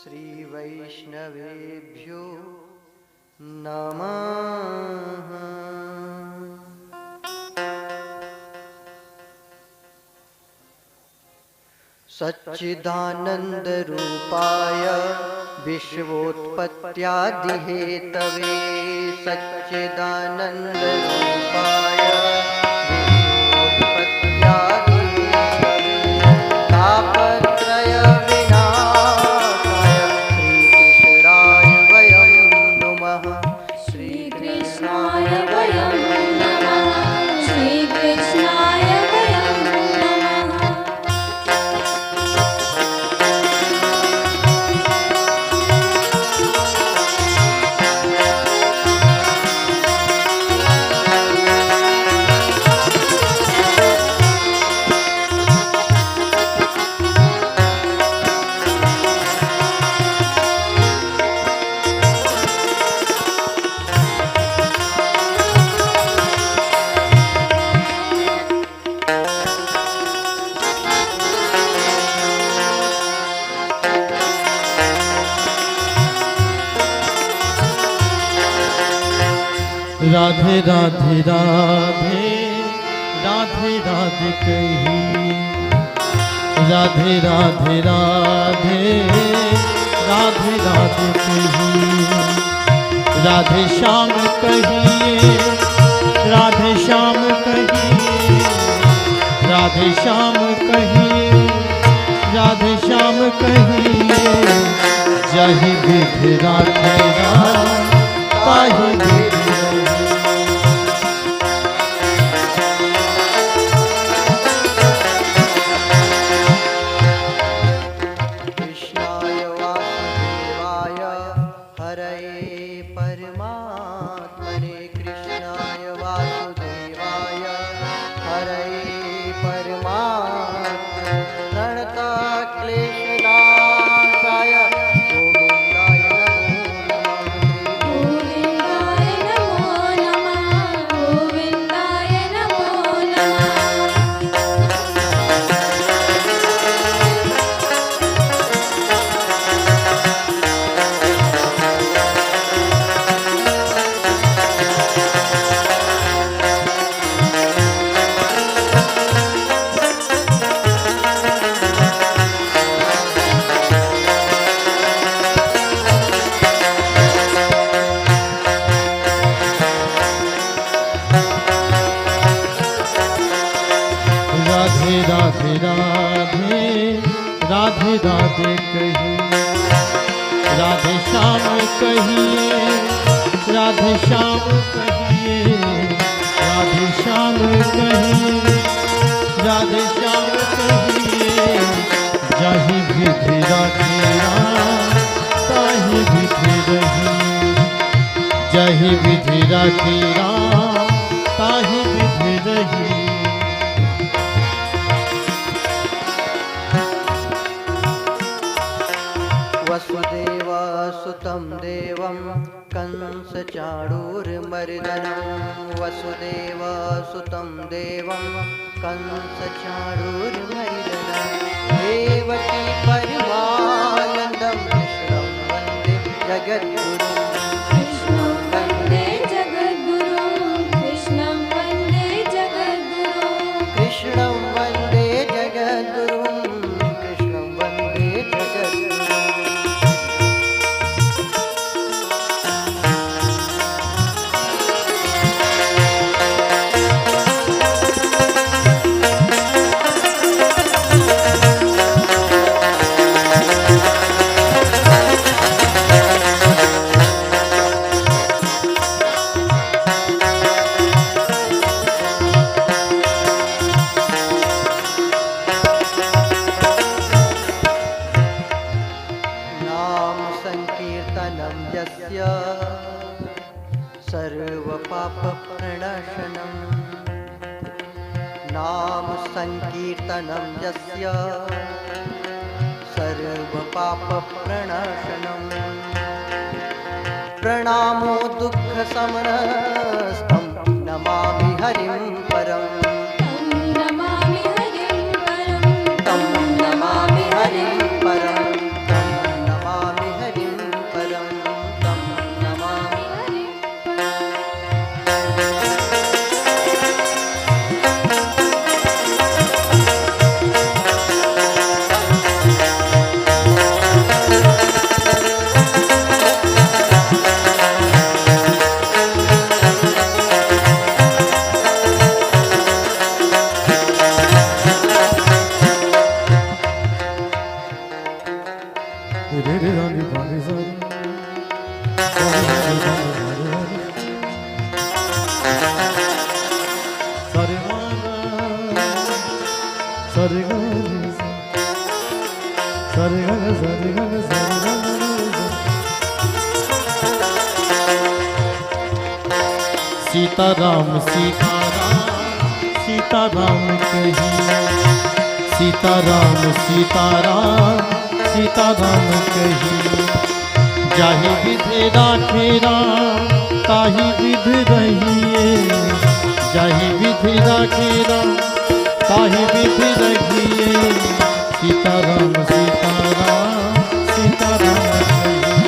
श्री वैष्णवेभ्यो नमः। सच्चिदानंद रूपाय विश्वोत्पत्त्यादिहेतवे सच्चिदानंद रूपाय तापत्रय विनाशाय श्रीकृष्णाय वयं नुमः। श्रीकृष्णाय वयं नमः। श्रीकृष्णाय वयं नमः। राधे राधे राधे राधे राधे कही, राधे राधे राधे राधे राधे कही, राधे श्याम कहिए, राधे श्याम कहिए, राधे श्याम कहिए, राधे श्याम कहिए। जहि विधि राधे राम ताहि विधि राधे राधे राधे राधे कही, राधे श्याम कहिए, राधे श्याम कहिए, राधे श्याम कहिए, राधे श्याम कहिए। जहि विधि राधे राम ताहि विधि रही, जहि विधि राधे राम ताहि विधि रही। वसुदेव सुतं देवं कंसचाणूरमर्दनं वसुदेव सुतं देवं कंसचाणूरमर्दनं देवकी परमानन्दं कृष्णं वन्दे जगद्गुरुं। कृष्णं वन्दे जगद्गुरुं। कृष्णं वन्दे जगद्गुरुं। कृष्णं वन्दे जगद्गुरुं। कृष्णं वन्दे जगद्गुरुं। सर्वपापप्रणाशनं नाम संकीर्तनं यस्य सर्वपापप्रणाशनं प्रणामो दुःखशमनस्तं नमामि हरिं परम्। नमामि हरिं परं। तं नमामि हरिं परं। तं नमामि रे रे रा रे गा रे सा रे सा रे गा सा रे गा रे सा सा रे गा रे सा रे गा रे सा रे गा रे सा। सीताराम सीताराम सीताराम कहिए सीताराम सीताराम सीताराम कहिए जाहि विधि राखे राम ताहि विधि रहिए जाहि विधि राखे राम ताहि विधि रहिए सीताराम सीताराम सीताराम कहिए।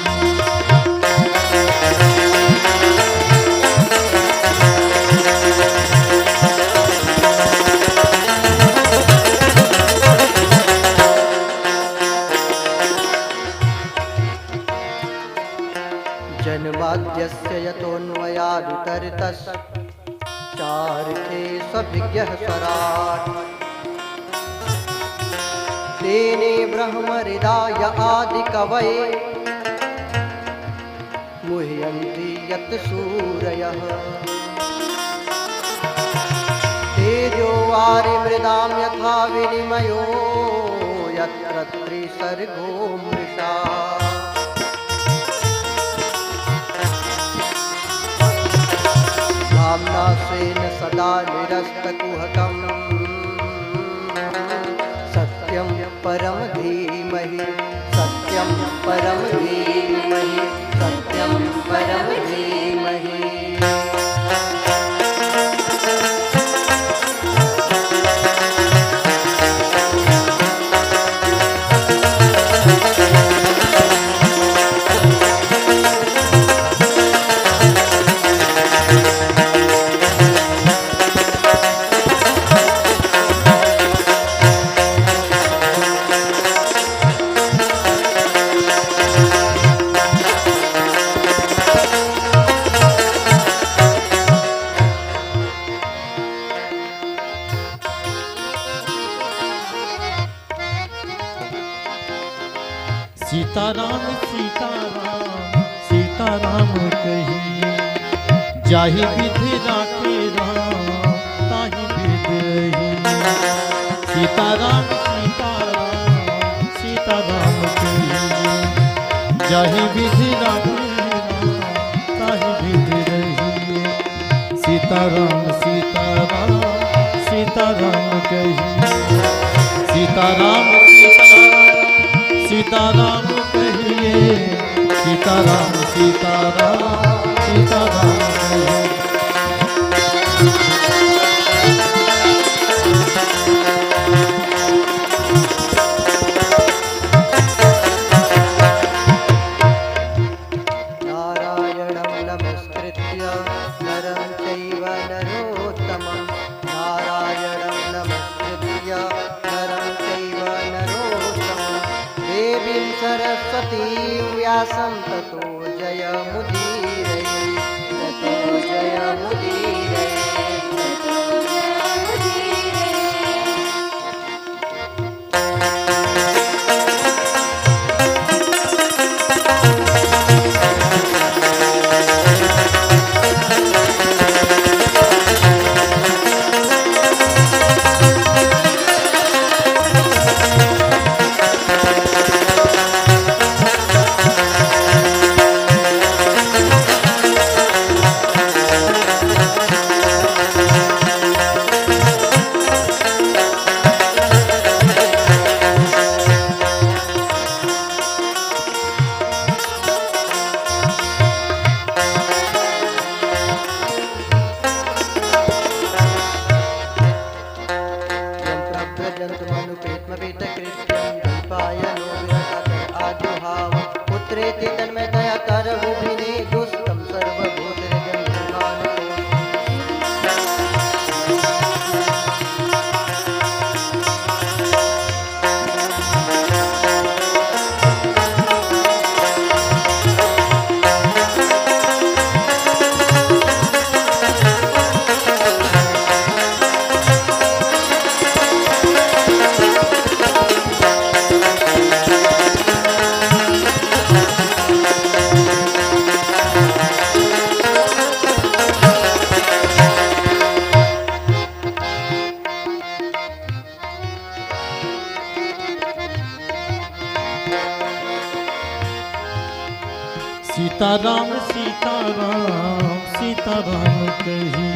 जन्माद्यस्य यतोऽन्वयादितरतश्चार्थे सविज्ञः स्वराट् तेने ब्रह्महृदाय आदिकवये मुह्यन्ति यत् सूरयः तेजो वारिमृदां यथा विनिमयो यत्र त्रिसर्गो मृषा। धाम्ना स्वेन सदा निरस्तकुहकम् सत्यं परं धीमहि सत्यं परं धीमहि सत्यं परं धीमहि। सीताराम सीताराम सीताराम कहिए जाहि विधि राखे राम ताहि विधि रहिए सीताराम सीताराम सीताराम कहिए जाहि विधि राखे राम ताहि विधि रहिए सीताराम सीताराम सीताराम कहिए सीताराम सीताराम सीताराम कहिए सीताराम सीताराम सीताराम कहिए। नारायणं नमस्कृत्य नरं चैव नरोत्तमं नारायणं नमस्कृत्य नरं चैव नरोत्तमं देवीं सरस्वतीं व्यासं ततो जयमुदीरये ततो जयमुदीरये। सीताराम सीताराम सीताराम कही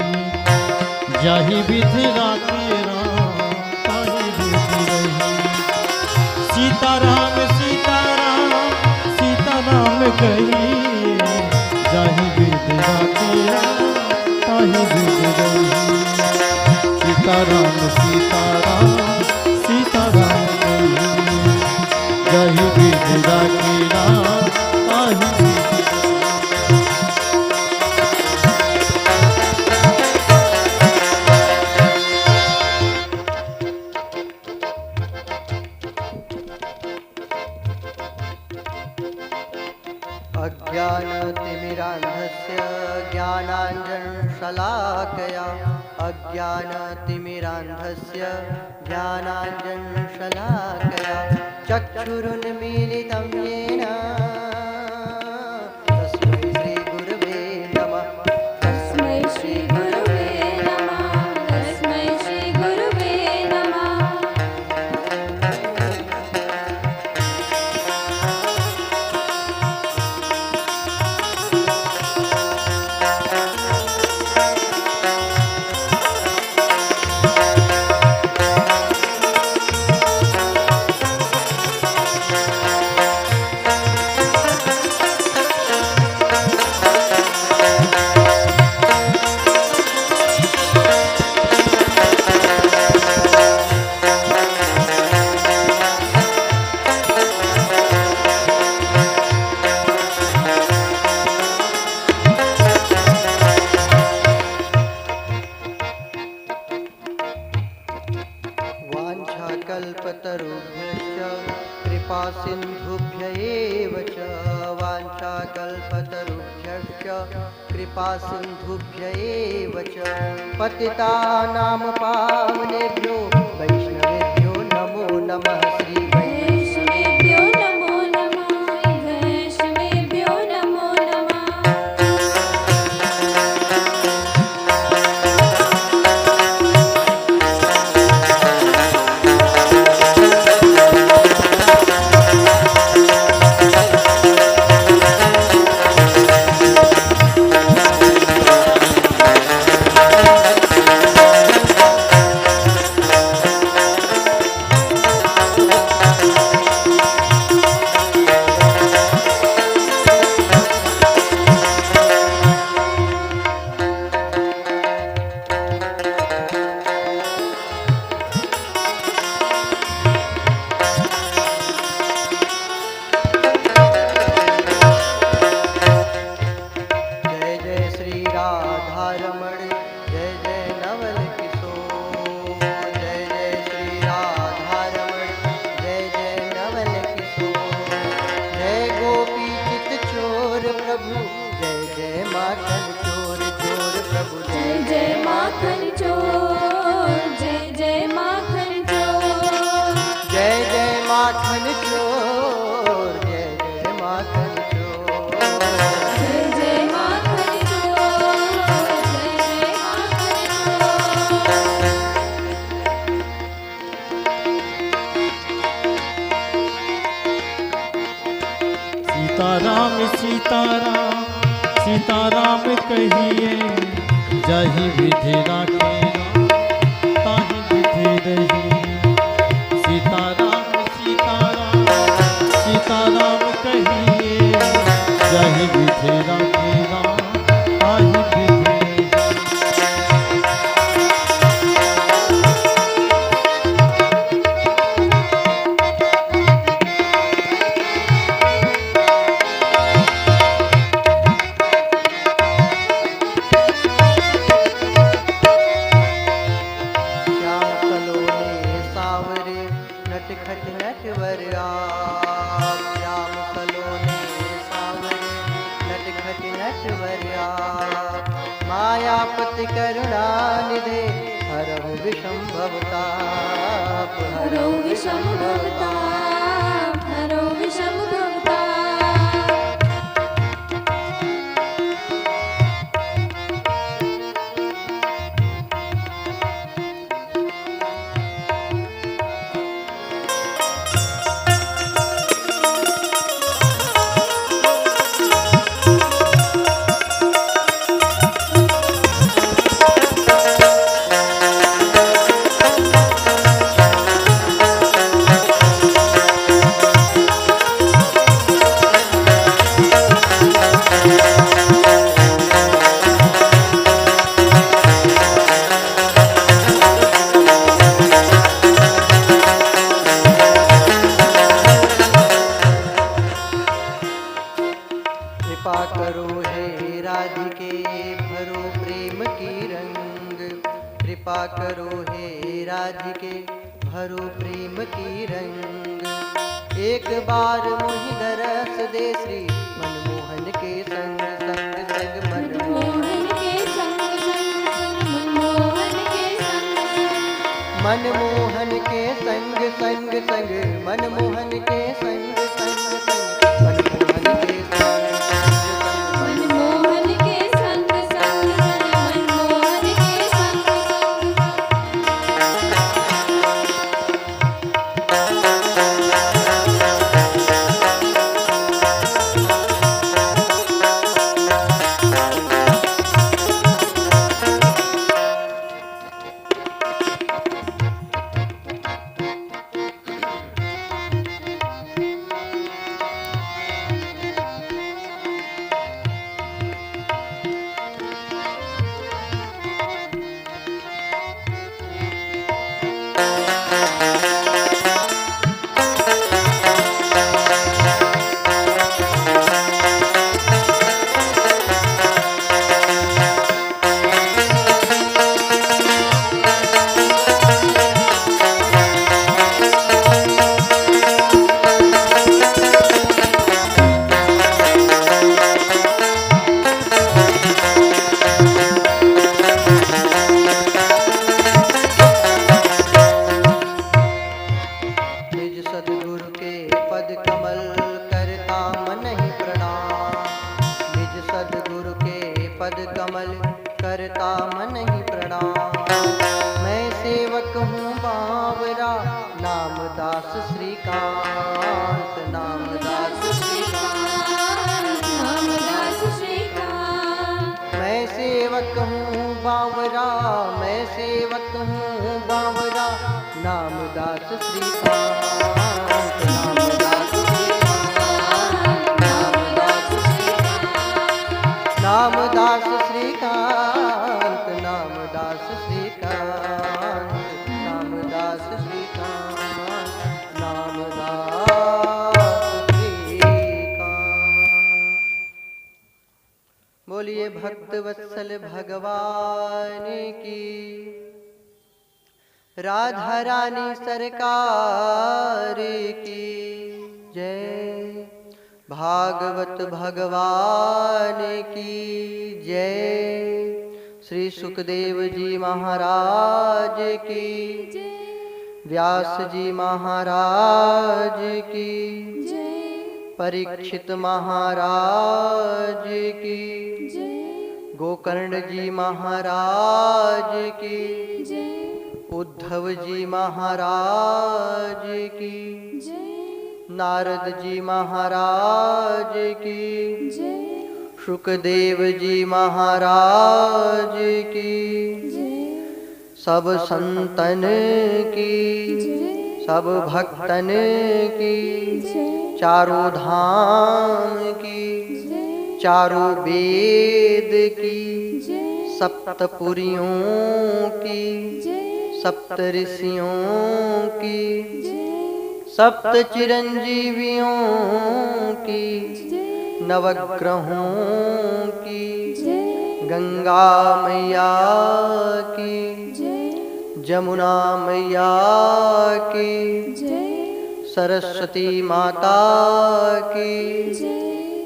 जाहि विधि राखे राम ताहि विधि रही। सीताराम सीताराम सीताराम कही जाहि विधि राखे राम ताहि विधि रही। सीताराम सीताराम सीताराम कही जाहि विधि राखे राम ताहि विधि रही। अज्ञानतिमिरान्धस्य ज्ञानाञ्जनशलाकया अज्ञानतिमिरान्धस्य ज्ञानाञ्जनशलाकया चक्षुरुन्मीलितं येन तस्मै श्रीगुरवे नमः। तस्मै श्रीगुरुवे नमः। तस्मै श्रीगुरुवे नमः। वाञ्छाकल्पतरुभ्यश्च कृपासिन्धुभ्य एव च वाञ्छाकल्पतरुभ्यश्च कृपासिन्धुभ्य एव च पतितानां पावनेभ्यो वैष्णवेभ्यो नमो नमः। श्री वैष्णवेभ्यो नमो नमः। वैष्णवेभ्यो नमो नमः। माखन चोर, जय जय माखन चोर। जय जय माखन चोर, जय जय माखन सीताराम सीताराम सीताराम कहिए, जाहि विधि राखे ताहि विधि रही। सीताराम सीताराम सीताराम कहिए, जाहि विधि राखे ताहि विधि रही। नटखट नटवरिया, श्याम सलोने सावरे नटखट नटवरिया। मायापति करुणा निधे, हरहु विषम भवताप, हरौ विषम भवताप, हरौ विषम भवताप। कृपा करो हे राधिके भरो प्रेम की रंग। कृपा करो हे राधिके भरो प्रेम की रंग। एक बार मोहि दरस दे श्री मनमोहन के संग संग संग मनमोहन के संग संग संग मनमोहन के संग संग मनमोहन के संग संग संग मनमोहन के संग संग संग मनमोहन के संग मनमोहन के संग संग संग मनमोहन के संग संग निज सद्गुरु के पद कमल करता मन ही प्रणाम। निज सद्गुरु के पद कमल करता मन ही प्रणाम। मैं सेवक हूँ बावरा नाम दास श्रीकांत नाम दास श्रीकांत। रामदास श्रीकांत मैं सेवक हूँ बावरा मैं सेवक हूँ बावरा नाम दास श्रीकांत नाम दास श्रीकांत नाम दास श्रीकांत नाम दास श्रीकांत नाम दास श्रीकांत नाम दास श्रीकांत नाम दास श्रीकांत। बोलिए भक्त वत्सल भगवान की राधा रानी सरकार की जय। भागवत भगवान की जय। श्री सुखदेव जी महाराज की व्यास जी महाराज की परीक्षित महाराज की गोकर्ण जी महाराज की उद्धव जी महाराज की नारद जी महाराज की शुकदेव जी महाराज की सब संतन की सब भक्तन की चारों धाम की चारों वेद की सप्तपुरियों की सप्त ऋषियों की सप्त चिरंजीवियों की नवग्रहों की गंगा मैया की जमुना मैया की सरस्वती माता की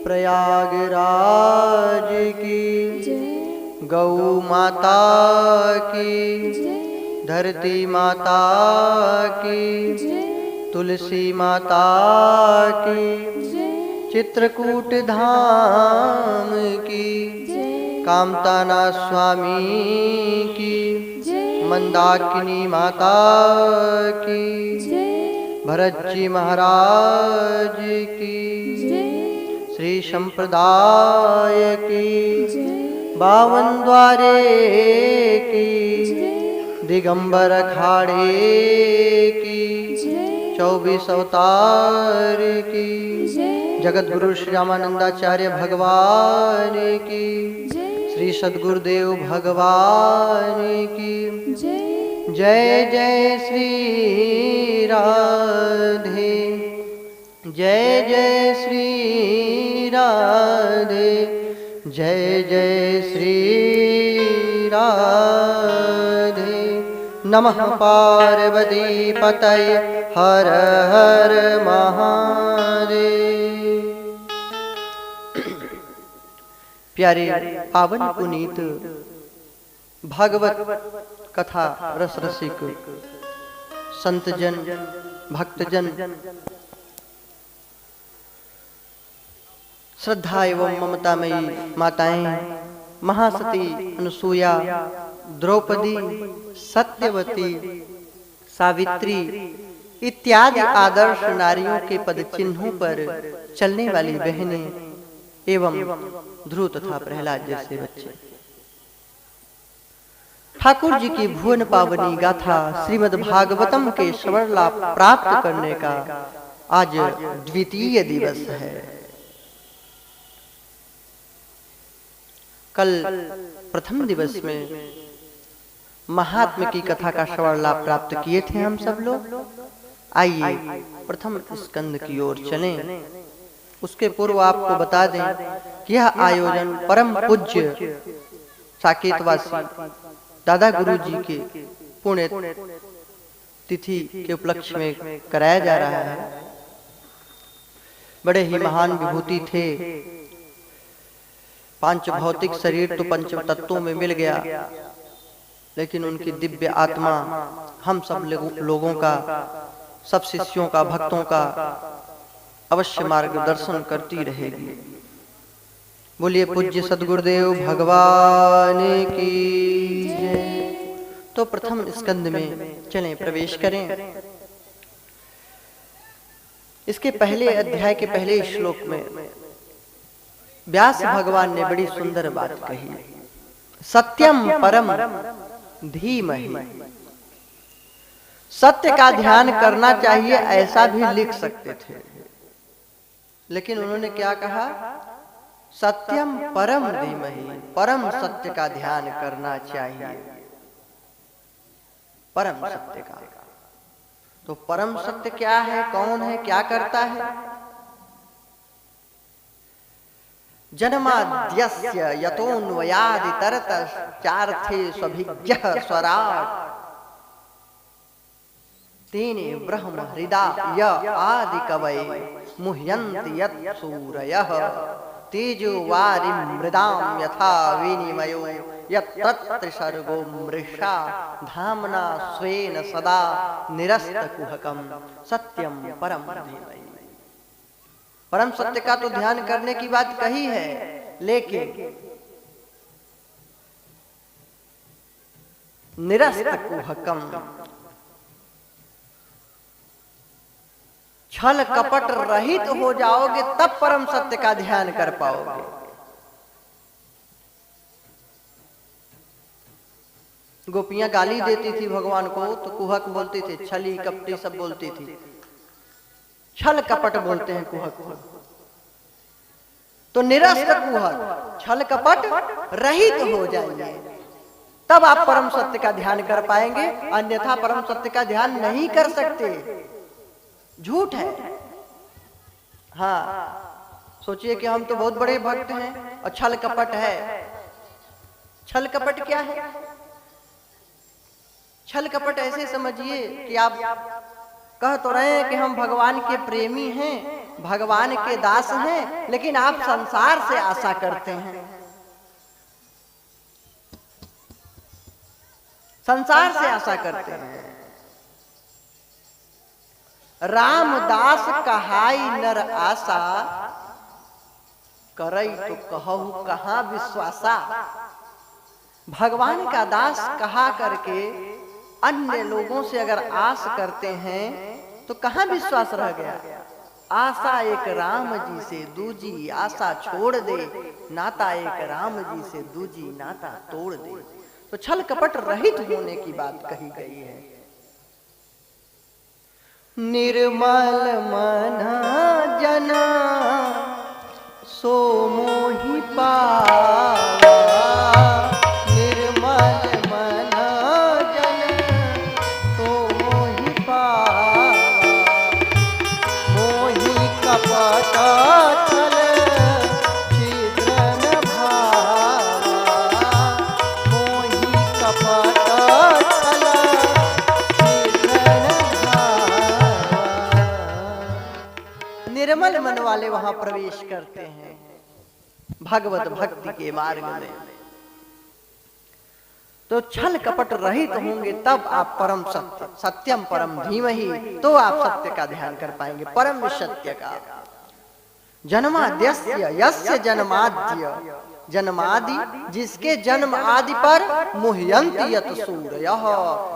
प्रयागराज की गौ माता की धरती माता की तुलसी माता की चित्रकूट धाम की कामताना स्वामी की मंदाकिनी माता की भरत जी महाराज की श्री संप्रदाय की 52 द्वारे की दिगंबर अखाड़े की 24 अवतार की जगत गुरु श्री रामानंदाचार्य भगवान की श्री सद्गुरुदेव भगवान की जय जय श्री राधे जय जय श्री राधे जय जय श्री राधे। नमः पार्वती पतये हर हर महादेव। प्यारे पावन पुनीत भागवत कथा रस रसिक संतजन भक्तजन, श्रद्धा एवं ममतामयी माताएं, महासती अनुसूया, द्रौपदी, सत्यवती, सावित्री इत्यादि आदर्श नारियों के पद चिन्हों पर चलने वाली बहनें एवं ध्रुव तथा प्रहलाद जैसे बच्चे, ठाकुर जी की भुवन पावनी गाथा श्रीमद् भागवतम के श्रवण लाभ प्राप्त करने का आज द्वितीय दिवस है। कल प्रथम दिवस में महात्मा की कथा का श्रवण लाभ प्राप्त किए थे हम सब लोग। आइए प्रथम स्कंद की ओर चलें। उसके पूर्व आपको बता दें कि यह आयोजन परम पूज्य साकेतवासी दादा गुरु जी के पुण्य तिथि के उपलक्ष्य में कराया जा रहा है। बड़े ही महान विभूति थे। पांच भौतिक शरीर तो पंच तत्वों में मिल गया, लेकिन उनकी दिव्य आत्मा हम सब लोगों का, सब शिष्यों का, भक्तों का अवश्य मार्गदर्शन करती रहेगी। बोलिए पूज्य सद्गुरुदेव भगवान की जय। तो प्रथम स्कंद में चलें, प्रवेश करें। इसके पहले अध्याय के पहले श्लोक में व्यास भगवान ने बड़ी सुंदर बात कही, सत्यम परम धीमहि। सत्य का ध्यान करना चाहिए ऐसा भी लिख सकते थे, लेकिन उन्होंने क्या कहा, सत्यम परम धीमहि, परम सत्य का ध्यान करना चाहिए, परम सत्य का। तो परम सत्य क्या है, कौन है, क्या करता है? जन्माद्यस्य यतोऽन्वयादितरतश्चार्थे स्वभिज्ञः स्वराट् तेने ब्रह्म हृदय आदि कवये मुह्यन्ति यत् सूरयः तेजो वारिं मृदां यथा विनिमयो यत्र सर्गो मृषा धाम्ना स्वेन सदा निरस्तकुहकं सत्यम परम धीमहि। परम सत्य का तो ध्यान करने की बात कही है, लेकिन निरस्तकुहकम, छल कपट रहित हो जाओगे तब परम सत्य का ध्यान कर पाओगे। गोपियां गाली देती थी भगवान को तो कुहक बोलती थी, छली कपटी सब बोलती थी। छल कपट बोलते हैं कुहक को। तो निरस्त कुहक, छल कपट रहित हो जाइए, तब आप परम सत्य का ध्यान कर पाएंगे। अन्यथा परम सत्य का ध्यान नहीं कर सकते, झूठ है। हाँ, सोचिए कि हम तो बहुत बड़े भक्त हैं और छल कपट है। छल कपट क्या है? छल कपट ऐसे समझिए कि आप कह तो रहे हैं कि हम भगवान के प्रेमी हैं, भगवान के दास हैं, लेकिन आप संसार से आशा करते हैं, संसार से आशा करते हैं। रामदास कहाई नर आशा, करई तो कहू कहां विश्वासा। भगवान का दास कहा करके अन्य लोगों से अगर आस करते हैं तो कहां विश्वास रह गया। आशा एक राम जी से दूजी आशा छोड़ दे, नाता एक राम जी से दूजी नाता तोड़ दे। तो छल कपट रहित होने की बात कही गई है। निर्मल मन जना सो मोहि पावा, निर्मल मन जन सो मोहि पावा। मोहि कपट छल छिद्र न भावा, वाले वहां प्रवेश करते हैं भगवत भक्ति के मार्ग में। तो छल कपट रहित होंगे तब आप परम सत्य, सत्यम परम धीमहि, तो आप सत्य का ध्यान कर पाएंगे, परम सत्य का। जन्माद्यस्य यस्य जन्माद्य, जन्मादि जिसके जन्म आदि पर मुह्यन्ति यत सूरयः,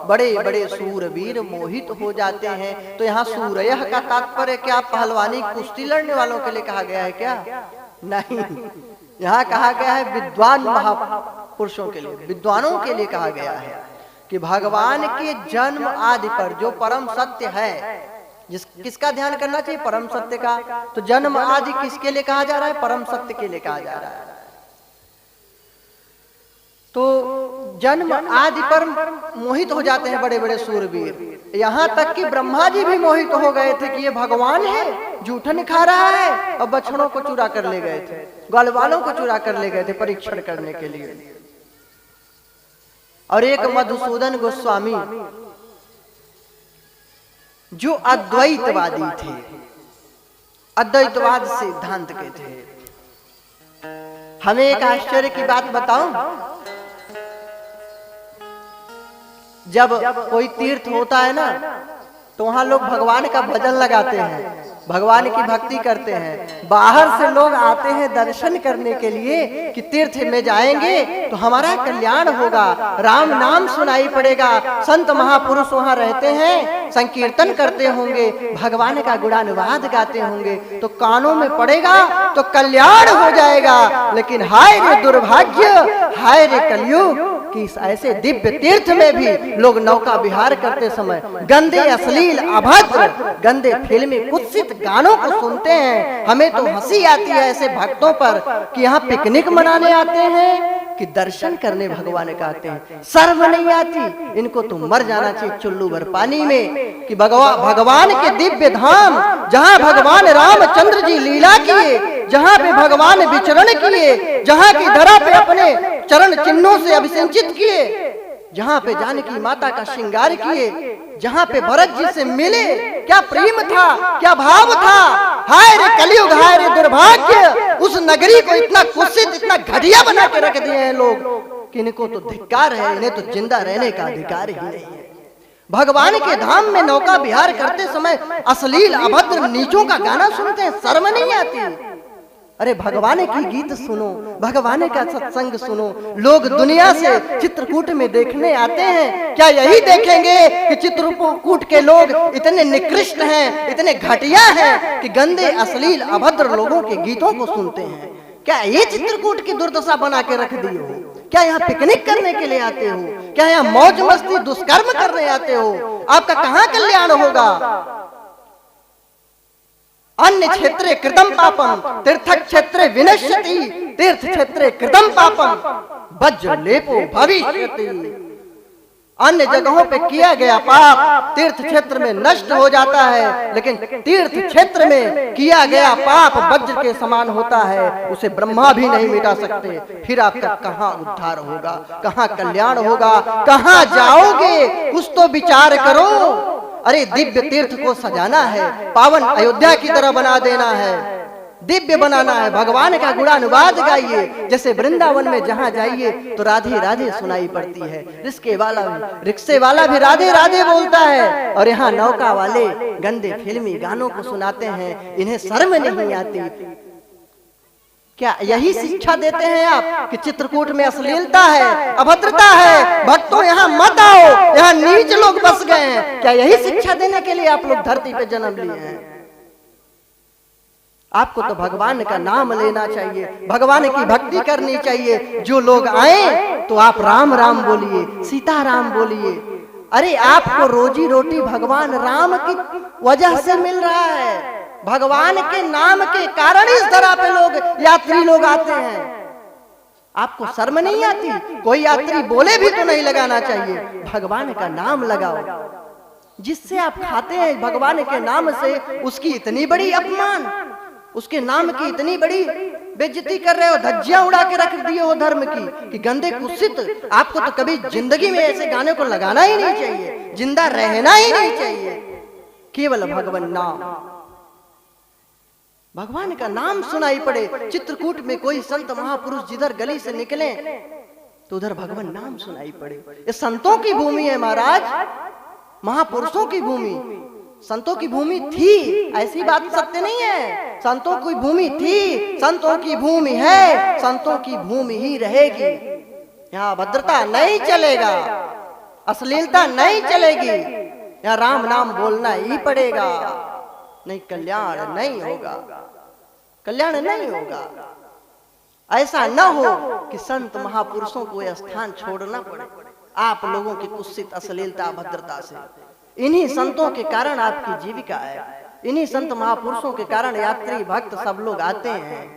बड़े बड़े सूरवीर मोहित हो जाते हैं। तो यहाँ सूरयः का तात्पर्य क्या पहलवानी कुश्ती लड़ने वालों के लिए कहा गया है क्या? नहीं, यहाँ कहा गया है विद्वान महापुरुषों के लिए, विद्वानों के लिए कहा गया है कि भगवान के जन्म आदि पर जो परम सत्य है, किसका ध्यान करना चाहिए? परम सत्य का। तो जन्म आदि किसके लिए कहा जा रहा है? परम सत्य के लिए कहा जा रहा है। तो जन्म आदि पर मोहित हो जाते हैं बड़े बड़े सूरवीर, यहाँ तक कि ब्रह्मा जी भी मोहित हो गए थे कि ये भगवान है, जूठन खा रहा है, और बछड़ों को चुरा कर ले गए थे, ग्वालवालों को चुरा कर ले गए थे परीक्षण करने के लिए। और एक मधुसूदन गोस्वामी जो अद्वैतवादी थे, अद्वैतवाद सिद्धांत के थे। हमें एक आश्चर्य की बात बताऊं, जब कोई तीर्थ होता है ना, तो वहां लोग भगवान का भजन लगाते हैं, भगवान की भक्ति करते हैं। बाहर से लोग आते हैं दर्शन करने के लिए कि तीर्थ में जाएंगे तो हमारा कल्याण होगा, राम नाम सुनाई पड़ेगा, संत महापुरुष वहां रहते हैं, संकीर्तन करते होंगे, भगवान का गुणानुवाद गाते होंगे, तो कानों में पड़ेगा तो कल्याण हो जाएगा। लेकिन हाय रे दुर्भाग्य, हाय रे कलयुग कि ऐसे दिव्य तीर्थ में भी लोग नौका विहार करते समय गंदे अश्लील अभद्र गंदे फिल्मी कुत्सित गानों को सुनते हैं। हमें तो हंसी आती है ऐसे भक्तों पर कि यहाँ पिकनिक मनाने आते हैं कि दर्शन करने भगवान का आते हैं। शर्म नहीं आती इनको? तो मर जाना चाहिए चुल्लू भर पानी में कि भगवान के दिव्य धाम, जहाँ भगवान रामचंद्र जी लीला किए, जहाँ पे भगवान विचरण किए, जहाँ की धरा पे अपने चरण चिन्हों से अभिषेचित किए, जहाँ पे जानकी माता का श्रृंगार किए, जहाँ पे भरत जी से मिले, क्या प्रेम था, क्या भाव था। हाय रे कलयुग, हाय रे दुर्भाग्य, उस नगरी को इतना कुत्सित, इतना घटिया बना के रख दिए हैं लोग कि इनको तो धिक्कार है, इन्हें तो जिंदा रहने का अधिकार ही नहीं है। भगवान के धाम में नौका विहार करते समय अश्लील अभद्र नीचों का गाना सुनते हैं, शर्म नहीं आती? अरे भगवान की गीत सुनो, भगवान का सत्संग सुनो। लोग दुनिया से चित्रकूट में देखने आते हैं, क्या यही देखेंगे कि चित्रकूट के लोग इतने निकृष्ट हैं, इतने घटिया हैं कि गंदे अश्लील अभद्र लोगों के गीतों को सुनते हैं? क्या ये चित्रकूट की दुर्दशा बना के रख दी हो? क्या यहाँ पिकनिक करने के लिए आते हो? क्या यहाँ मौज मस्ती दुष्कर्म करने आते हो? आपका कहाँ कल्याण होगा? अन्य क्षेत्रे कृतम पापम तीर्थ क्षेत्रे विनश्यति, तीर्थ क्षेत्रे कृतम पापम वज्र लेपो भविष्यति। अन्य जगहों पे किया गया पाप तीर्थ क्षेत्र में नष्ट हो जाता है, लेकिन तीर्थ क्षेत्र में किया गया पाप वज्र के समान होता है, उसे ब्रह्मा भी नहीं मिटा सकते। फिर आपका कहाँ उद्धार होगा, कहाँ कल्याण होगा, कहाँ जाओगे? कुछ तो विचार करो। अरे दिव्य तीर्थ को सजाना है, पावन अयोध्या की तरह बना देना है, दिव्य बनाना है, भगवान का गुणानुवाद गाइए। जैसे वृंदावन में जहाँ जाइए तो राधे राधे सुनाई पड़ती है, रिक्शे वाला भी राधे राधे बोलता है, और यहाँ नौका वाले गंदे फिल्मी गानों को सुनाते हैं। इन्हें शर्म नहीं आती? क्या यही शिक्षा देते हैं आप कि चित्रकूट में अश्लीलता है, अभद्रता है, भक्तों यहाँ मत आओ, यहाँ नीच लोग बस गए हैं? क्या यही शिक्षा देने के लिए आप लोग धरती पे जन्म लिए हैं? आपको तो भगवान का नाम लेना चाहिए, भगवान की भक्ति करनी चाहिए। जो लोग आए तो आप राम राम बोलिए, सीता राम बोलिए। अरे आपको रोजी रोटी भगवान राम की वजह से मिल रहा है, भगवान के नाम के कारण इस तरह पे लोग यात्री लोग आते हैं। आपको शर्म नहीं आती? कोई यात्री बोले भी तो नहीं लगाना चाहिए, भगवान का नाम लगाओ। जिससे आप खाते हैं भगवान के नाम से, उसकी इतनी बड़ी अपमान, उसके नाम की इतनी बड़ी बेइज्जती कर रहे हो, धज्जियां उड़ा के रख दिए हो धर्म की कि गंदे कुत्सित। आपको तो कभी जिंदगी में ऐसे गाने को लगाना ही नहीं चाहिए, जिंदा रहना ही नहीं चाहिए। केवल भगवान नाम। भगवान का नाम सुनाई पड़े। चित्रकूट में कोई संत महापुरुष जिधर गली से निकले तो उधर भगवान नाम सुनाई पड़े। ये संतों की भूमि है महाराज, महापुरुषों की भूमि। संतों की भूमि थी, ऐसी बात सत्य नहीं है। संतों की भूमि थी, संतों की भूमि है, संतों की भूमि ही रहेगी। यहाँ भद्रता नहीं चलेगा, अश्लीलता नहीं चलेगी, यहाँ राम नाम बोलना ही पड़ेगा, नहीं कल्याण नहीं होगा, कल्याण नहीं होगा। ऐसा न हो कि संत महापुरुषों को यह स्थान छोड़ना पड़े आप लोगों की कुत्सित अश्लीलता भद्रता से। इन्हीं संतों के कारण आपकी जीविका है, इन्हीं संत महापुरुषों के कारण यात्री भक्त सब लोग आते हैं।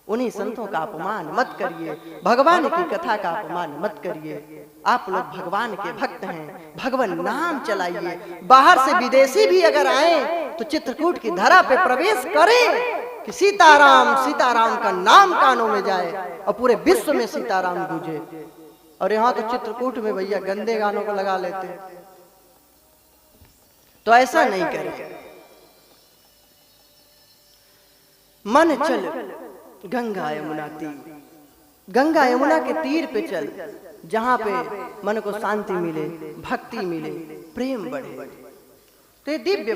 उन्हीं संतों का अपमान मत करिए, भगवान की कथा का अपमान मत करिए। आप लोग भगवान के भक्त हैं, भगवान नाम चलाइए। बाहर से विदेशी भी अगर आए तो चित्रकूट की धरा पे प्रवेश करें कि सीताराम सीताराम का नाम कानों में जाए और पूरे विश्व में सीताराम गूंजे। और यहाँ तो चित्रकूट में भैया गंदे गानों को लगा लेते हैं, तो ऐसा नहीं करें। मन चल गंगा यमुना तीर, गंगा यमुना के तीर पे चल, जहां पे मन को शांति मिले, भक्ति मिले, प्रेम बढ़े। तो ये दिव्य,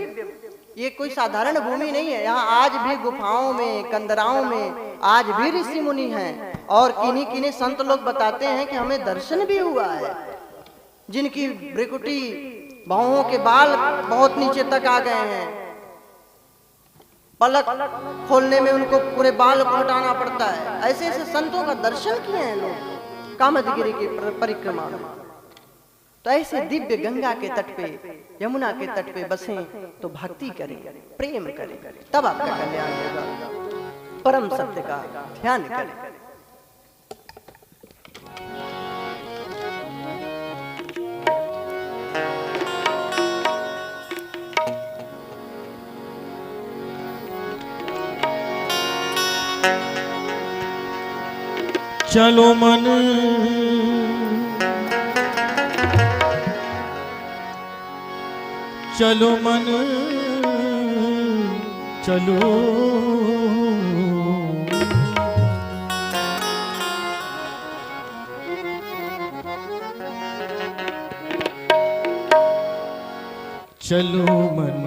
ये कोई साधारण भूमि नहीं है। यहाँ आज भी गुफाओं में, कंदराओं में आज भी ऋषि मुनि हैं। और किन्हीं किन्हीं संत लोग बताते हैं कि हमें दर्शन भी हुआ है, जिनकी भ्रिकुटी बाहों के बाल बहुत नीचे तक आ गए हैं, पलक खोलने में उनको पूरे बाल को हटाना पड़ता है। ऐसे ऐसे संतों का दर्शन किए हैं लोग कामदगिरी की परिक्रमा में। तो ऐसे दिव्य गंगा के तट पे, यमुना के तट पे बसें तो भक्ति करें, प्रेम करें, तब आपका कल्याण होगा। परम सत्य का ध्यान करें। चलो मन चलो मन चलो, चलो मन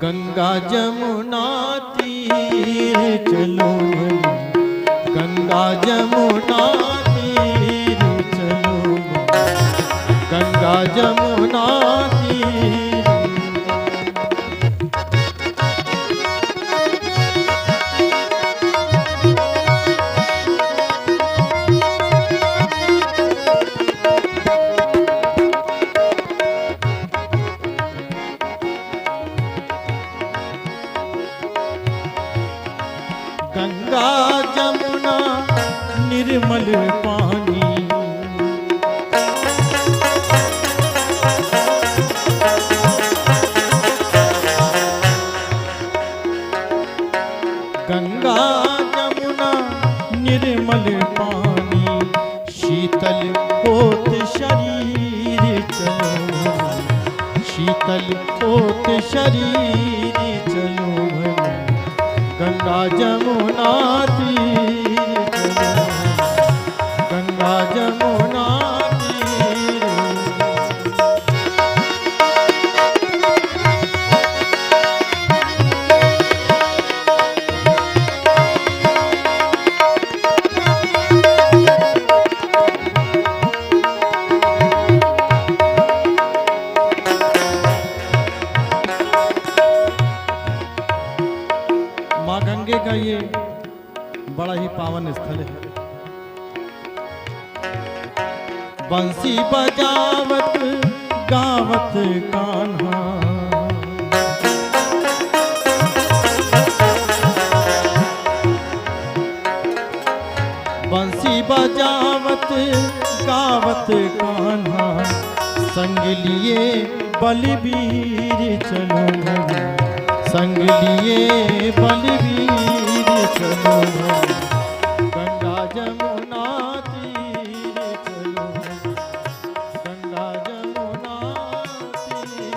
गंगा जमुना तीर, चलो मन गंगा जमुना तीर, चलो गंगा जमुना तीर। गंगा जमुना निर्मल पानी, गंगा जमुना निर्मल पानी, शीतल होत शरीर, चलो शीतल होत शरीर, चलो गंगा जमुना तीर, चलो गंगा जमुना तीर। माँ गंगे का ये बड़ा ही पावन स्थल है। बंसी बजावत गावत कान्हा, बंसी बजावत गावत कान्हा, संग लिए बलबीर, चलो संग लिए बलबीर, चलो गंगा जमुना तीर, चलो गंगा जमुना तीर।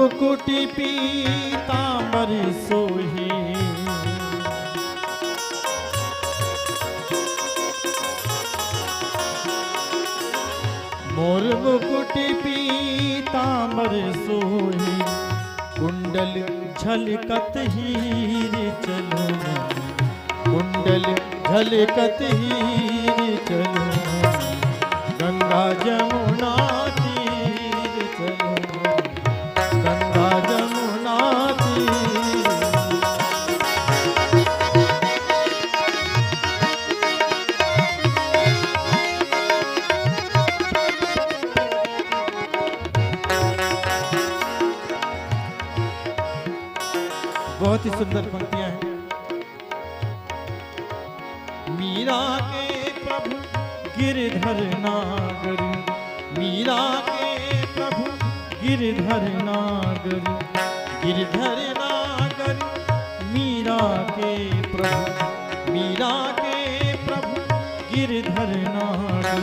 मुकुटि पीतांबर सोही, मोर मुकुटि पीतांबर सोही, कुंडल झलकत हीर चलो, कुंडल झलकत हीर चलो, गंगा जमुना तीर चलो, गंगा जमुना तीर। बहुत ही सुंदर पंक्तियां हैं। मीरा के प्रभु गिरधर नागर, मीरा के प्रभु गिरधर नागर, गिरधर नागर मीरा के प्रभु, मीरा के प्रभु गिरधर नागर,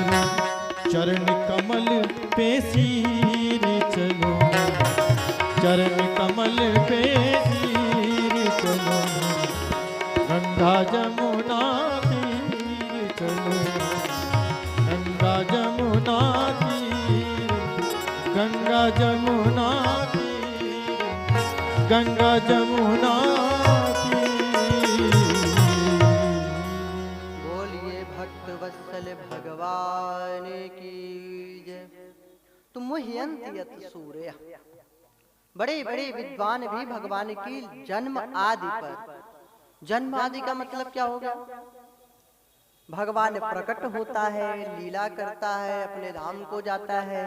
चरण कमल पे सिर चलो, चरण कमल पे सिर चलो, गंगा जमुना तीर चलो, गंगा जमुना तीर, गंगा जमुना तीर, गंगा जमुना तीर। बोलिए भक्त वत्सल भगवान की जय। तुम मुह्यंति यत सूर्य। बड़े बड़े विद्वान भी भगवान की जन्म आदि पर, जन्म आदि का मतलब क्या होगा? भगवान प्रकट होता है, लीला करता है, अपने धाम को जाता है,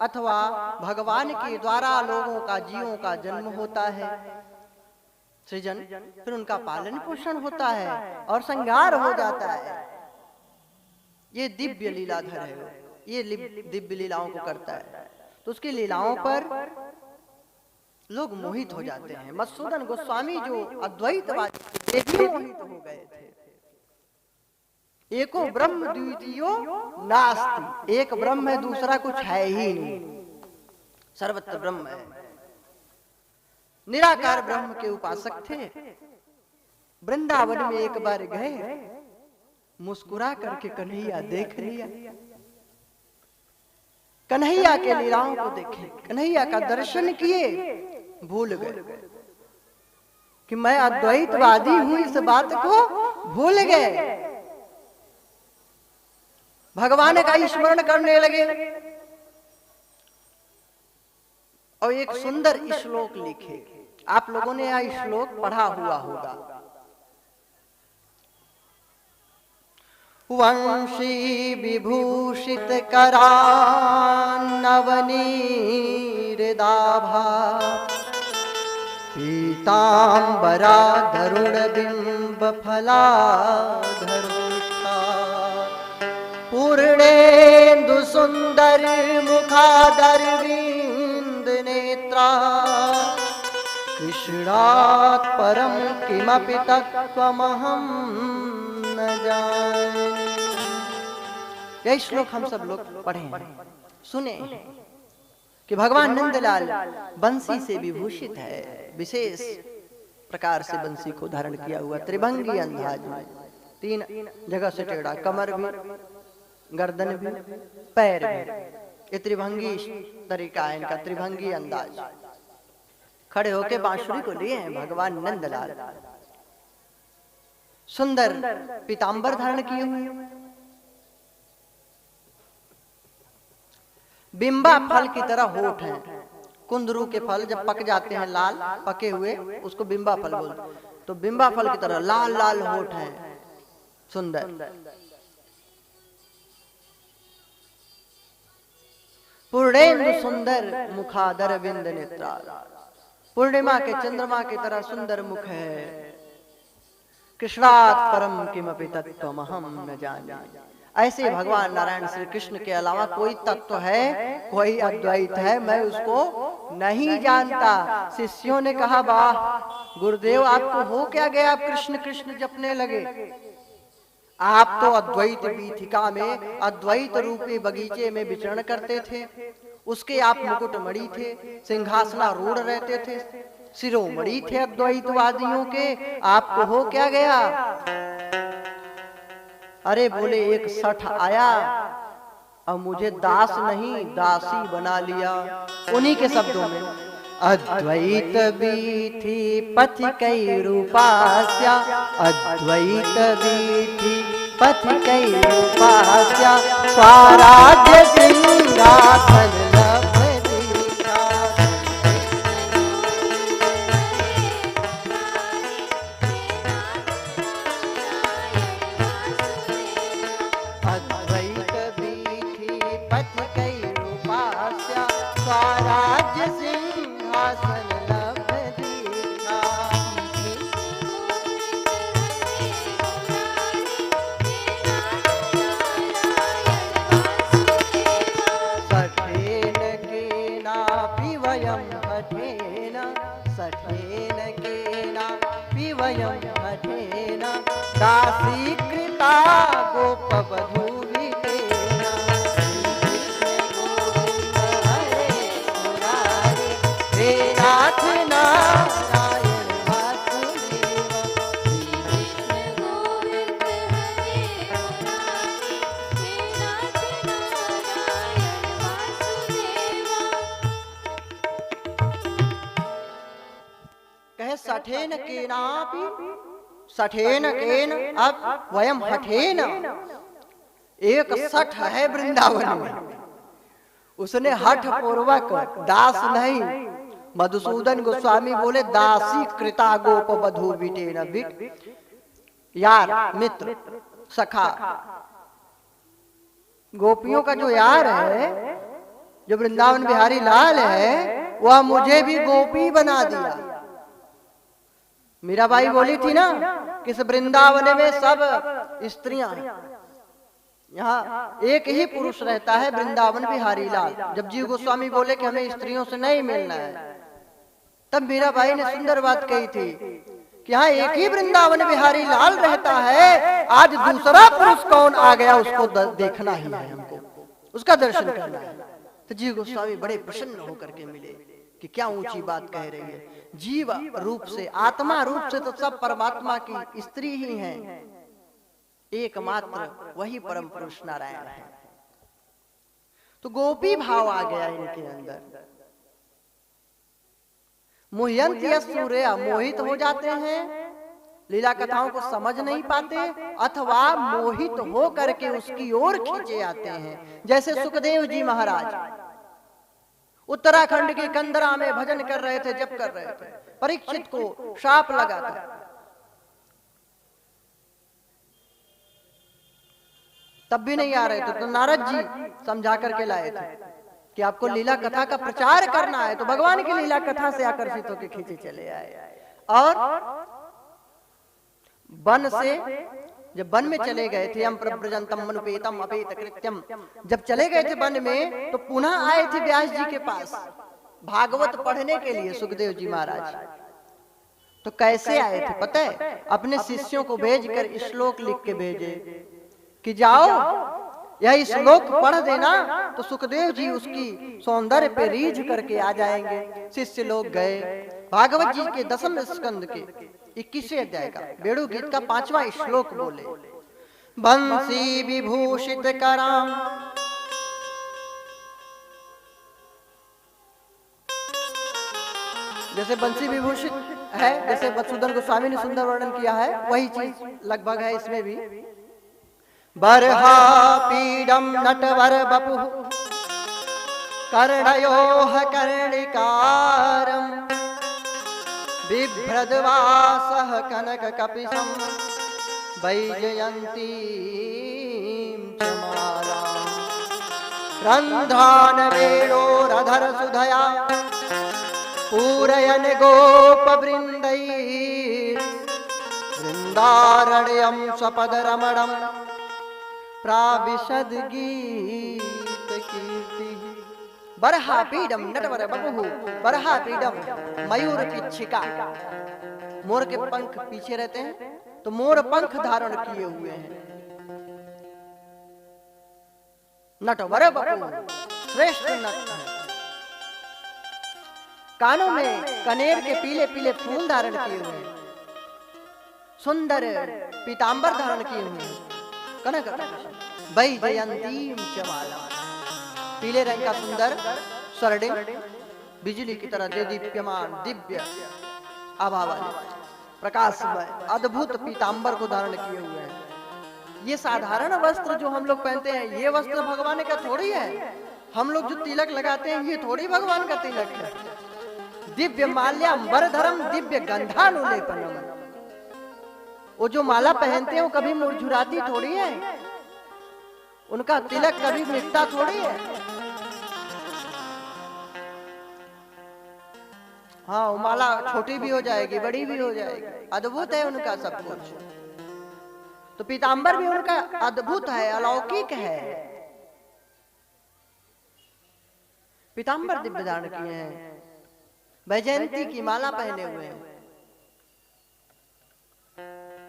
अथवा भगवान के द्वारा लोगों का, जीवों का जन्म होता है, सृजन, फिर उनका पालन पोषण होता है और संहार हो जाता है। ये दिव्य लीलाधर है, ये दिव्य लीलाओं को करता है। तो उसकी लीलाओं पर लोग मोहित हो जाते हैं। मधुसूदन गोस्वामी जो अद्वैतवादी थे, वे भी मोहित हो गए थे। एको ब्रह्म द्वितीयो नास्ति, एक ब्रह्म है, दूसरा कुछ है ही नहीं, सर्वत्र ब्रह्म है। निराकार ब्रह्म के उपासक थे। वृंदावन में एक बार गए, मुस्कुरा करके कन्हैया देख लिया, कन्हैया के लीलाओं को देखे, कन्हैया का दर्शन किए, भूल गए कि मैं अद्वैतवादी हूं, इस बात को भूल गए। भगवान का स्मरण करने लगे और एक सुंदर श्लोक लिखे। आप लोगों ने यह श्लोक पढ़ा हुआ होगा। वंशी विभूषित करान्नवनीरदाभा, पीतांबरा धरुण बिंब फलाधरोष्ठा, पूर्णेन्दु सुंदर मुखादरविंद नेत्रा, कृष्णात् परम किमपि तत्त्वमहं न जाने। यह श्लोक हम सब लोग पढ़े हैं, सुने कि भगवान नंदलाल बंसी से विभूषित है, विशेष प्रकार से बंसी को धारण किया हुआ, त्रिभंगी अंदाज में, 3 जगह से टेढ़ा, कमर भी, गर्दन भी, पैर भी, ये त्रिभंगी तरीका है इनका, त्रिभंगी अंदाज। खड़े होके बांसुरी को लिए हैं भगवान नंदलाल, सुंदर पीतांबर धारण किए हुए, बिंबा फल की तरह होठ है। कुंदरू के फल जब पक जाते हैं लाल पके हुए, उसको बिंबा फल बोलते हैं। तो बिंबा फल की तरह लाल लाल होठ है, सुंदर। पूर्णेन्दु सुंदर मुखादर विंद नेत्रा, पूर्णिमा के चंद्रमा की तरह सुंदर मुख है। कृष्णात् परम किमपि तत्त्वमहं न जाने। ऐसे भगवान नारायण श्री कृष्ण के अलावा कोई तत्व है, कोई अद्वैत है, मैं उसको नहीं जानता। शिष्यों ने कहा, वाह गुरुदेव, आपको हो क्या गया, आप कृष्ण कृष्ण जपने लगे? आप तो अद्वैत पीठिका में, अद्वैत रूपी बगीचे में विचरण करते थे, उसके आप मुकुटमणि थे, सिंहासनारूढ़ रहते थे, शिरोमणि थे अद्वैतवादियों के, आपको हो क्या गया? अरे बोले एक सठ आया अब मुझे दास नहीं दासी बना लिया। उन्हीं के शब्दों में अद्वैत बीथी पथिकै रूपास्या, अद्वैत बीथी पथिकै रूपास्या, स्वराज्य सिंहासन लभदीया। अद्वैत बीथी पथिकै रूपास्या, स्वराज्य सिंहासन लभदीया। सठेन केनापि वयं हठेन, सठेन केनापि वयं हठेन, दासीकृता गोपवधूवितेन। हे नाथ नारायण वासुदेव, कहे सठेन केनापि, सठेन केन, अब वयम हठेन। एक सठ है वृंदावन में, उसने हठ पूर्वक दास नहीं, मधुसूदन गोस्वामी बोले दासी कृता गोप वधू बिटेन। यार मित्र सखा, गोपियों का जो यार है, जो वृंदावन बिहारी लाल है, वह मुझे भी गोपी बना दिया। मीराबाई बोली थी ना कि इस वृंदावन में सब स्त्रियां, यहाँ एक ही पुरुष रहता है, वृंदावन बिहारी लाल। जब जीव गोस्वामी बोले कि हमें स्त्रियों से नहीं मिलना है, तब मीराबाई ने सुंदर बात कही थी कि यहाँ एक ही वृंदावन बिहारी लाल रहता है, आज दूसरा पुरुष कौन आ गया उसको देखना ही है, हमको उसका दर्शन करना है। तो जीव गोस्वामी बड़े प्रसन्न होकर के मिले कि क्या ऊंची बात कह रही है। जीव रूप से, आत्मा रूप से तो सब परमात्मा की स्त्री ही हैं, एकमात्र वही परम पुरुष नारायण है। तो गोपी भाव आ गया इनके अंदर। मोहयंत सूर्य, मोहित हो जाते हैं, लीला कथाओं को समझ नहीं पाते, अथवा मोहित हो करके उसकी ओर खींचे आते हैं। जैसे सुखदेव जी महाराज उत्तराखंड की कंदरा में भजन कर रहे थे, जप कर रहे थे, परीक्षित को शाप लगा था। तब भी नहीं आ रहे थे, तो नारद जी समझा करके लाए थे कि आपको लीला कथा का प्रचार करना है। तो भगवान की लीला कथा से आकर्षित होकर खींचे चले आए। और वन से जब वन में चले गए थे, हम प्रव्रजंतम मनुपेतम अपेत कृत्यम, जब चले गए थे वन में, तो पुनः आए थे व्यास जी के पास भागवत पढ़ने के लिए सुखदेव जी महाराज। तो कैसे आए थे पता है? अपने शिष्यों को भेजकर श्लोक लिख के भेजे कि जाओ यह श्लोक पढ़ देना, तो सुखदेव जी उसकी सौंदर्य पे रीझ करके आ जाएंगे। शिष्य लोग गए, भागवत जी के 10वें स्कंद के 21वें अध्याय का बेड़ू गीत का 5वां श्लोक बोले, बंसी विभूषित कराम जैसे बंसी विभूषित है, जैसे मधुसूदन गोस्वामी ने सुंदर वर्णन किया है, वही चीज लगभग है इसमें भी। बरहा पीडम नटवर बपु कर्णयोः कर्णिकारम बिभ्रद्वासः कनक कपिशं वैजयन्तीं च मालां रन्ध्रान वेणोरधर सुधया पूरयन् गोपवृन्दैः वृन्दारण्यं स्वपदरमणं प्राविशद गीत कीर्ति। बरहा पीडम नटवर बपुः, बरहा पीडम मयूर की छिका, मोर के पंख पीछे रहते हैं, तो मोर पंख धारण किए हुए हैं। नटवर बपुः श्रेष्ठ नट है, कानों में कनेर के पीले पीले फूल धारण किए हुए हैं, सुंदर पीतांबर धारण किए हुए हैं, कनक वैजयंतीम च माला, पीले रंग का सुंदर स्वर्णिम बिजली की तरह देदीप्यमान दिव्य आभा वाले प्रकाशमय अद्भुत पीतांबर को धारण किए हुए हैं। ये साधारण वस्त्र जो हम लोग पहनते हैं, ये वस्त्र भगवान का थोड़ी है। हम लोग जो तिलक लगाते हैं, ये थोड़ी भगवान का तिलक है। दिव्य माल्याम्बरधरम दिव्य गंधानुलेपनम, वो जो माला पहनते हैं वो कभी मुरझुराती थोड़ी है, उनका तिलक कभी मिटता थोड़ी है। हाँ, वो माला छोटी भी हो जाएगी, बड़ी भी हो जाएगी, अद्भुत है उनका सब कुछ। तो पीतांबर भी उनका अद्भुत है, अलौकिक है। पीतांबर दिव्य धारण किए हैं, वैजयंती की माला पहने हुए हैं,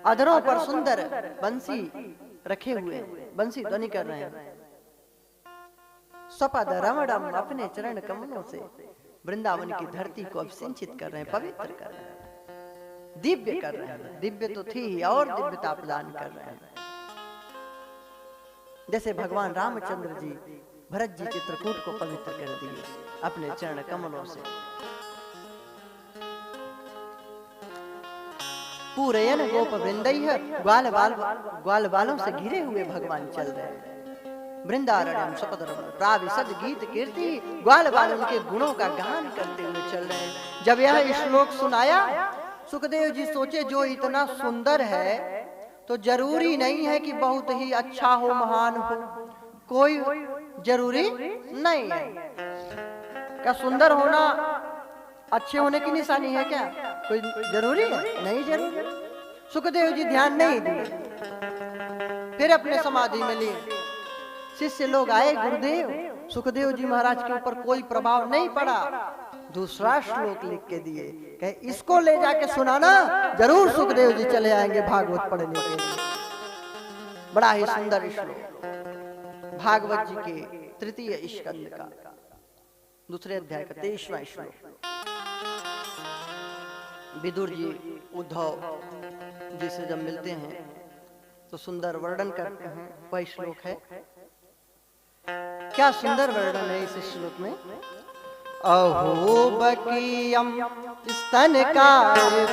अधरों पर सुंदर बंसी रखे हुए हैं, बंसी ध्वनि कर रहे हैं। स्वपद रमणम, अपने चरण कमलों से वृंदावन की धरती को अभिसिंचित कर रहे हैं, पवित्र कर रहे हैं, दिव्य कर रहे हैं। दिव्य तो थी और दिव्यता प्रदान कर रहे हैं। जैसे भगवान रामचंद्र जी भरत जी चित्रकूट को पवित्र कर दिए अपने चरण कमलों से। पूरयन गोप वृंदैः, ग्वाल बालों से घिरे हुए भगवान चल रहे हैं। वृंदारण्यम सपदरम प्राविशद गीत कीर्ति, ग्वाल बाल उनके गुणों का गान करते हुए चल रहे हैं। जब यह श्लोक सुनाया, सुखदेव जी सोचे जो इतना सुंदर है तो जरूरी नहीं है कि बहुत ही अच्छा हो, महान हो, कोई जरूरी नहीं है। क्या सुंदर होना अच्छे होने की निशानी है क्या? कोई जरूरी है? नहीं जरूरी। सुखदेव जी ध्यान नहीं दिए, फिर अपने समाधि में लिए। शिष्य लोग आए, गुरुदेव, सुखदेव जी महाराज के ऊपर कोई प्रभाव नहीं पड़ा। दूसरा श्लोक लिख के दिए, कहे इसको ले जाके सुनाना, जरूर सुखदेव जी चले आएंगे भागवत पढ़ने के लिए। बड़ा ही सुंदर श्लोक, भागवत जी के तृतीय स्कंद का दूसरे अध्याय का 23वां श्लोक। विदुर जी उद्धव जी से जब मिलते हैं तो सुंदर वर्णन करते हैं, वह श्लोक है। क्या सुंदर वर्णन है इस श्लोक में। अहो बकीयम स्तनकार्यकूटम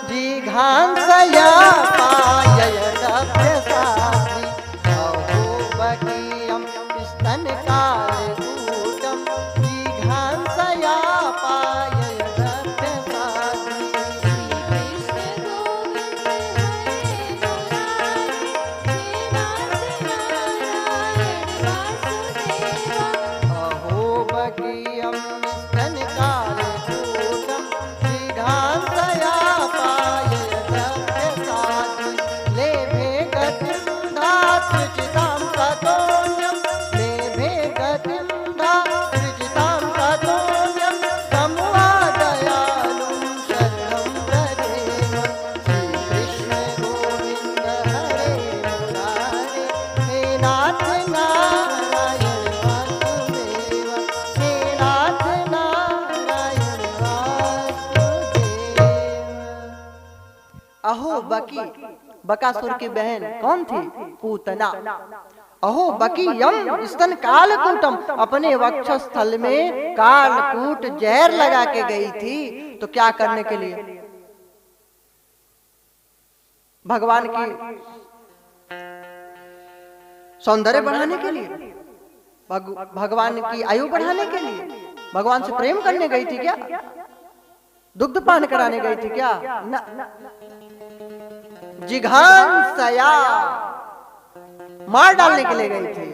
जिघांसया पाययदभ्यसाधि। अहो बकीयम स्तनकार्यकूटम जिघांसया पाययदभ्यसाधि। अहो बकी, बकासुर की बहन कौन थी? पूतना। अहो बकी यम स्तन कालकूटम, अपने वक्षस्थल में कालकूट जहर लगा के गई थी। तो क्या करने के लिए? भगवान की सौंदर्य बढ़ाने के लिए, भगवान की आयु बढ़ाने के लिए, भगवान से प्रेम करने गई थी क्या? दुग्ध पान कराने गई थी क्या? न। जिघांसया, मार डालने के लिए गई थी।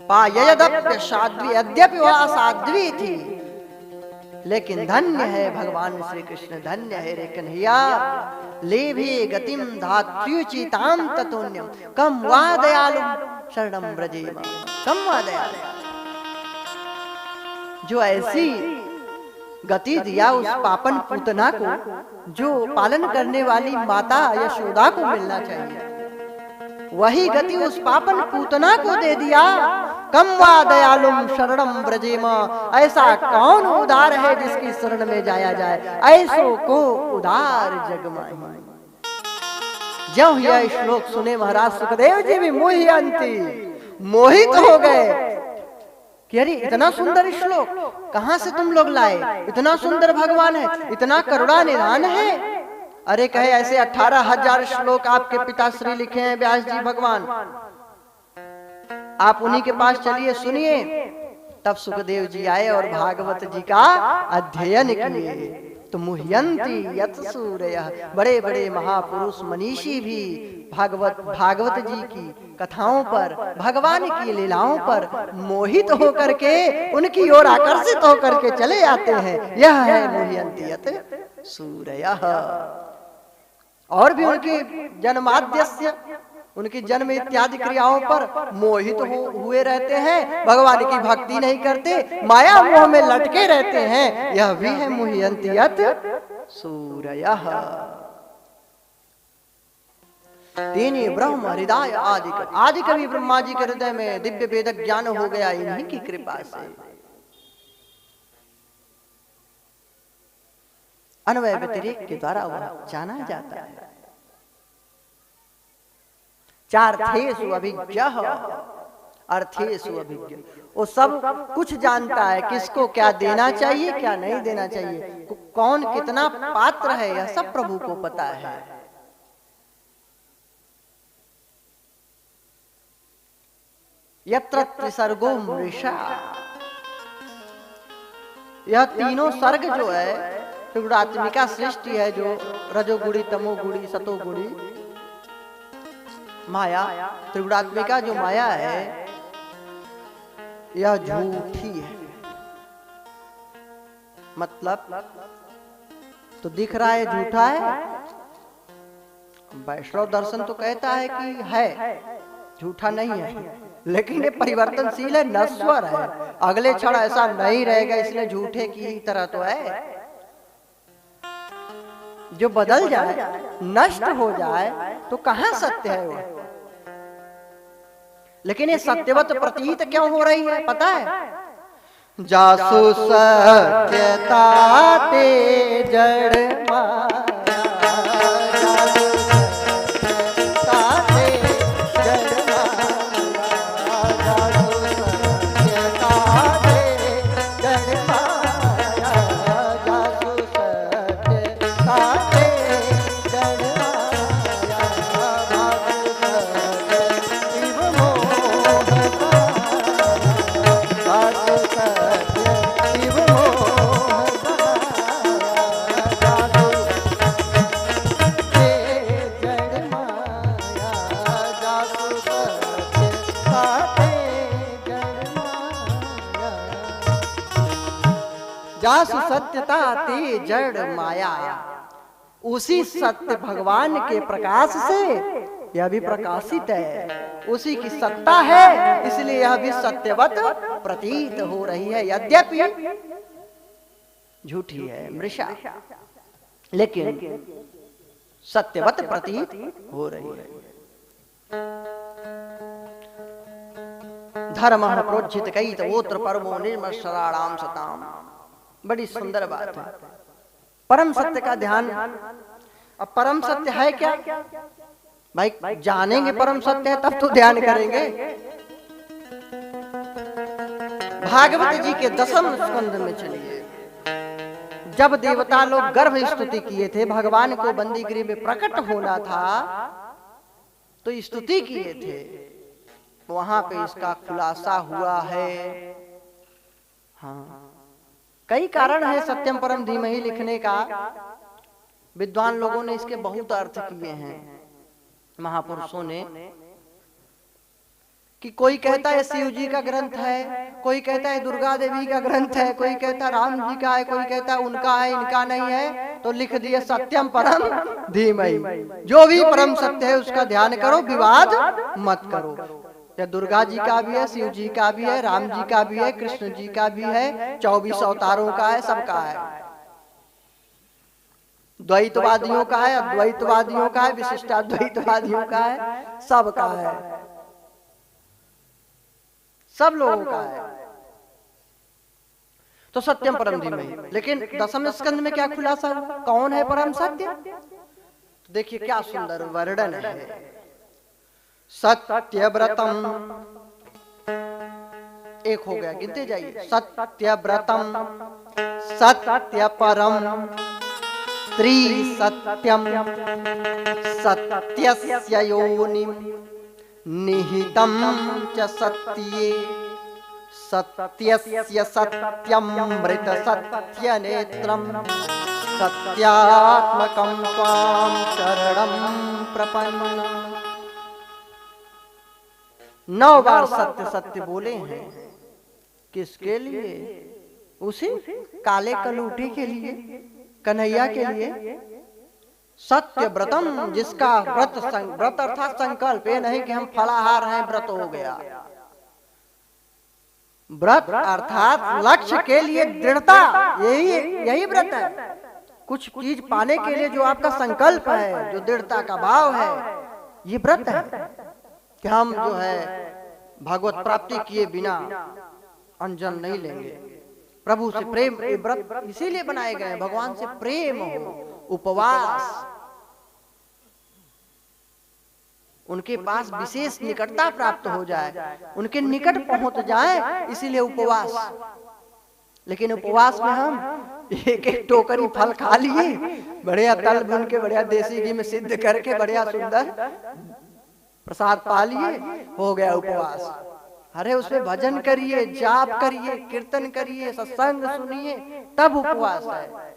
पाययदप्य साध्वी, यद्यपि वह असाध्वी थी, लेकिन धन्य है भगवान श्री कृष्ण, धन्य है रे कन्हैया। लेभे गतिम धात्र्युचिताम ततोन्यम कम वा दयालुम शरणम ब्रजेम। कम वा दयालु, जो ऐसी गति दिया उस पापन पूतना को, जो पालन करने वाली माता यशोदा को मिलना चाहिए, वही गति उस पापन पूतना को दे दिया कम वा दयालुम शरणम ब्रजेम। ऐसा कौन उदार है जिसकी शरण में जाया जाए, ऐसो को उदार जग माही। जब यह श्लोक सुने महाराज सुखदेव जी भी मोहित हो गए कि अरे इतना सुंदर श्लोक कहां से तुम लोग लाए, इतना सुंदर भगवान है, इतना करुणा निधान है। अरे कहे ऐसे 18,000 श्लोक आपके पिताश्री लिखे हैं व्यास जी भगवान, आप उन्हीं के पास चलिए सुनिए। तब सुखदेव जी आए और भागवत जी का अध्ययन किए। तो मुह्यंती यत सूरयः, बड़े बड़े महापुरुष मनीषी भी भागवत जी की कथाओं पर, भगवान की लीलाओं पर मोहित होकर के उनकी ओर आकर्षित होकर के चले आते हैं। यह है मुह्यंती यत सूरयः। और भी उनकी जन्माद्यस्य, उनकी जन्म इत्यादि क्रियाओं पर मोहित हुए रहते हैं, भगवान की भक्ति नहीं करते, माया मोह में लटके रहते हैं। यह भी है मुह्यंती यत सूरयः। तेने ब्रह्म हृदय आदि कवि ब्रह्मा जी के हृदय में दिव्य वेद ज्ञान हो गया इन्हीं की कृपा से। अन्वय व्यतिरेक के द्वारा वह जाना जाता है। चार्थेषु अभिज्ञः अर्थेषु अभिज्ञ, वो सब कुछ जानता है, किसको क्या देना चाहिए क्या नहीं देना चाहिए, कौन कितना पात्र है, यह सब प्रभु को पता है। यत्र त्रिसर्गो मृषा, यह तीनों सर्ग जो है त्रिगुणात्मिका सृष्टि है, जो रजोगुणी तमोगुणी सतोगुणी माया, त्रिगुणात्मिका जो माया है यह झूठी है। मतलब तो दिख रहा है झूठा है, वैष्णव दर्शन तो कहता है कि है, झूठा नहीं है, लेकिन ये परिवर्तनशील है, नश्वर है, अगले क्षण ऐसा नहीं रहेगा, इसलिए झूठे की ही तरह तो है। जो बदल जाए, नष्ट हो जाए, तो कहां सत्य है वो। लेकिन ये सत्यवत प्रतीत क्यों हो रही है पता है? जासु सत्यता ते जड़ माया, जासु सत्यता ते जड़ माया, जासु सत्यता ते जड़ माया, जासु सत्यता ते जड़ माया, भासु सत्य शिव मोह भासु सत्य शिव मोह जासु ते जड़ माया, जासु सत्यता ते जड़ माया, जासु सत्यता ते जड़ माया। उसी सत्य भगवान के प्रकाश से यह भी प्रकाशित है, उसी की सत्ता है, इसलिए यह भी सत्यवत प्रतीत हो रही है, यद्यपि झूठी है, मृषा, लेकिन सत्यवत प्रतीत हो रही है। धर्म प्रोज्झित कैतवोत्र परमो निर्मशराणाम सताम, बड़ी सुंदर बात है। परम सत्य का ध्यान। अब परम सत्य है क्या भाई, जानेंगे परम सत्य है तब तो ध्यान करेंगे। भागवत जी के 10वें स्कंद में चलिए, जब देवता लोग गर्भ स्तुति किए थे, भगवान को बंदी गृह में प्रकट होना था तो स्तुति किए थे, वहां पे इसका खुलासा हुआ है। हाँ, कई कारण है सत्यम परम धीमहि लिखने का, विद्वान लोगों ने इसके बहुत अर्थ किए हैं, महापुरुषों ने, कि कोई कहता है शिव जी का ग्रंथ है, कोई कहता है दुर्गा देवी का ग्रंथ है, कोई कहता है राम जी का है, कोई कहता है उनका है इनका नहीं है, तो लिख दिए सत्यम परम धीमहि। जो भी परम सत्य है उसका ध्यान करो, विवाद मत करो। या दुर्गा जी का भी है, शिव जी का भी है, राम जी का भी है, कृष्ण जी का भी है, 24 अवतारों का है, सबका है। द्वैतवादियों का है, अद्वैतवादियों का है, विशिष्टाद्वैतवादियों का है, सबका है। सब लोगों का है। तो सत्यम परम धीमहि। लेकिन दसम स्कंद में क्या खुलासा हुआ, कौन है परम सत्य? तो देखिए क्या सुंदर वर्णन है। सत्यव्रतम, एक हो गया, गिनते जाइए। सत्यव्रतम सत्य परम त्रिसत्यम सत्यस्य योनिम निहितं च सत्ये सत्यस्य सत्यमृत सत्य नेत्रम सत्यात्मकं त्वां शरणं प्रपन्ना। 9 बार सत्य सत्य बोले हैं। किसके लिए? उसी काले कलूटे के लिए, कन्हैया के लिए। सत्य व्रतम, जिसका व्रत अर्थात संकल्प, ये नहीं कि हम फलाहार हैं व्रत हो गया। व्रत अर्थात लक्ष्य के लिए दृढ़ता, यही व्रत है। कुछ चीज पाने के लिए जो आपका संकल्प है, जो दृढ़ता का भाव है, ये व्रत है कि हम जो है भगवत प्राप्ति किए बिना अंजन नहीं लेंगे। प्रभु से प्रेम, व्रत इसीलिए बनाए गए, भगवान से प्रेम हो, उपवास, उनके पास विशेष निकटता प्राप्त हो जाए, उनके निकट पहुंच जाए, इसीलिए उपवास। लेकिन उपवास में हम एक एक टोकरी फल खा लिए, बढ़िया तल भून के, बढ़िया देसी घी में सिद्ध करके, बढ़िया सुंदर प्रसाद पा लिए, हो गया उपवास। अरे उसमें भजन करिए, जाप करिए, कीर्तन करिए, सत्संग सुनिए, तब उपवास है।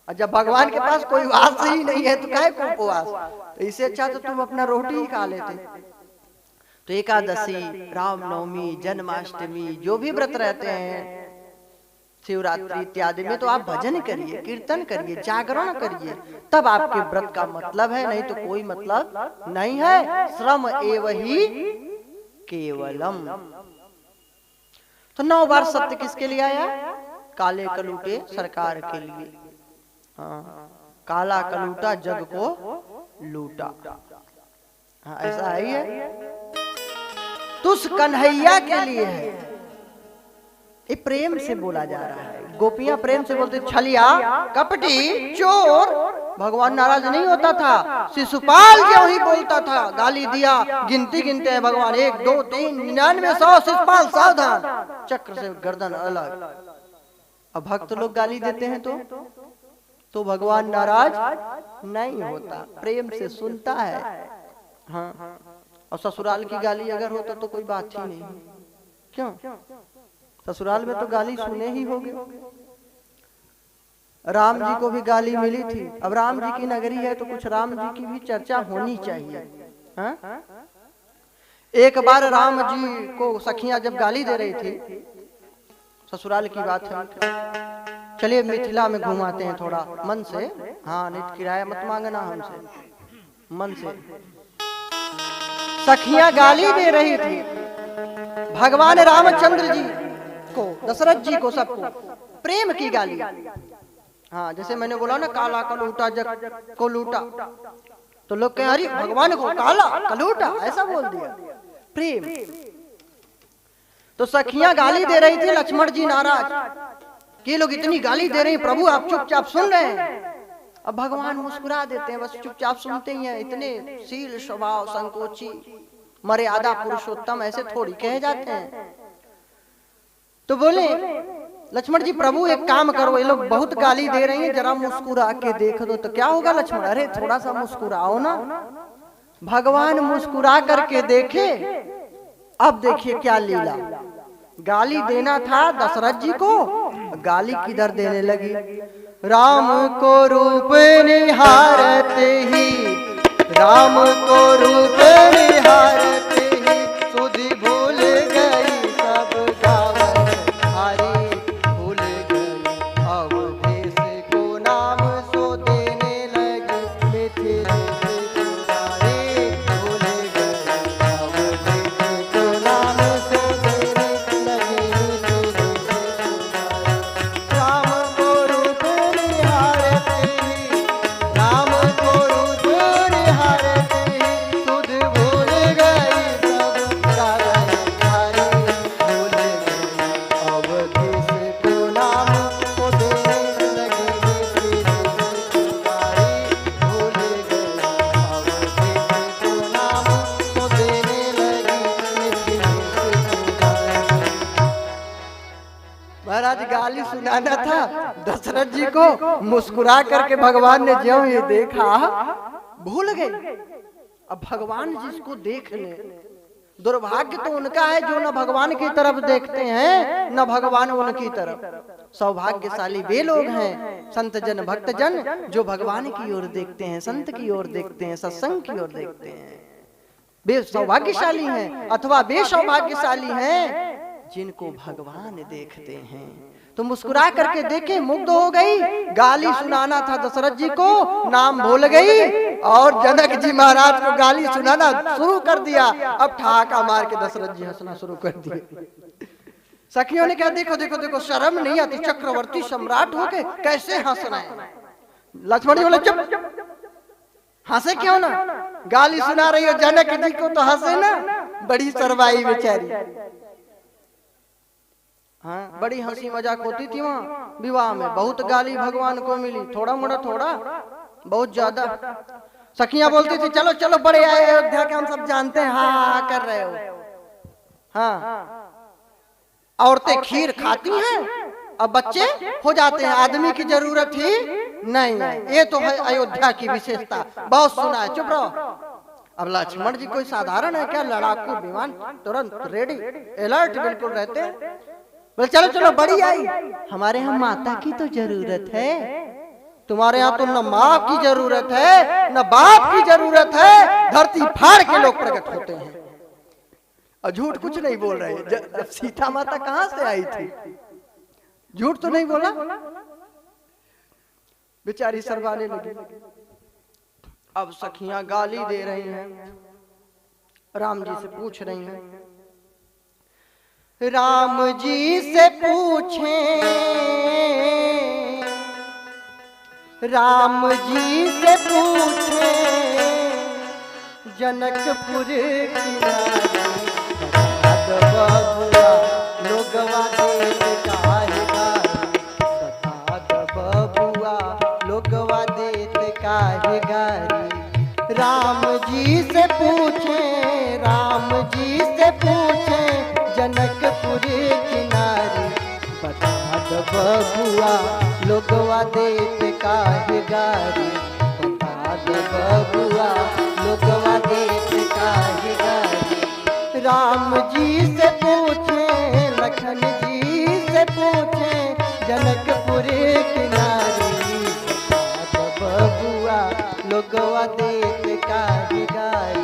और जब भगवान के पास कोई वास ही नहीं है तो काहे को उपवास? तो इससे अच्छा तो तुम अपना रोटी ही खा लेते। तो एकादशी, रामनवमी, जन्माष्टमी, जो भी व्रत रहते हैं, शिवरात्रि इत्यादि में, तो आप भजन करिए, कीर्तन करिए, जागरण करिए, तब आपके व्रत का मतलब है, नहीं तो कोई मतलब नहीं है। श्रम एव ही केवलम। तो 9 बार सत्य किसके लिए आया? काले कलूटे सरकार के लिए। हाँ, काला कलूटा जग को लूटा। हाँ, ऐसा है ही है। तो उस कन्हैया के लिए है, ये प्रेम से बोला जा रहा है। गोपियां प्रेम से बोलते, छलिया, कपटी, चोर। भगवान नाराज नहीं होता था, शिशुपाल जो ही बोलता था, गाली दिया, गिनती गिनते हैं भगवान, 1 2 3 99 100, शिशुपाल सावधान, चक्र से गर्दन अलग। अब भक्त लोग गाली देते हैं तो भगवान नाराज नहीं होता, प्रेम से सुनता है। हाँ, और ससुराल की गाली अगर होता तो कोई बात ही नहीं। क्यों? ससुराल में तो गाली सुने ही होगे। राम जी को भी गाली मिली थी। अब राम जी की नगरी है तो कुछ राम जी की भी चर्चा होनी चाहिए। हाँ? एक बार राम जी को सखियां जब गाली दे रही थी, ससुराल की बात है, चलिए मिथिला में घुमाते हैं थोड़ा मन से। हाँ, नहीं तो किराया मत मांगना हमसे, मन से। सखियां गाली दे रही थी भगवान रामचंद्र जी को, दशरथ जी को, सबको प्रेम की गाली। हाँ, जैसे मैंने बोला ना, काला कलूटा जग को लूटा, तो लोग कहें अरे भगवान को काला कलूटा, ऐसा बोल दिया, प्रेम। तो सखियां गाली दे रही थी, लक्ष्मण जी नाराज कि लोग इतनी गाली दे रहे हैं, प्रभु आप चुपचाप सुन रहे हैं। अब भगवान मुस्कुरा देते हैं, बस चुपचाप सुनते ही हैं। इतने शील स्वभाव, संकोची, मर्यादा पुरुषोत्तम ऐसे थोड़ी कहे जाते हैं। तो बोले लक्ष्मण जी, प्रभु एक काम करो, ये लोग बहुत गाली दे रहे हैं, जरा मुस्कुरा के देख दो तो क्या होगा। लक्ष्मण, अरे थोड़ा सा मुस्कुराओ ना। भगवान मुस्कुरा करके देखे। अब देखिए क्या लीला, गाली देना था दशरथ जी को, गाली किधर देने लगी। राम को रूप निहारते ही, राम को रूप निहारते ही, सुधि भूल गई सब गावन हारी, भूल गई अवधेश को नाम सो देने लगी, मिथिले से पुकारे, भूल गई अवधेश को नाम सो देने लगी, मिथिले से पुकारे। राम को रूप निहारते ही, राम को रूप निहारते ही, सुध भूल गई सुनाना था दशरथ जी को। मुस्कुरा करके भगवान ने ज्यों ये देखा भूल गए। अब भगवान जिसको देख ले, दुर्भाग्य तो उनका है जो न भगवान की तरफ देखते हैं न भगवान उनकी तरफ। सौभाग्यशाली वे लोग हैं संत जन भक्त जन जो भगवान की ओर देखते हैं, संत की ओर देखते हैं, सत्संग की ओर देखते हैं। वे सौभाग्यशाली हैं अथवा वे सौभाग्यशाली हैं जिनको भगवान देखते हैं। तो मुस्कुरा करके देखे, मुग्ध हो गई। गाली सुनाना था दशरथ जी को, नाम भूल गई और जनक जी महाराज को गाली सुनाना शुरू कर दिया। अब ठहाका मार के दशरथ जी हंसना शुरू कर दिए। सखियों ने कहा देखो देखो देखो, शर्म नहीं आती, चक्रवर्ती सम्राट होके कैसे हंस रहे हैं। लक्ष्मण जी बोले चुप, हंसे क्यों ना, गाली सुना रही हो जनक जी को तो हंसे ना। बड़ी शर्माई बेचारी। हाँ, बड़ी हंसी मजाक होती थी वहाँ विवाह में। बहुत गाली भगवान को मिली, थोड़ा मोड़ा थोड़ा, बहुत ज्यादा। सखियां बोलती थी चलो चलो बड़े आए अयोध्या के, हम सब जानते हैं, हाँ हाँ कर रहे हो। हाँ, औरतें खीर खाती हैं अब बच्चे हो जाते हैं, आदमी की जरूरत ही नहीं। ये तो है अयोध्या की विशेषता, बहुत सुना है, चुप रहो। अब लक्ष्मण जी कोई साधारण है क्या, लड़ाकू विमान तुरंत रेडी अलर्ट बिल्कुल रहते हैं। बोले चलो चलो बड़ी आई, हमारे यहाँ माता की तो जरूरत है, तुम्हारे यहाँ तो न माँ की जरूरत है न बाप की जरूरत है। धरती फाड़ के लोग प्रकट होते हैं और झूठ कुछ नहीं बोल रहे। जब सीता माता कहाँ से आई थी, झूठ तो नहीं बोला। बेचारी शर्माने लगी। अब सखियां गाली दे रही हैं, राम जी से पूछ रही हैं। राम जी से पूछें, राम जी से पूछें, जनकपुर की नारी बबुआ लोगवा देत काहे गारी, बता द बबुआ लोगवा देत काहे गारी। राम जी से पूछें, राम जी से पूछें, जनकपुर की नारी, बता द बबुआ लोगवा देत काहे गारी, बता द बबुआ लोगवा देत काहे गारी। राम जी से पूछें, लखन जी से पूछें, जनकपुर की नारी, बता द बबुआ लोगवा देत काहे गारी।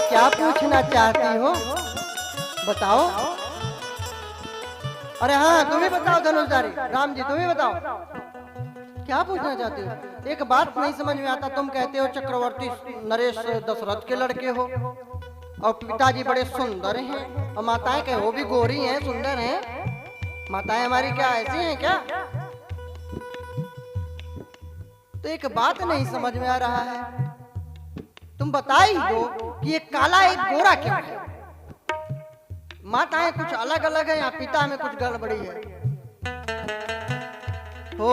क्या पूछना चाहती हो बताओ। अरे हाँ तुम ही बताओ धनुषधारी, राम जी तुम ही बताओ क्या पूछना चाहते हो। एक बात नहीं समझ में आता, तुम कहते हो चक्रवर्ती नरेश दशरथ के लड़के हो और पिताजी बड़े सुंदर हैं और माताएं कहे वो भी गोरी हैं सुंदर हैं, माताएं हमारी क्या ऐसी हैं क्या। तो एक बात नहीं समझ में आ रहा है, तुम बता ही दो कि एक काला एक गोरा क्यों है। माताएं कुछ अलग अलग है या पिता में कुछ गड़बड़ी है। ओ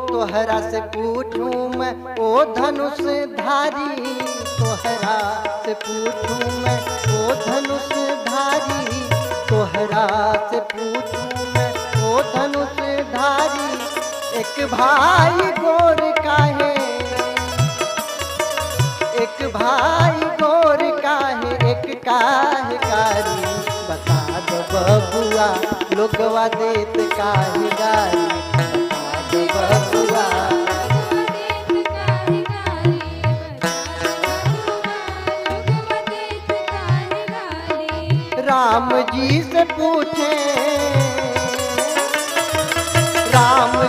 तोहरा से पूछूं मैं ओ धनुष धारी, तोहरा से पूछूं मैं ओ धनुष धारी, तोहरा से पूछूं मैं ओ धनुष धारी। एक भाई गोर का है, एक भाई गोर काहे, एक काहे कारी, बता दो बबुआ लोगवा देत काहे गारी, बता दो बबुआ। राम जी से पूछे,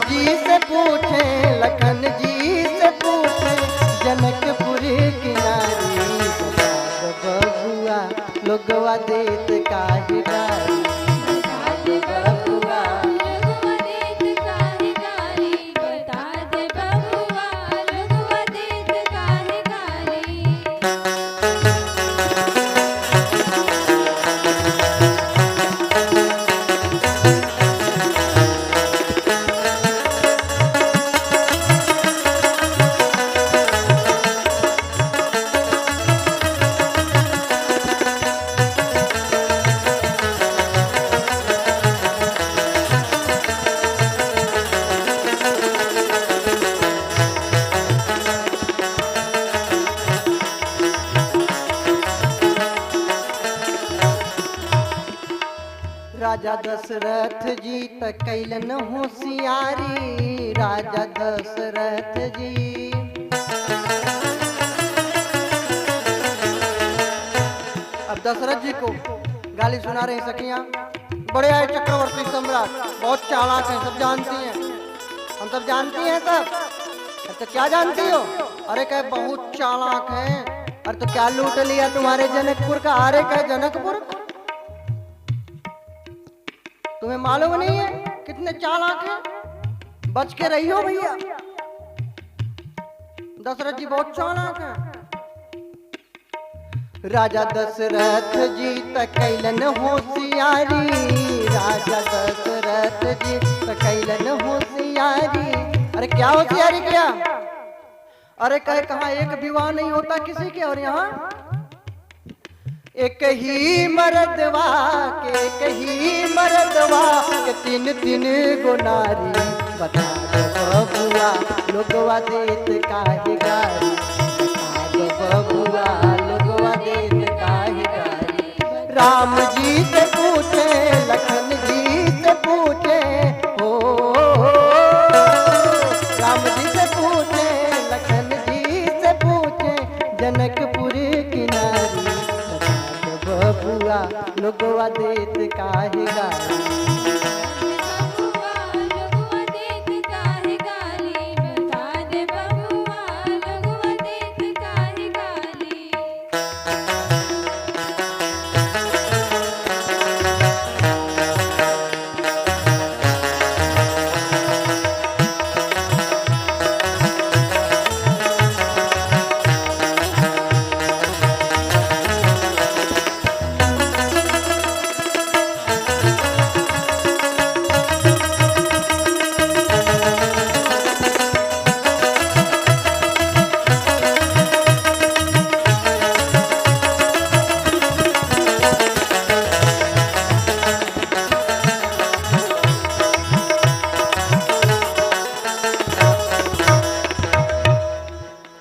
जी से पूछे लखन जी से पूछे जनकपुर की नारी बता दो बबुआ लोगवा देत काहे गारी बता दे बबुआ लोगवा देत काहे गारी बता दे बबुआ लोगवा देत काहे गारी राजा दशरथ जी त कैलन होशियारी राजा दशरथ जी अब दशरथ जी को गाली सुना रहे सखियां बड़े आए चक्रवर्ती सम्राट बहुत चालाक हैं सब जानती हैं हम सब जानती हैं सब तो क्या जानती हो अरे कहे बहुत चालाक हैं अरे तो क्या लूट लिया तुम्हारे जनकपुर का अरे कहे जनकपुर तुम्हें मालूम नहीं है कितने चालाक हैं बच के रही हो भैया दशरथ जी बहुत चालाक हैं राजा दशरथ जी त कैलन होशियारी राजा दशरथ जी त कैलन होशियारी अरे क्या होशियारी किया अरे कहे कहा एक विवाह नहीं होता किसी के और यहाँ एक ही मर्दवा के तीन तीन गुनारी बता दो बबुआ लोगवा देत काहे गारी बता दो बबुआ लोगवा देत काहे गारी राम जी से पूछे लखन जी से पूछे हो राम जी से पूछे लखन जी से पूछे जनकपुर की नारी बबुआ लोगवा देत काहे गारी बबुआ लोगवा देत काहे गारी बता दे बबुआ लोगवा देत काहे गारी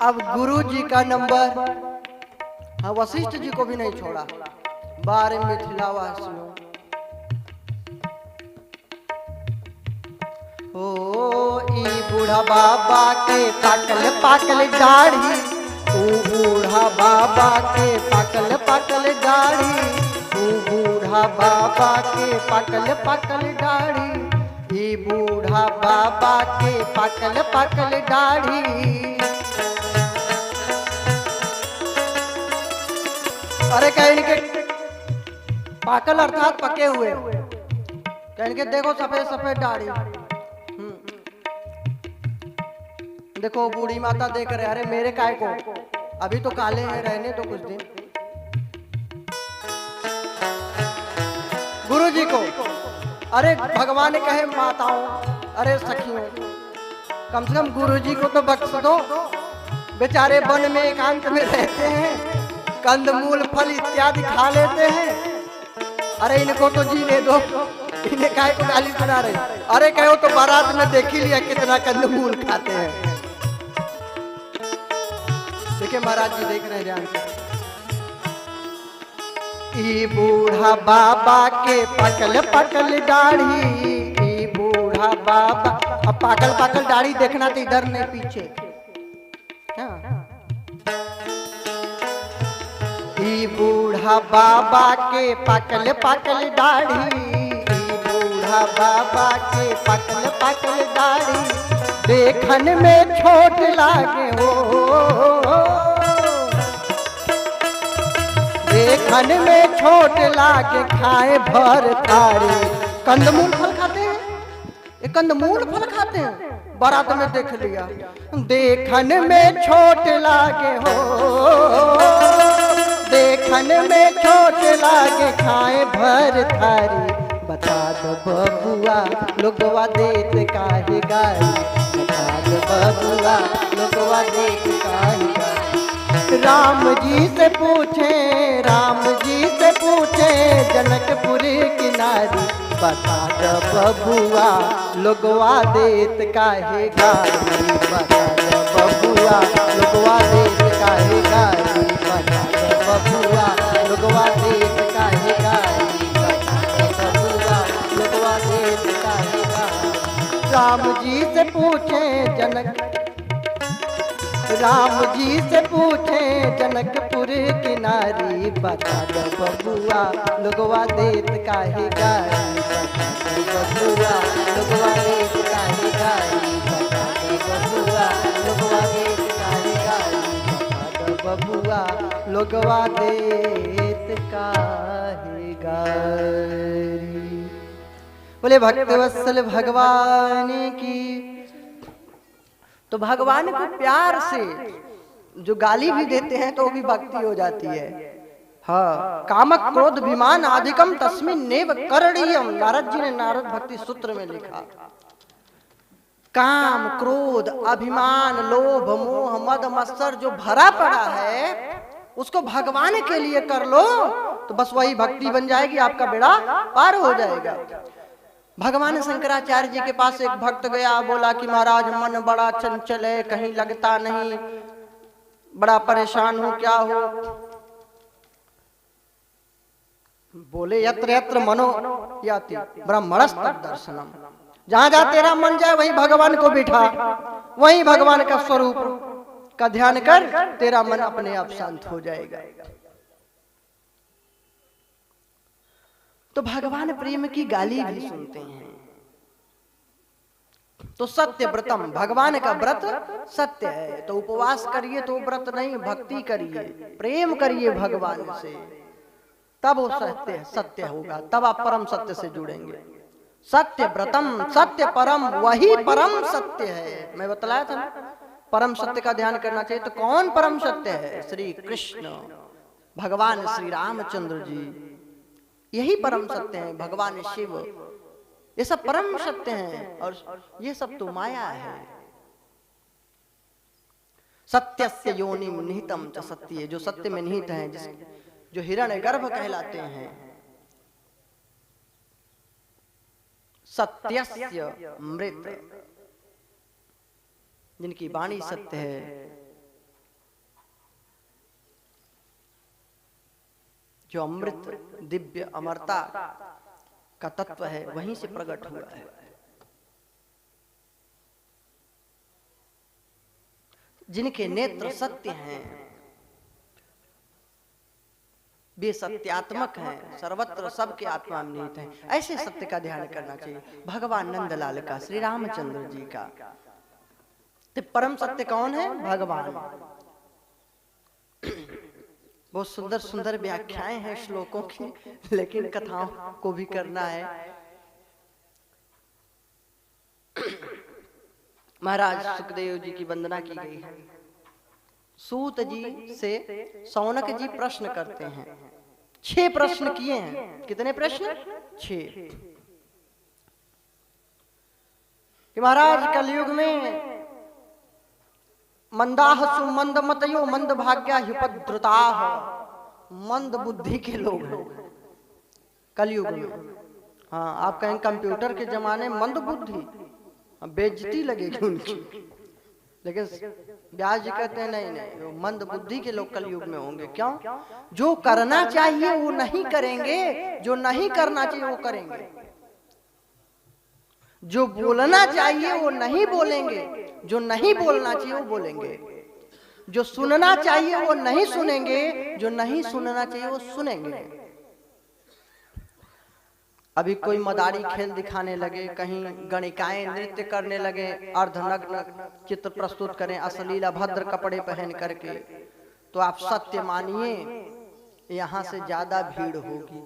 अब गुरु जी का नंबर हाँ वशिष्ठ जी को भी नहीं छोड़ा बारे मिथिलावासियों ओ ई बूढ़ा बाबा के पाकल पाकल दाढ़ी ओ बूढ़ा बाबा के पाकल पाकल दाढ़ी ओ बूढ़ा बाबा के पाकल पाकल दाढ़ी ई बूढ़ा बाबा के पाकल पाकल दाढ़ी अरे कहीं के पाकल अर्थात पके हुए कहीं के देखो सफेद सफेद दाढ़ी देखो बूढ़ी माता देख रहे अरे मेरे काय को अभी तो काले हैं रहने तो कुछ दिन गुरु जी को अरे भगवान कहे माताओं अरे सखियों कम से कम गुरु जी को तो बख्श दो बेचारे वन में एकांत में रहते हैं कंदमूल फल इत्यादि खा लेते हैं अरे इनको तो जीने दो इन्हें काहे को गाली सुना रहे अरे कहो तो बारात में देख ही लिया कितना कंदमूल खाते हैं देखिए महाराज जी देख रहे हैं ध्यान से ई बूढ़ा बाबा के पकल पकल दाढ़ी ई बूढ़ा बाबा अब पाकल पाकल दाढ़ी देखना तो इधर नहीं पीछे हाँ। ई बूढ़ा बाबा के पाकल पाकल दाढ़ी ई बूढ़ा बाबा के पाकल पाकल दाढ़ी देखन में छोट लागे हो, देखन में छोट लागे खाए भर थारी। कंदमूल फल खाते हैं, ये कंदमूल फल खाते हैं, बारात में देख लिया। देखन में छोट लागे हो, देखन में छोट लागे खाए भर थारी। बता दो बबुआ लोगवा देत काहे गारी, बता दो बबुआ लोगवा देत काहे गारी। राम जी से पूछे, राम जी से पूछे जनकपुर की नारी। बता दो बबुआ लोगवा देत काहे गारी, बता दो बबुआ लोगवा देत काहे गारी, बता दो बबुआ लोगवा देत काहे गारी, बता दो बबुआ लोगवा देत काहे गारी। राम जी से पूछे जनक, राम जी से पूछे जनकपुर की नारी। बता दो बबुआ लोगवा देत काहे गारी, बता दो बबुआ लोगवा देत काहे गारी, बता दो बबुआ लोगवा देत काहे गारी, बता दो बबुआ लोगवा देत काहे गारी। बोले भक्तवत्सल भगवान की। तो भगवान को प्यार से जो गाली भी देते हैं तो वो भी भक्ति हो जाती है। हाँ, कामक क्रोध विमान आदिकम तस्मिन् नेव करणीयम, नारद जी ने नारद भक्ति सूत्र में लिखा। काम क्रोध अभिमान लोभ मोह मद मत्सर जो भरा पड़ा है उसको भगवान के लिए कर लो तो बस वही भक्ति बन जाएगी, आपका बेड़ा पार हो जाएगा। भगवान शंकराचार्य जी के पास एक भक्त गया, बोला कि महाराज मन बड़ा चंचल है, कहीं लगता नहीं, बड़ा परेशान हूं, क्या हो? बोले यत्र यत्र मनो याति ब्रह्मणस्तद दर्शनम, जहां जहां तेरा मन जाए वहीं भगवान को बिठा, वहीं भगवान का स्वरूप का ध्यान कर, तेरा मन अपने आप शांत हो जाएगा। तो भगवान प्रेम की गाली भी सुनते हैं। तो सत्य व्रतम, भगवान का व्रत सत्य है। तो उपवास करिए तो व्रत नहीं, भक्ति करिए, प्रेम करिए भगवान से, तब वो सत्य सत्य होगा, तब आप परम सत्य से जुड़ेंगे। सत्य व्रतम सत्य परम, वही परम सत्य है। मैं बतलाया था ना, परम सत्य का ध्यान करना चाहिए। तो कौन परम सत्य है? श्री कृष्ण भगवान श्री रामचंद्र जी, यही परम सत्य है। भगवान शिव, ये सब परम सत्य हैं और ये सब तो माया है। सत्यस्य योनिम निहितम च सत्य, जो सत्य में निहित है, जो हिरण्य गर्भ कहलाते हैं। सत्यस्य मृत, जिनकी वाणी सत्य है, जो अमृत दिव्य अमरता का तत्व है, वहीं से प्रकट हुआ है। जिनके नेत्र सत्य हैं, वे सत्यात्मक हैं, सर्वत्र सबके आत्मा में निहित हैं। ऐसे सत्य का ध्यान करना चाहिए। भगवान नंदलाल का, श्री रामचंद्र जी का। तो परम सत्य कौन है? भगवान। बहुत सुंदर सुंदर व्याख्याएं हैं श्लोकों की, लेकिन कथाओं को भी करना है। महाराज सुखदेव जी की वंदना की गई है। सूत जी से सौनक जी प्रश्न करते हैं। 6 प्रश्न किए हैं। कितने प्रश्न? 6। कि महाराज कलयुग में मंदाहसु मंद मतयो मंद भाग्या उपद्रुताः, मंद बुद्धि के लोग हैं कलयुग में। हाँ, आप कहें कंप्यूटर के जमाने मंद बुद्धि, बेइज्जती लगेगी उनकी, लेकिन व्यास जी कहते हैं नहीं नहीं, वो मंद बुद्धि के लोग कलयुग में होंगे। क्यों? जो करना चाहिए वो नहीं करेंगे, जो नहीं करना चाहिए वो करेंगे, जो बोलना चाहिए वो नहीं बोलेंगे, जो नहीं बोलना चाहिए वो बोलेंगे, जो सुनना चाहिए वो नहीं सुनेंगे, जो नहीं सुनना चाहिए वो सुनेंगे। अभी कोई मदारी खेल दिखाने लगे, कहीं गणिकाएं नृत्य करने लगे, अर्धनग्न चित्र प्रस्तुत करें अश्लील अभद्र कपड़े पहन करके, तो आप सत्य मानिए यहां से ज्यादा भीड़ होगी,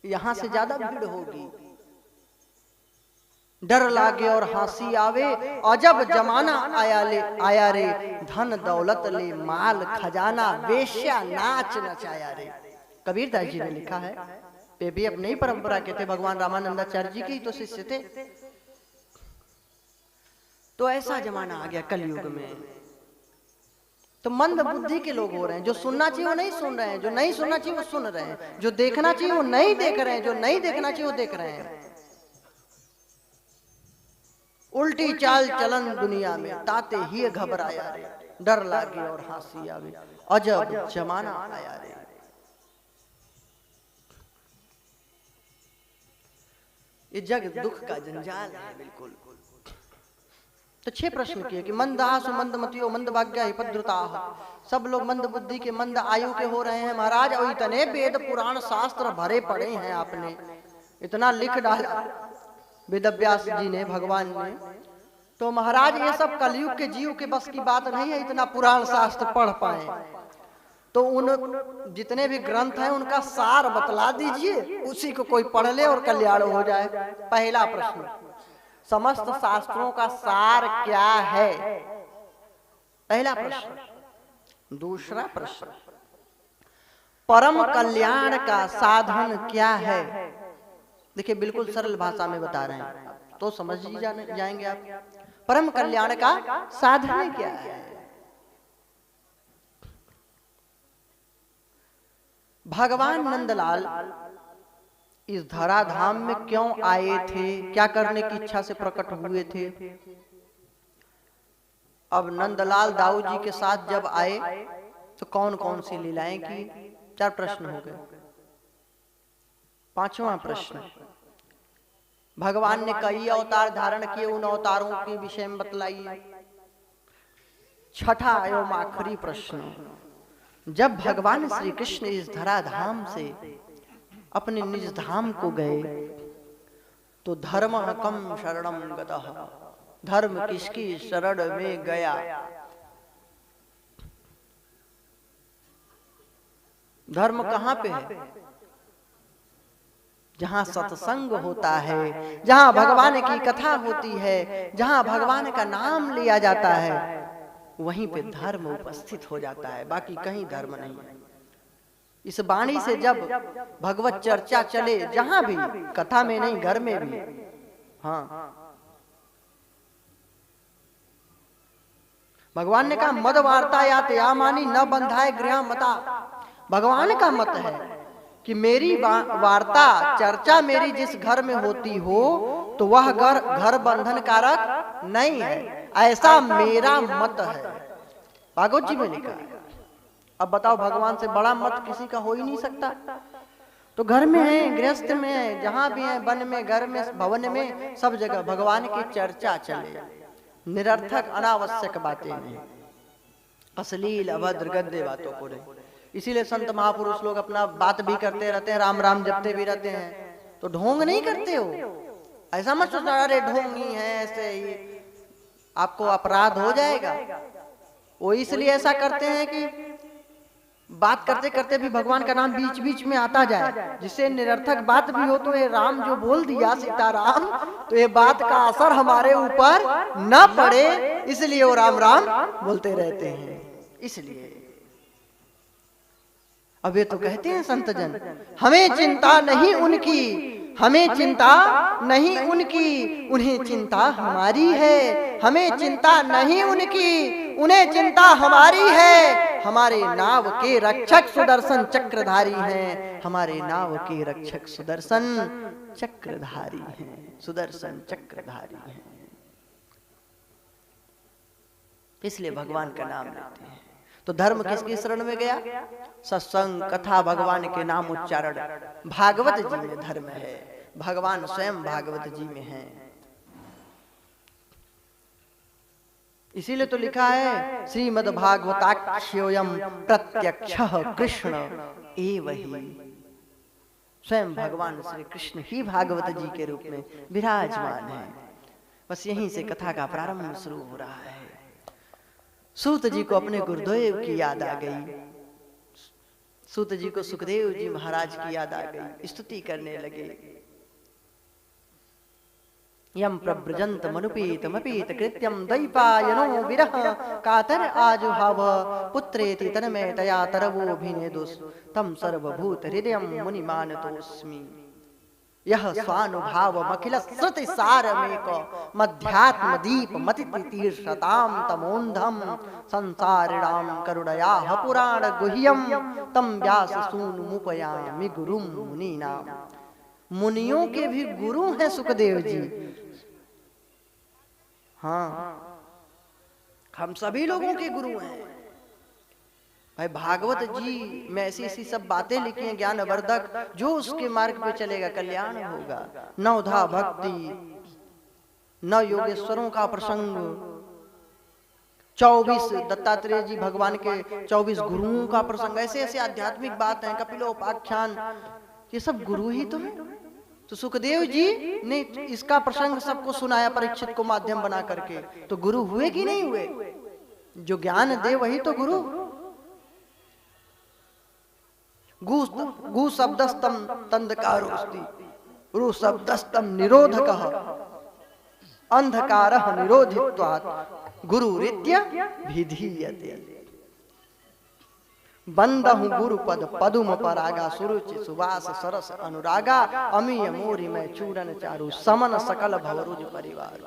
यहां से ज्यादा भीड़ होगी। डर लागे और हंसी आवे, अजब जमाना आया रे, धन दौलत ले माल खजाना, वेश्या नाच नचाया रे। कबीरदास जी ने लिखा है। वे भी अपनी परंपरा के थे, भगवान रामानंदाचार्य जी के ही तो शिष्य थे। तो ऐसा जमाना आ गया कलयुग में, तो मंद बुद्धि के लोग हो रहे हैं। जो सुनना चाहिए वो नहीं सुन रहे हैं, जो नहीं सुनना चाहिए वो सुन रहे हैं, जो देखना चाहिए वो नहीं देख रहे हैं, जो नहीं देखना चाहिए वो देख रहे हैं। उल्टी चाल चलन दुनिया में, ताते ही घबराया रे, डर लागे और हंसी आवे, अजब जमाना आया रे। ये जग दुख का जंजाल है बिल्कुल। तो 6 प्रश्न किए कि मंदासु मंदमतियो मंदभाग्या हिपद्रुताः, सब लोग मंद बुद्धि के मंद आयु के हो रहे हैं महाराज। और इतने वेद पुराण शास्त्र भरे पड़े हैं, आपने इतना लिख डाला वेदव्यास जी ने, भगवान ने, तो महाराज ये सब कलयुग के जीव के बस की बात नहीं है इतना पुराण शास्त्र पढ़ पाए। तो उन जितने भी ग्रंथ हैं उनका सार बतला दीजिए, उसी को कोई पढ़ ले और कल्याण हो जाए। पहला प्रश्न, समस्त शास्त्रों का सार क्या है? पहला प्रश्न। दूसरा प्रश्न, परम कल्याण का साधन क्या है? देखिए बिल्कुल सरल भाषा में बता रहे हैं तो समझ ही जाएंगे आप। परम कल्याण का साधन क्या है? भगवान नंदलाल इस धराधाम में क्यों आए थे, क्या करने की इच्छा से प्रकट हुए थे? अब नंदलाल दाऊ जी के साथ जब आए तो कौन कौन सी लीलाएं की? 4 प्रश्न हो गए। 5वां प्रश्न, भगवान ने कई अवतार धारण किए, उन अवतारों के विषय में बतलाइए। 6ठा एवं आखिरी प्रश्न, जब भगवान श्री कृष्ण इस धराधाम से अपने निज धाम को गए तो धर्म कम शरणम गतः, धर्म किसकी शरण में गया? धर्म कहां पे है? जहां सत्संग होता है, जहां भगवान की कथा होती है, जहां भगवान का नाम लिया जाता है, वहीं पे धर्म उपस्थित हो जाता है, बाकी कहीं धर्म नहीं है। इस वाणी से जब भगवत चर्चा चले, जहां भी, कथा में नहीं घर में भी, हाँ, भगवान ने कहा मद वार्ता या मानी न बंधाए गृह मता। भगवान का मत है कि मेरी वार्ता चर्चा मेरी जिस घर में होती हो तो वह घर बंधन कारक नहीं है, ऐसा मेरा मत है। भागवत जी में लिखा है। अब बताओ, भगवान से बड़ा मत किसी का हो ही नहीं सकता। तो घर में है, गृहस्थ में है, जहां भी है, वन में, घर में, भवन में, सब जगह भगवान की चर्चा चले। निरर्थक अनावश्यक बातें नहीं, अश्लील अभद्र गंदे बातों को नहीं। इसीलिए संत महापुरुष लोग अपना बात भी करते रहते हैं, राम राम जपते भी रहते हैं। तो ढोंग नहीं करते हो, ऐसा मत सोचना अरे ढोंगी है, ऐसे ही आपको अपराध हो जाएगा। वो इसलिए ऐसा करते हैं कि बात करते करते भी भगवान का नाम बीच बीच में आता जाए, जिससे निरर्थक बात भी हो तो ये राम जो बोल दिया सीताराम, तो ये बात का असर हमारे ऊपर न पड़े, इसलिए वो राम राम बोलते रहते हैं। इसलिए अब ये तो कहते हैं संत जन, हमें चिंता नहीं उनकी, हमें चिंता नहीं उनकी, उन्हें चिंता हमारी है। हमें चिंता नहीं उनकी, उन्हें चिंता हमारी है। हमारे नाव के रक्षक सुदर्शन चक्रधारी हैं, हमारे नाव के रक्षक सुदर्शन चक्रधारी हैं, सुदर्शन चक्रधारी हैं। इसलिए भगवान का नाम लेते हैं। तो धर्म किसकी शरण में गया? सत्संग, कथा, भगवान के नाम उच्चारण। भागवत जी में धर्म है, भगवान स्वयं भागवत जी में हैं। इसीलिए तो लिखा है श्रीमद् भागवताख्योयम प्रत्यक्षः कृष्ण एव ही। स्वयं भगवान श्री कृष्ण ही भागवत जी के रूप में विराजमान है। बस यहीं से कथा का प्रारंभ शुरू हो रहा है। सूत जी को अपने गुरुदेव की याद आ गई। सूत जी को सुखदेव जी महाराज की याद आ गई, स्तुति करने लगे। यम प्रव्रजंत मनुपेतमपेत कृत्यम दैपायनो विरह कातर आजुहाव पुत्रेति तन्मय तया तरवोभिनेदुस् तम सर्वभूत हृदयम मुनिमानतोस्मि। यह स्वानुभाव मखिल श्रुति सारमेक मध्यात्म दीप मतिति तीर्षताम तमोन्धम संसारिणाम करुणयाः पुराण गुह्यम तम व्यास सूनुमुपयामि गुरुम मुनीनाम। मुनियों के भी गुरु हैं सुखदेव जी। हाँ, हम सभी लोगों के गुरु हैं भाई। भागवत जी में ऐसी ऐसी सब बातें लिखी हैं ज्ञानवर्धक, जो उसके मार्ग पे चलेगा कल्याण होगा। नवधा भक्ति, नव योगेश्वरों का प्रसंग, 24 दत्तात्रेय जी भगवान के 24 गुरुओं का प्रसंग, ऐसे ऐसे आध्यात्मिक बात है। कपिलोपाख्यान, ये सब गुरु ही तो है। तो सुखदेव जी ने इसका प्रसंग सबको सुनाया परीक्षित को माध्यम बना करके, तो गुरु हुए कि नहीं हुए? जो ज्ञान दे वही तो गुरु। गु शब्दस्तम तंधकारोस्ति, रु शब्दस्तम निरोधकः, अंधकारः निरोधित्वात् गुरुरित्य विधीयते। बंदहु गुरुपद पदुम परागा सुरुचि सुवास सरस अनुरागा अमीय मोरी में चूरन चारु समन सकल भवरुज परिवार।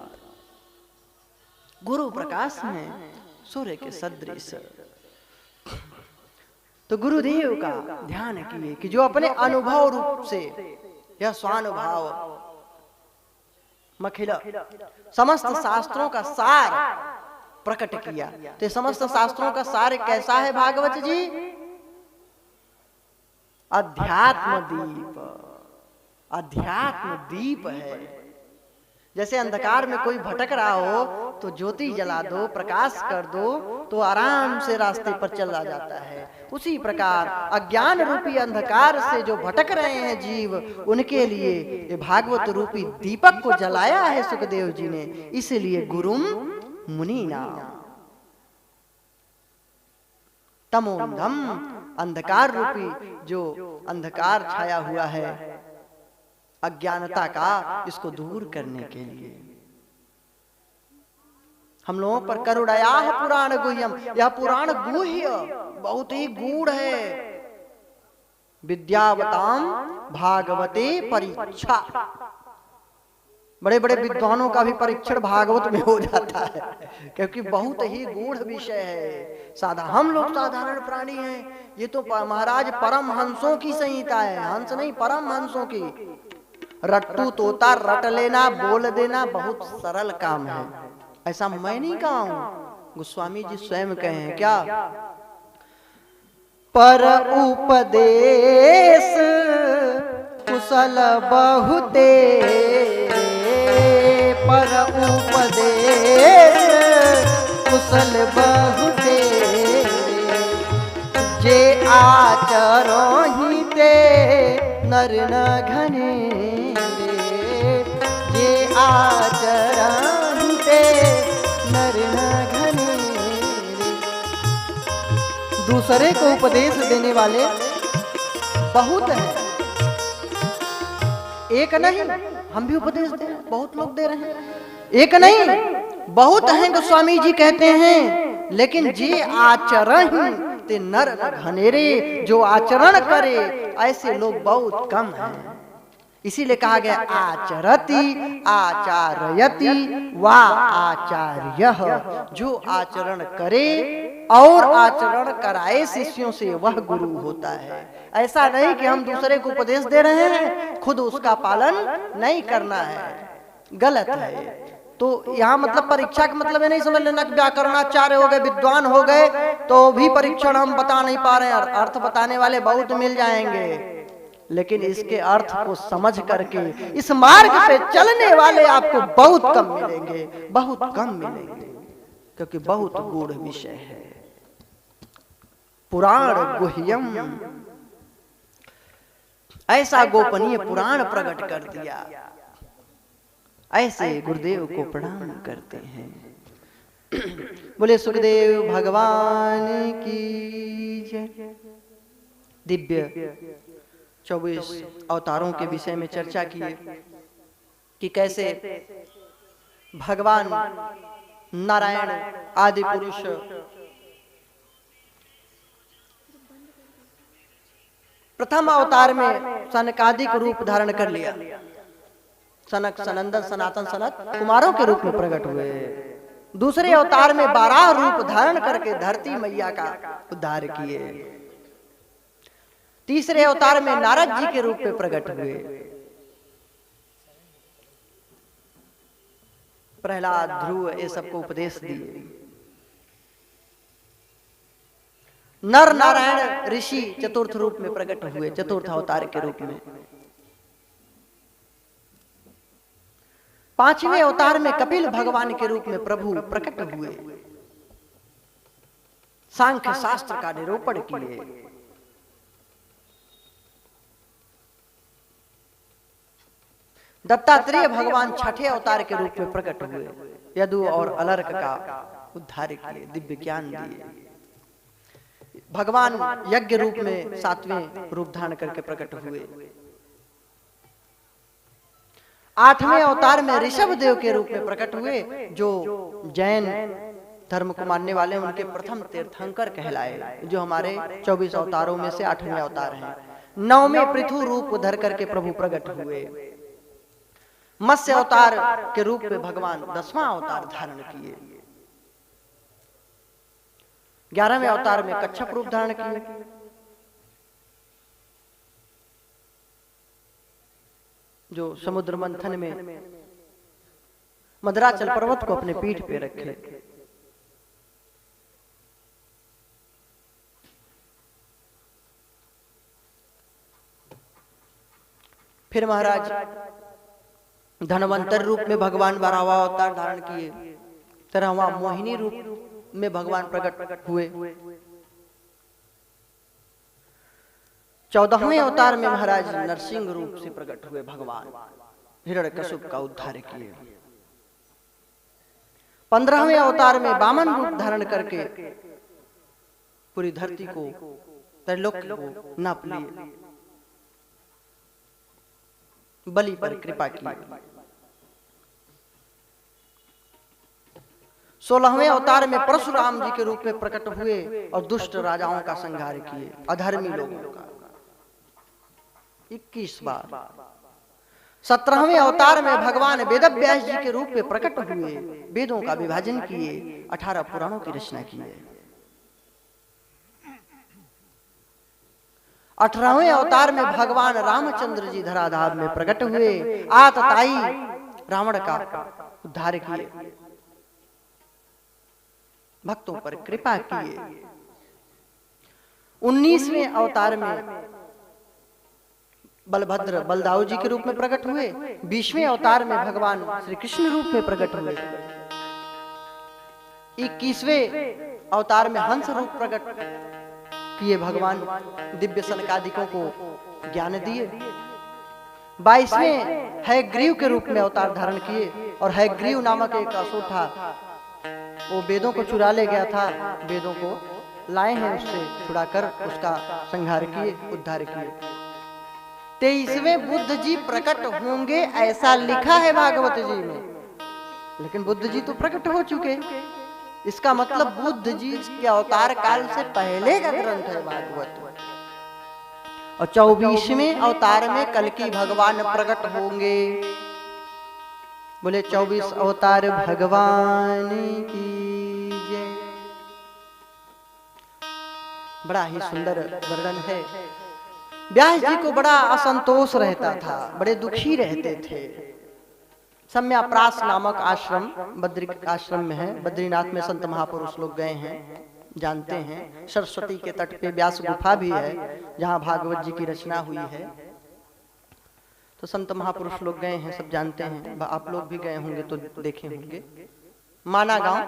गुरु प्रकाश में सूर्य के सदृश। तो गुरुदेव का ध्यान किए कि जो अपने अनुभव रूप से यह स्वानुभाव मखिल समस्त शास्त्रों का सार प्रकट किया। तो समस्त शास्त्रों का सार कैसा है भागवत जी? अध्यात्म दीप। अध्यात्म दीप है। जैसे अंधकार में कोई भटक रहा हो तो ज्योति जला दो, प्रकाश कर दो, तो आराम से रास्ते पर चला जाता है। उसी प्रकार अज्ञान रूपी अंधकार से जो भटक रहे हैं जीव, उनके लिए ये भागवत रूपी दीपक को जलाया है सुखदेव जी ने। इसलिए गुरुम मुनीना। तमोंधम, अंधकार रूपी जो अंधकार छाया हुआ है अज्ञानता का, इसको दूर करने के लिए हम लोगों पर करुणयाः पुराण गुह्यम। यह पुराण गुह्य बहुत ही गूढ़ है। विद्यावताम भागवते परीक्षा। बड़े बड़े विद्वानों का भी परीक्षण भागवत में हो जाता है, क्योंकि बहुत ही गूढ़ विषय है। हम लोग साधारण प्राणी हैं। ये तो महाराज परम हंसों की संहिता है। हंस नहीं, परम हंसों की। रट्टू तोता रट लेना, बोल देना बहुत सरल काम है। ऐसा मैं नहीं कहा हूं, गोस्वामी जी स्वयं कहे हैं। क्या? पर उपदेश कुशल बहुते, पर उपदेश कुशल बहुते, जे आचरो ही ते नर न घने, जे आचरो ही ते नर न घने। दूसरे को उपदेश देने वाले बहुत हैं, एक नहीं। हम भी उपदेश दे रहे हैं, बहुत लोग दे रहे हैं, एक नहीं बहुत हैं। गोस्वामी जी कहते हैं, लेकिन जे आचरण ते नर घनेरे, जो आचरण करे ऐसे लोग बहुत कम हैं। इसीलिए कहा गया आचरति आचार्यति वा आचार्यः। जो आचरण करे और आचरण कराए शिष्यों से, वह गुरु होता है। ऐसा नहीं कि हम दूसरे को उपदेश दे रहे हैं, खुद उसका पालन नहीं करना है, गलत है। तो यहाँ मतलब परीक्षा का मतलब ये नहीं समझ लेना कि व्याकरणाचार्य हो गए, विद्वान हो गए तो भी परीक्षण हम बता नहीं पा रहे हैं। अर्थ बताने वाले बहुत मिल जाएंगे, लेकिन इसके अर्थ को समझ करके इस मार्ग पे चलने वाले आपको बहुत कम मिलेंगे, बहुत कम मिलेंगे, क्योंकि बहुत गूढ़ विषय है। पुराण गुह्यम, ऐसा गोपनीय पुराण प्रकट कर दिया। ऐसे गुरुदेव को प्रणाम करते हैं। बोले सुखदेव भगवान की जय। दिव्य 24 अवतारों के विषय में चर्चा की कि कैसे भगवान नारायण आदि पुरुष प्रथम अवतार में सनकादिक रूप धारण कर लिया। सनक, सनंदन, सनातन, सनत कुमारों के रूप में प्रकट हुए। दूसरे अवतार में 12 रूप धारण करके धरती मैया का उद्धार किए। तीसरे अवतार में नारद जी के रूप में प्रकट हुए। प्रहलाद, ध्रुव ये सबको उपदेश दिए। नर नारायण ऋषि चतुर्थ रूप में प्रकट हुए, चतुर्थ अवतार के रूप में। पांचवें अवतार में कपिल भगवान के रूप में प्रभु प्रकट हुए। सांख्य शास्त्र का निरूपण किए। दत्तात्रेय भगवान छठे अवतार के रूप में प्रकट हुए। यदु और अलर्क का उद्धार किए, दिव्य ज्ञान दिए। भगवान यज्ञ रूप में 7वें रूप धारण करके प्रकट हुए। 8वें अवतार में ऋषभ देव के रूप में प्रकट हुए, जो जैन धर्म को मानने वाले हैं उनके प्रथम तीर्थंकर कहलाए, जो हमारे 24 अवतारों में से 8वें अवतार हैं। 9वें पृथु रूप धर करके प्रभु प्रकट हुए। मत्स्य अवतार के रूप में भगवान 10वां अवतार धारण किए। 11वें अवतार में कच्छप रूप धारण किए। जो समुद्र मंथन में मदराचल पर्वत को अपने पीठ पे रखे। फिर महाराज धनवंतर रूप में भगवान 12वां अवतार धारण किए। 13वां मोहिनी रूप में भगवान प्रकट हुए। 14वें अवतार में महाराज नरसिंह रूप से प्रकट हुए। भगवान हिरण्यकशिपु का उद्धार किए। 15वें अवतार में वामन रूप धारण करके पूरी धरती को, त्रैलोक्य को नाप लिए। बलि पर कृपा की। 16वें अवतार में परशुराम जी के रूप में प्रकट हुए और दुष्ट राजाओं का संहार किए, अधर्मी लोगों का 21 बार। 17वें अवतार में भगवान वेदव्यास जी के रूप में प्रकट हुए, वेदों का विभाजन किए, 18 पुराणों की रचना की है। 18वें अवतार में भगवान रामचंद्र जी धराधाम में प्रकट हुए, आतताई रावण का उद्धार किए, भक्तों पर कृपा किए। 19वें अवतार में बलभद्र बलदाऊ जी के रूप में प्रकट हुए। 20वें अवतार में भगवान श्री कृष्ण रूप में प्रकट हुए। 21वें अवतार में हंस रूप प्रकट किए, भगवान दिव्य सनकादिकों को ज्ञान दिए। 22वें हयग्रीव के रूप में अवतार धारण किए, और हयग्रीव नामक एक असुर था, वो वेदों को चुरा ले गया था, वेदों को लाए हैं उससे छुड़ाकर उसका संहार किए, उद्धार किए। 23वें बुद्ध जी प्रकट होंगे ऐसा लिखा है भागवत जी में, लेकिन बुद्ध जी तो प्रकट हो चुके। इसका मतलब बुद्ध जी के अवतार काल से पहले का ग्रंथ है भागवत। और 24वें अवतार में कल्कि भगवान प्रकट होंगे। बोले 24 अवतार भगवान की जय। बड़ा ही सुंदर वर्णन है। व्यास जी को बड़ा असंतोष रहता था, बड़े दुखी रहते थे। सम्याप्रास नामक आश्रम बद्री आश्रम में है, बद्रीनाथ में संत महापुरुष लोग गए हैं, जानते हैं। सरस्वती के तट पे व्यास गुफा भी है, जहाँ भागवत जी की रचना हुई है। तो संत महापुरुष लोग गए हैं, सब जानते हैं। आप लोग भी गए होंगे तो देखे होंगे। माना गांव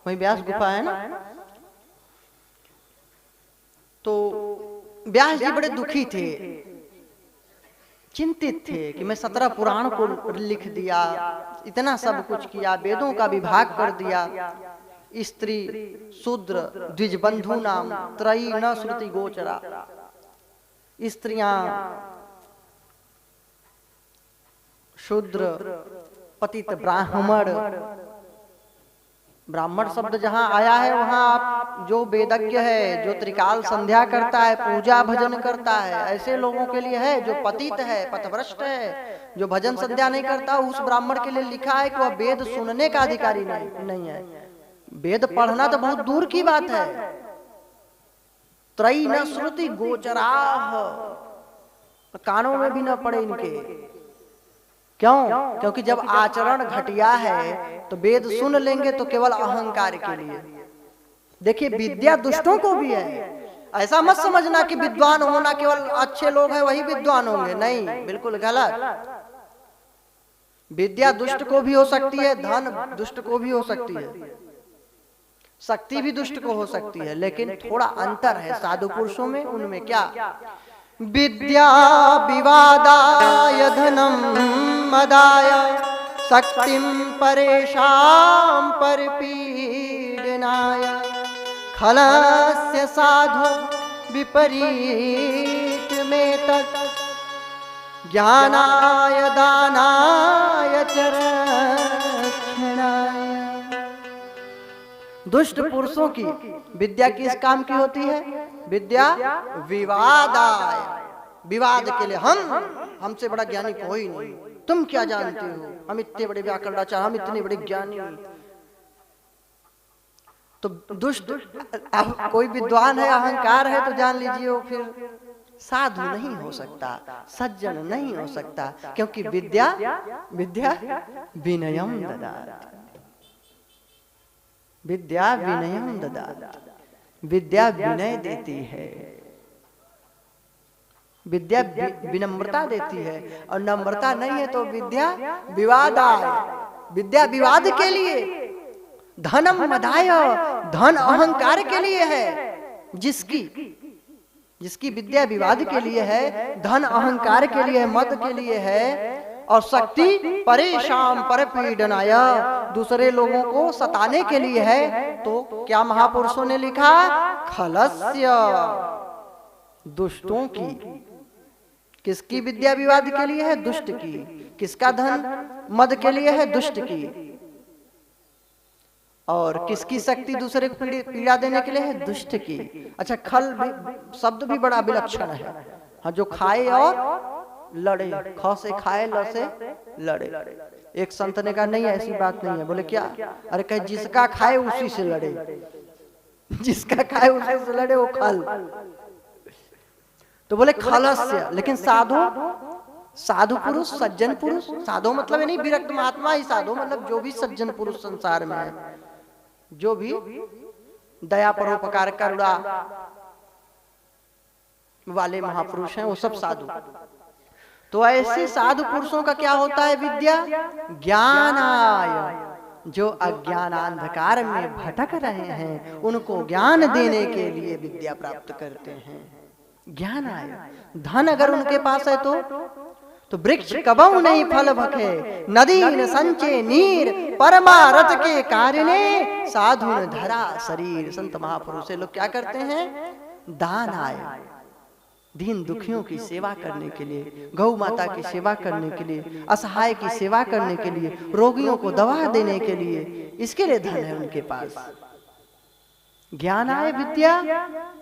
वही व्यास गुफा है ना। तो व्यास जी बड़े दुखी थे चिंतित थे कि मैं 17 पुराण को लिख दिया, इतना सब कुछ किया, वेदों का विभाग कर दिया, स्त्री शूद्र द्विजबंधु नाम त्रयी न श्रुति गोचरा, स्त्रियां शूद्र पतित ब्राह्मण, ब्राह्मण शब्द जहां आया है वहां आप जो वेदज्ञ है, जो त्रिकाल संध्या करता है, पूजा भजन करता है, ऐसे लोगों के लिए है। जो पतित है, पथभ्रष्ट है, जो भजन संध्या नहीं करता, उस ब्राह्मण के लिए लिखा है कि वह वेद सुनने का अधिकारी नहीं है। वेद पढ़ना तो बहुत दूर की बात है। त्रयी न श्रुति गोचराह, कानों में भी न पड़े इनके। क्यों? क्योंकि जब आचरण घटिया है तो वेद सुन लेंगे तो केवल अहंकार के लिए। देखिए विद्या दुष्टों को भी है, ऐसा मत समझना कि विद्वान होना केवल अच्छे लोग हैं वही विद्वान होंगे, नहीं, बिल्कुल गलत। विद्या दुष्ट को भी हो सकती है, धन दुष्ट को भी हो सकती है, शक्ति भी दुष्ट को हो सकती है, लेकिन थोड़ा अंतर है साधु पुरुषों में। उनमें क्या? विद्या विवादाय धनम मदाय शक्तिम परेशान परपीडनाय खलस्य साधु विपरीत में तत् ज्ञानाय दानाय च रक्षणाय। दुष्ट पुरुषों की विद्या किस काम की होती है? विद्या विवादाय, विवाद के लिए। हमसे बड़ा ज्ञानी कोई नहीं, तुम क्या जानते हो, हम इतने बड़े व्याकरणाचार्य, हम इतने बड़े ज्ञानी। तो दुष्ट कोई विद्वान है, अहंकार है, तो जान लीजिए वो फिर साधु नहीं हो सकता, सज्जन नहीं हो सकता, क्योंकि विद्या विनयम ददाति, विद्या विनयम ददाति, विद्या विनय देती है, विद्या विनम्रता देती है। और नम्रता नहीं है तो विद्या विवादाय, विद्या विवाद के लिए। धनम मदाय, धन अहंकार के लिए है। जिसकी विद्या विवाद के लिए है, धन अहंकार के लिए है, मद के लिए है, और शक्ति परेशान परपीडनाय, दूसरे लोगों को सताने के लिए है। तो क्या महापुरुषों ने लिखा? खलस्य, दुष्टों की। किसकी विद्या विवाद के लिए है? दुष्ट की। किसका धन मद के लिए है? दुष्ट की। और किसकी शक्ति दूसरे को पीड़ा देने के लिए है? दुष्ट की। अच्छा, खल भी शब्द भी बड़ा विलक्षण है। हाँ, जो खाए और लड़े, ख से खाए, ल से लड़े। एक संत ने कहा नहीं, ऐसी बात नहीं है। बोले क्या? अरे कहे जिसका खाए उसी से लड़े, जिसका खाए उसी से लड़े, वो खल। तो बोले खलस्य। लेकिन साधु पुरुष, सज्जन पुरुष, साधु मतलब नहीं विरक्त महात्मा ही साधु, मतलब जो भी सज्जन पुरुष संसार में है, जो भी दया परोपकार करुणा वाले महापुरुष हैं, वो सब साधु। तो ऐसे साधु पुरुषों का क्या होता है? विद्या ज्ञानाय, जो अज्ञान अंधकार में भटक रहे हैं उनको ज्ञान देने के लिए विद्या प्राप्त करते हैं। ज्ञानाय। धन अगर उनके पास है तो वृक्ष कबहु नहीं फल भखे, नदी न संचे नीर, परमारथ के कारिणे साधु न धरा शरीर। संत महापुरुष लोग क्या करते हैं? दान आय, दीन दुखियों की सेवा करने के लिए, गौ माता की सेवा करने के लिए, असहाय की सेवा करने के लिए, रोगियों को दवा देने के लिए, इसके लिए धन है उनके पास। ज्ञानाय विद्या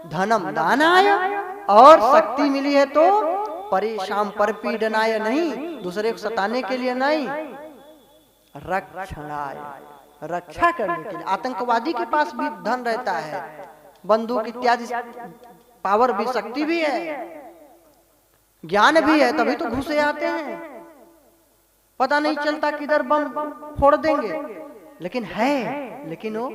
धनम दानाय, और शक्ति मिली है तो परेशान परपीडनाय नहीं, दूसरे को सताने के लिए नहीं, रक्षणाय, रक्षा करने के लिए। आतंकवादी के पास भी धन रहता है, बंदूक इत्यादि पावर भी, शक्ति भी है, ज्ञान भी है, तभी तो घुसे आते हैं। पता नहीं चलता किधर बम फोड़ देंगे, लेकिन है, लेकिन वो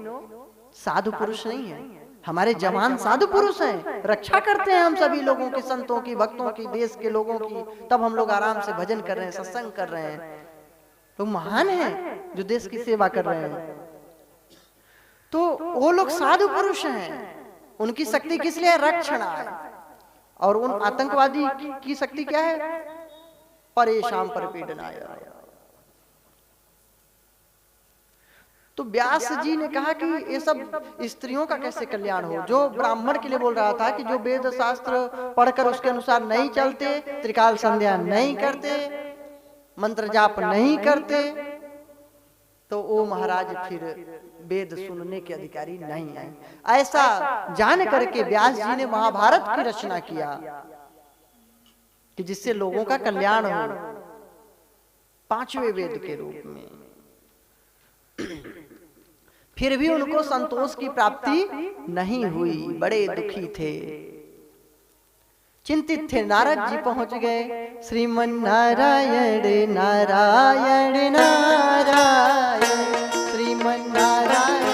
साधु पुरुष नहीं है। हमारे जवान साधु पुरुष हैं, रक्षा करते हैं हम सभी लोगों की, संतों की, भक्तों की, देश के लोगों की। तब हम लोग आराम से भजन कर रहे हैं, सत्संग कर रहे हैं। तो महान हैं जो देश की सेवा कर रहे हैं। तो वो लोग साधु पुरुष हैं। उनकी शक्ति किस लिए? रक्षण है। और उन आतंकवादी की शक्ति क्या है? परेशान परपीडनाय। तो व्यास जी ने कहा कि ये सब स्त्रियों का कैसे कल्याण हो। जो ब्राह्मण के लिए बोल रहा था कि जो वेद शास्त्र पढ़कर उसके अनुसार नहीं चलते, त्रिकाल संध्या नहीं करते, मंत्र जाप नहीं करते, तो वो महाराज फिर वेद सुनने के अधिकारी नहीं है। ऐसा जान करके व्यास जी ने महाभारत की रचना किया कि जिससे लोगों का कल्याण हो, पांचवें वेद के रूप में। फिर भी उनको संतोष की प्राप्ति नहीं हुई, बड़े दुखी थे, चिंतित थे। नारद जी पहुंच गए। श्रीमन नारायण नारायण नारायण, श्रीमन नारायण नारायण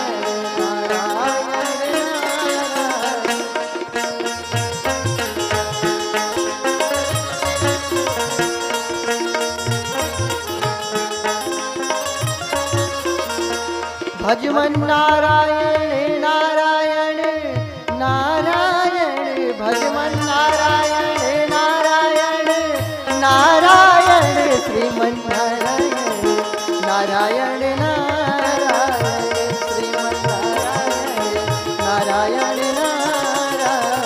भजमन नारायण नारायण नारायण, भजमन नारायण नारायण नारायण, श्रीमन नारायण नारायण नारायण, श्रीमन नारायण नारायण नारायण।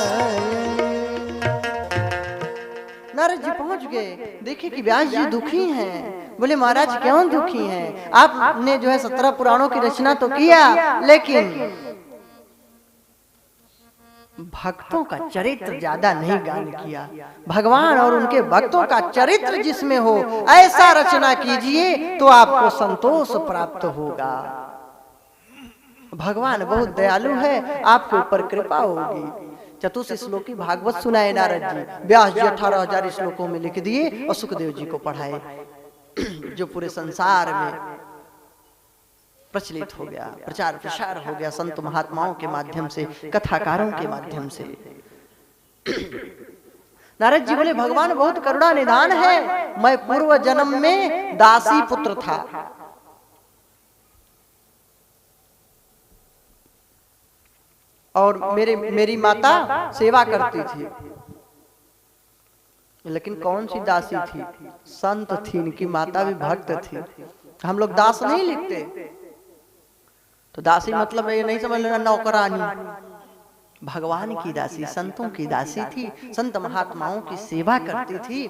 नारद जी पहुंच गए। देखे कि व्यास जी दुखी हैं। बोले महाराज क्यों दुखी हैं? आपने जो है 17 पुराणों की रचना तो किया, लेकिन भक्तों का चरित्र ज्यादा नहीं गान किया। भगवान और उनके भक्तों का चरित्र जिसमें हो ऐसा रचना कीजिए तो आपको संतोष प्राप्त होगा। भगवान बहुत दयालु है, आपके ऊपर कृपा होगी। चतुर्थ श्लोकी भागवत सुनाए नारद जी। व्यास जी 18,000 श्लोकों में लिख दिए और सुखदेव जी को पढ़ाए, जो पूरे संसार में प्रचलित हो गया, प्रचार प्रसार हो गया संत महात्माओं के माध्यम से, कथाकारों के माध्यम से। नारद जी बोले भगवान बहुत करुणा निधान है। मैं पूर्व जन्म में दासी पुत्र था, और मेरी माता सेवा करती थी, लेकिन कौन सी दासी थी? संत थी, इनकी माता भी भक्त थी। हम लोग दास नहीं लिखते, तो दासी मतलब ये नहीं समझ लेना नौकरानी। भगवान की दासी, संतों की दासी थी, संत महात्माओं की सेवा करती थी।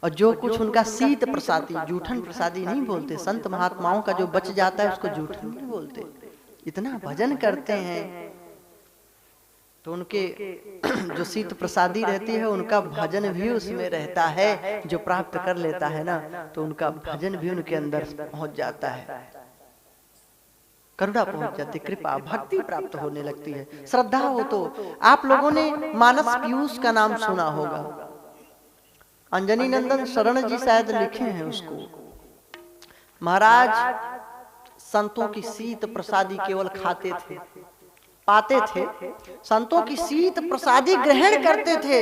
और जो कुछ उनका शीत प्रसादी, जूठन प्रसादी नहीं बोलते, संत महात्माओं का जो बच जाता है उसको जूठन नहीं बोलते। इतना भजन करते हैं तो उनके जो शीत प्रसादी रहती है उनका भजन भी उसमें रहता है। जो प्राप्त कर लेता है ना, तो उनका भजन भी उनके अंदर पहुंच जाता है, करुणा पहुंच जाती, कृपा भक्ति प्राप्त होने लगती है, श्रद्धा हो। तो आप लोगों ने मानस पीयूष का नाम सुना होगा। अंजनी नंदन शरण जी शायद लिखे हैं उसको। महाराज संतों की शीत प्रसादी केवल खाते थे, पाते थे, संतों की शीत प्रसादी ग्रहण करते थे।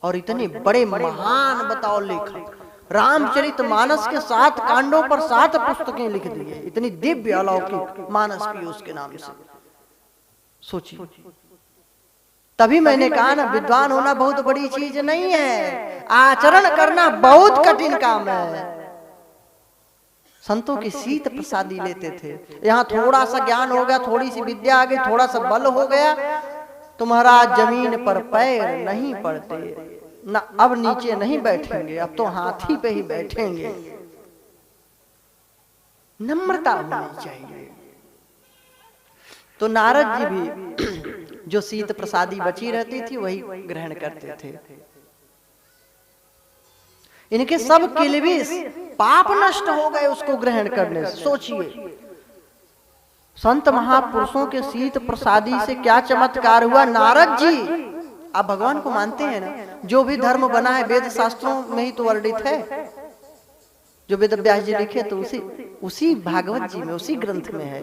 और इतने बड़े महान बताओ लेखक, रामचरित मानस के 7 कांडों पर 7 पुस्तकें लिख दी है। इतनी दिव्य अलौकिक मानस पीयूष के नाम से। सोचिए, तभी मैंने कहा ना, विद्वान होना बहुत बड़ी चीज नहीं है, आचरण करना बहुत कठिन काम है। संतों की शीत प्रसादी लेते थे। यहाँ थोड़ा सा ज्ञान हो गया, थोड़ी सी विद्या आ गई, थोड़ा सा बल हो गया, तो महाराज जमीन पर पैर नहीं पड़ते ना, अब नीचे नहीं बैठेंगे, अब तो हाथी पे ही बैठेंगे। नम्रता होनी चाहिए। तो नारद जी भी जो शीत प्रसादी बची रहती थी वही ग्रहण करते थे। इनके सब किलबिश पाप नष्ट हो गए उसको ग्रहण करने से। सोचिए, संत महापुरुषों के शीत प्रसादी से क्या चमत्कार हुआ। नारद जी, आप भगवान को मानते हैं ना, जो भी धर्म बना है वेद शास्त्रों में ही तो वर्णित है। जो वेद व्यास जी लिखे तो उसी भागवत जी में, उसी ग्रंथ में है।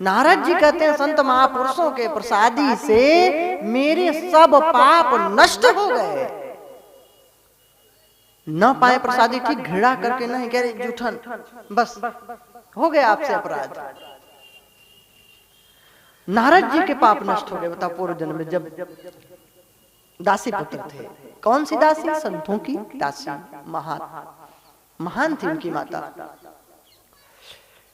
नारद जी कहते हैं संत महापुरुषों के प्रसादी से मेरे सब पाप नष्ट हो गए। न पाए प्रसादी ठीक, घृणा करके नहीं कह रहे जूठन, बस हो गया आपसे अपराध। नारद जी के पाप नष्ट हो गए। बता, पूर्व जन्म में जब दासी पुत्र थे। कौन सी दासी? संतों की दासी। महान थी उनकी माता।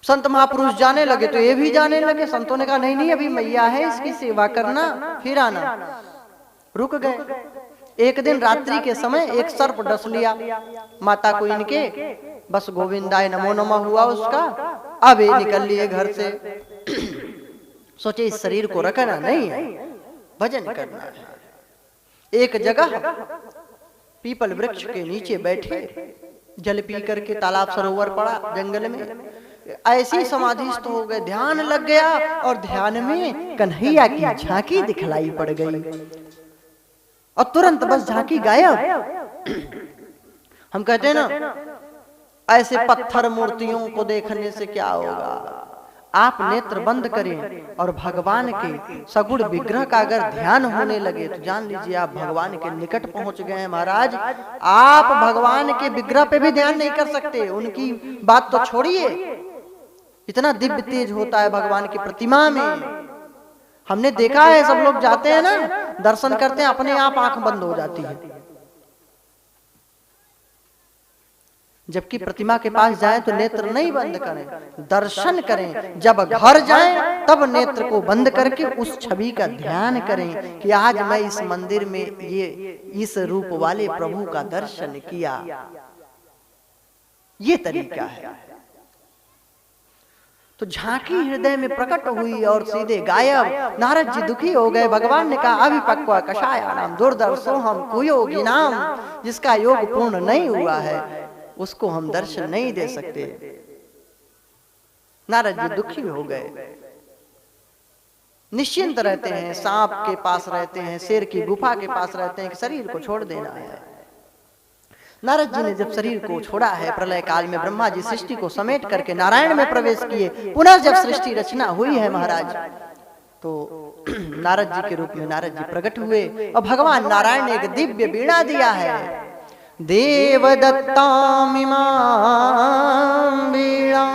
संत महापुरुष जाने लगे तो ये भी जाने लगे। संतों ने कहा नहीं नहीं, अभी मैया है, इसकी सेवा करना, फिर आना। रुक गए। एक दिन रात्रि के समय एक सर्प डस लिया माता को इनके। बस गोविंदाय नमो नमः हुआ उसका। अब ये निकल लिए घर से। सोचे इस शरीर को रखना नहीं है, भजन करना है। एक जगह पीपल वृक्ष के नीचे बैठे, जल पी करके, तालाब सरोवर पड़ा जंगल में, ऐसी समाधिस्थ हो गए, ध्यान लग गया और ध्यान में कन्हैया की झांकी दिखलाई पड़ गई और तुरंत बस झांकी गायब। हम कहते हैं ना, ऐसे पत्थर मूर्तियों को देखने से क्या होगा? आप नेत्र बंद करें और भगवान के सगुण विग्रह का अगर ध्यान होने लगे तो जान लीजिए आप भगवान के निकट पहुंच गए हैं महाराज। आप भगवान के विग्रह पे भी ध्यान नहीं कर सकते, उनकी बात तो छोड़िए, इतना दिव्य तेज होता है भगवान की प्रतिमा में। हमने देखा है, सब लोग जाते हैं ना, दर्शन करते हैं, अपने आप आंख बंद हो जाती है। जबकि प्रतिमा के पास जाएं तो नेत्र नहीं बंद करें, दर्शन करें। जब घर जाएं तब नेत्र को बंद करके उस छवि का ध्यान करें कि आज मैं इस मंदिर में ये इस रूप वाले प्रभु का दर्शन किया। ये तरीका है। तो झांकी हृदय में प्रकट हुई और सीधे गायब। नारद जी दुखी हो गए। भगवान ने कहा अभिपक्व कषायाणाम दुर्दर्शोहम कुयोगी नाम, जिसका योग पूर्ण नहीं हुआ है उसको हम दर्शन नहीं दे सकते। नारद जी दुखी हो गए। निश्चिंत रहते हैं, सांप के पास रहते हैं, शेर की गुफा के पास रहते हैं कि शरीर को छोड़ देना है। नारद जी ने जब शरीर को छोड़ा है, प्रलय काल में ब्रह्मा जी सृष्टि को समेट करके नारायण में प्रवेश किए। पुनः जब सृष्टि रचना हुई है महाराज, तो नारद जी के रूप में नारद जी प्रकट हुए और भगवान नारायण ने एक दिव्य वीणा दिया है। देवदत्तामिमां वीणां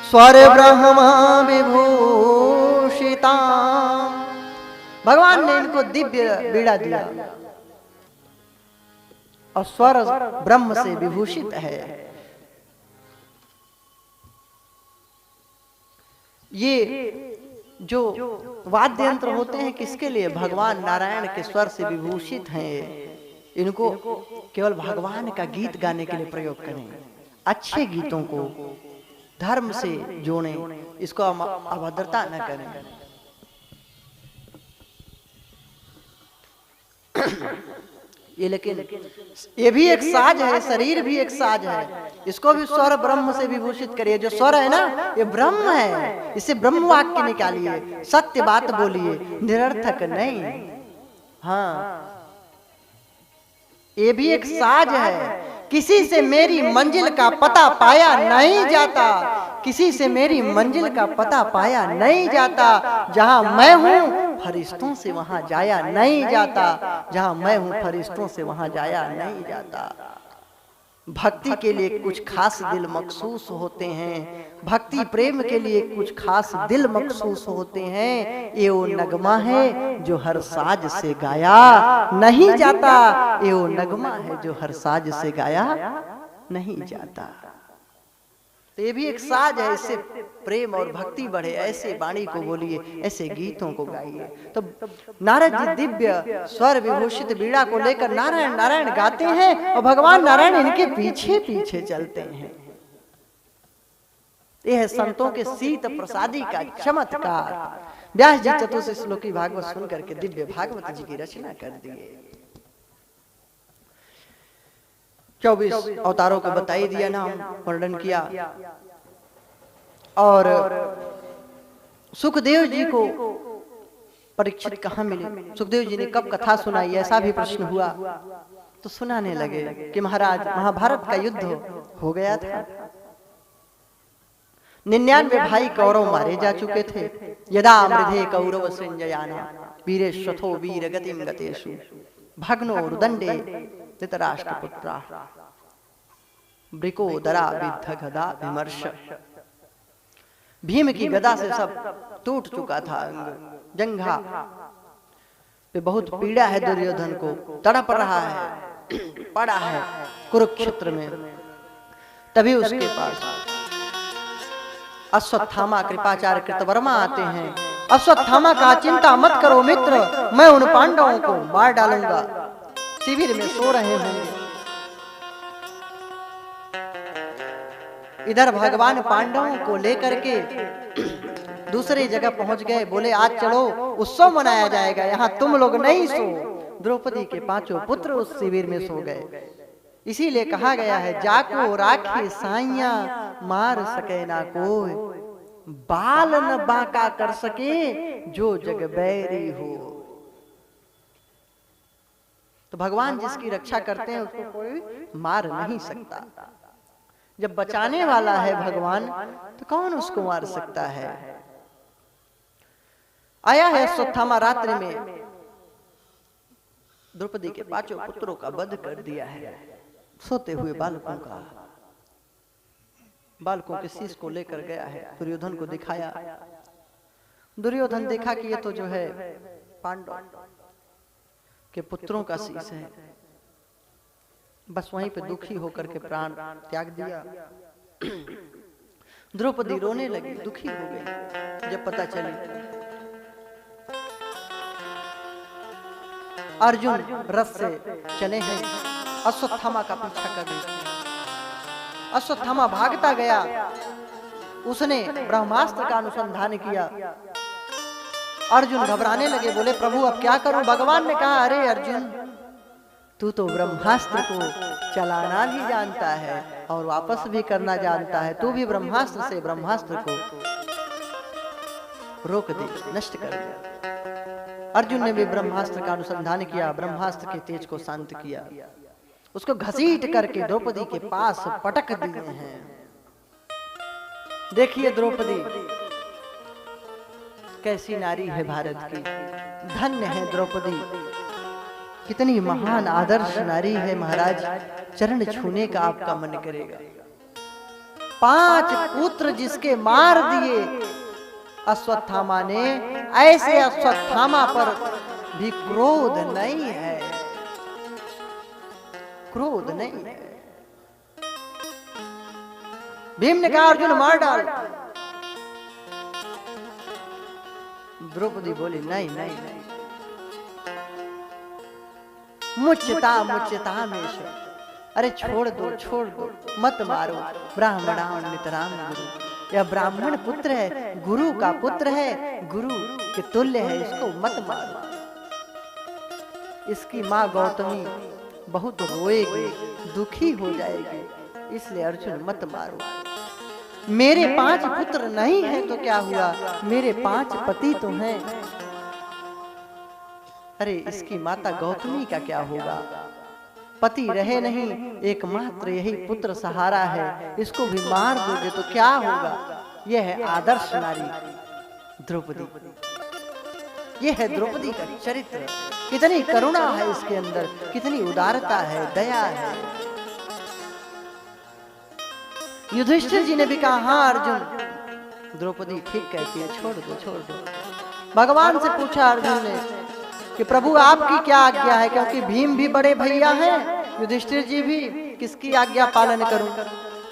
स्वर ब्रह्मा विभूषितां। भगवान ने इनको दिव्य वीणा दिया और स्वर ब्रह्म से विभूषित है। ये जो वाद्य यंत्र होते हैं किसके लिए? भगवान नारायण के स्वर से विभूषित हैं। इनको केवल भगवान का गीत गाने के लिए प्रयोग करें। अच्छे गीतों को धर्म से जोड़ें, इसको अभद्रता न करें। ये लेकिन ये भी एक साज है, शरीर भी एक साज है। इसको भी स्वर ब्रह्म से विभूषित करिए। जो स्वर है ना, ये ब्रह्म है, इसे ब्रह्म वाक्य निकालिए, सत्य बात बोलिए, निरर्थक नहीं। हाँ, ये भी एक साज है। किसी से मेरी मंजिल का पता पाया नहीं जाता, किसी से मेरी मंजिल का पता पाया नहीं जाता। जहां मैं हूं फरिश्तों से वहां जाया नहीं जाता, जहां मैं हूं फरिश्तों से वहां जाया नहीं जाता। भक्ति के लिए कुछ खास दिल मखसूस होते हैं, भक्ति प्रेम के लिए कुछ खास दिल मखसूस होते हैं। ये वो नगमा है जो हर साज से गाया नहीं जाता, ये वो नगमा है जो हर साज से गाया नहीं जाता। तो ये भी एक साज है, इससे प्रेम और भक्ति बढ़े, ऐसे वाणी को बोलिए, ऐसे गीतों को गाइए। तो नारद जी दिव्य स्वर विभूषित वीणा को लेकर नारायण नारायण गाते हैं और भगवान नारायण इनके पीछे पीछे चलते हैं। यह है संतों के शीत प्रसादी का चमत्कार। व्यास जी चतुर्थ श्लोकी भागवत सुन करके दिव्य भागवत जी की रचना कर दिए। 24 अवतारों को बताई दिया, नाम वर्णन किया। और सुखदेव जी को परीक्षित कहाँ मिले, सुखदेव जी ने कब कथा सुनाई, ऐसा भी प्रश्न हुआ। तो सुनाने लगे कि महाराज महाभारत का युद्ध हो गया था। 99 भाई कौरव मारे जा चुके थे। यदा मृधे कौरव संजयाना वीरेश्वथो वीर गतिम गतेषु भग्नो रुदंडे धृतराष्ट्रपुत्रा ब्रिकोदरा विद्ध गदा विमर्श। भीम की गदा से सब टूट चुका था अंग, जंघा पे बहुत पीड़ा है दुर्योधन को, तड़प रहा है, पड़ा है कुरुक्षेत्र में। तभी उसके पास अश्वत्थामा कृपाचार्य कृतवर्मा आते हैं। अश्वत्थामा कहा, चिंता मत करो मित्र, मैं उन पांडवों को मार डालूंगा, शिविर में सो रहे होंगे। इधर भगवान पांडवों को लेकर के दूसरी जगह पहुंच गए। बोले आज चलो उत्सव मनाया जाएगा, यहाँ तुम लोग नहीं सो। द्रौपदी के पांचों पुत्र उस शिविर में सो गए। इसीलिए कहा गया है, जाको राखी साइया मार सके ना कोई, बाल न बांका कर सके जो जग बैरी हो। तो भगवान जिसकी रक्षा करते हैं उसको कोई मार नहीं सकता। जब बचाने वाला है भगवान, तो कौन उसको मार सकता है। आया है अश्वत्थामा रात्रि में द्रौपदी के पांचों पुत्रों का वध कर दिया है। सोते हुए बालकों के शीश को लेकर गया है, दुर्योधन को दिखाया। दुर्योधन देखा कि ये तो जो है पांडव के पुत्रों का शीश है। बस वहीं पे दुखी होकर के प्राण त्याग दिया। द्रौपदी रोने लगी, दुखी हो गई जब पता चली। अर्जुन रथ से चले हैं, अश्वत्थामा का पीछा कर रहे। अश्वत्थामा भागता गया, उसने ब्रह्मास्त्र का अनुसंधान किया। अर्जुन घबराने लगे, बोले प्रभु अब क्या करूं। भगवान ने कहा, अरे अर्जुन तू तो ब्रह्मास्त्र को चलाना भी जानता है और वापस भी करना जानता है। तू भी ब्रह्मास्त्र से ब्रह्मास्त्र को रोक दे, नष्ट कर दे। अर्जुन ने भी ब्रह्मास्त्र का अनुसंधान किया, ब्रह्मास्त्र के तेज को शांत किया, उसको घसीट करके द्रौपदी के पास पटक दिए हैं। देखिए द्रौपदी कैसी नारी है भारत की, धन्य है द्रौपदी, कितनी महान आदर्श नारी है महाराज। चरण छूने का आपका मन करेगा। 5 पुत्र जिसके मार दिए अश्वत्थामा ने, ऐसे अश्वत्थामा पर भी क्रोध नहीं है, क्रोध नहीं है। भीम ने कहा अर्जुन मार डाल। द्रौपदी बोली नहीं नहीं नहीं, मुच्यता में। अरे छोड़ दो, मत मारो। ब्राह्मणान नितराम गुरु, यह ब्राह्मण पुत्र है, गुरु का पुत्र है, गुरु के तुल्य है, इसको मत मारो। इसकी माँ गौतमी बहुत रोएगी, दुखी हो जाएगी, इसलिए अर्जुन मत मारो। मेरे 5 पुत्र नहीं है तो क्या हुआ, मेरे 5 पति तो हैं। अरे इसकी माता गौतमी का क्या होगा, पति रहे नहीं, एकमात्र यही पुत्र सहारा है, इसको भी मार दोगे तो क्या होगा। यह है आदर्श नारी द्रौपदी, यह है द्रौपदी का चरित्र। कितनी करुणा है इसके अंदर, कितनी उदारता है, दया है। युधिष्ठिर जी ने भी कहा हाँ अर्जुन, द्रौपदी ठीक कहती है, छोड़ दो। भगवान से पूछा अर्जुन ने कि प्रभु आपकी क्या आज्ञा है, क्योंकि भीम भी बड़े भैया हैं, युधिष्ठिर जी भी, किसकी आज्ञा पालन करूं।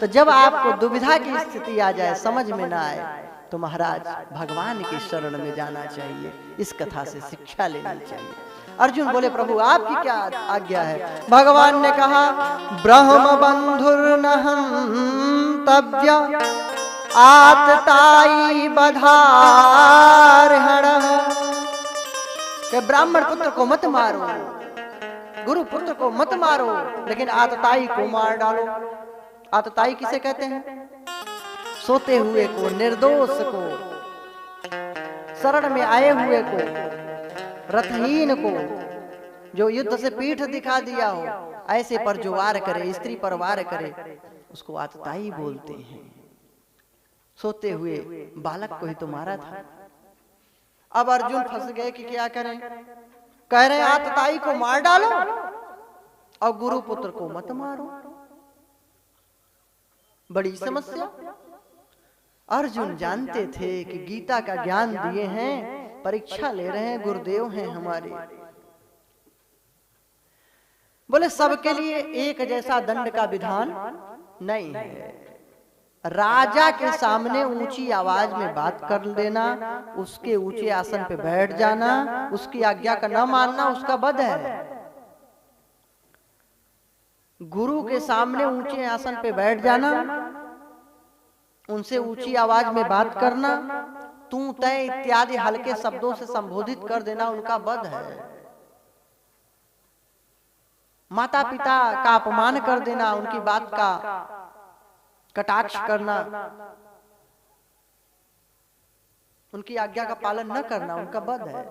तो जब आपको दुविधा की स्थिति आ जाए, समझ में ना आए, तो महाराज भगवान की शरण में जाना चाहिए, इस कथा से शिक्षा लेनी चाहिए। अर्जुन बोले प्रभु आपकी क्या आज्ञा है। भगवान ने कहा ब्रह्म बंधुर्न हन्तव्य आतताई बधारहणः, कि ब्राह्मण पुत्र को मत मारो, गुरु पुत्र को मत मारो, लेकिन आतताई को मार डालो। आतताई किसे कहते हैं, सोते हुए को, निर्दोष को, शरण में आए हुए को, रथहीन को, जो युद्ध से पीठ दिखा दिया हो, ऐसे पर जो वार करे, स्त्री पर वार करे, उसको आतताई बोलते हैं। सोते हुए बालक को ही तो मारा था। अब अर्जुन फंस गए कि क्या करें, कह रहे आतताई को मार डालो और गुरु पुत्र को मत मारो, बड़ी समस्या। अर्जुन जानते थे कि गीता का ज्ञान दिए हैं, परीक्षा ले रहे हैं, गुरुदेव हैं हमारे, बोले सबके लिए एक जैसा दंड का विधान नहीं है। राजा के सामने ऊंची आवाज में बात कर लेना, उसके ऊंचे आसन पे बैठ जाना, उसकी आज्ञा का न मानना उसका वध है। गुरु के सामने ऊंचे आसन पे बैठ जाना, उनसे ऊंची आवाज में बात करना, तू तय इत्यादि हल्के शब्दों से संबोधित कर देना उनका वध है। माता पिता का अपमान कर देना, उनकी बात का कटाक्ष करना, उनकी आज्ञा का पालन न करना उनका वध है।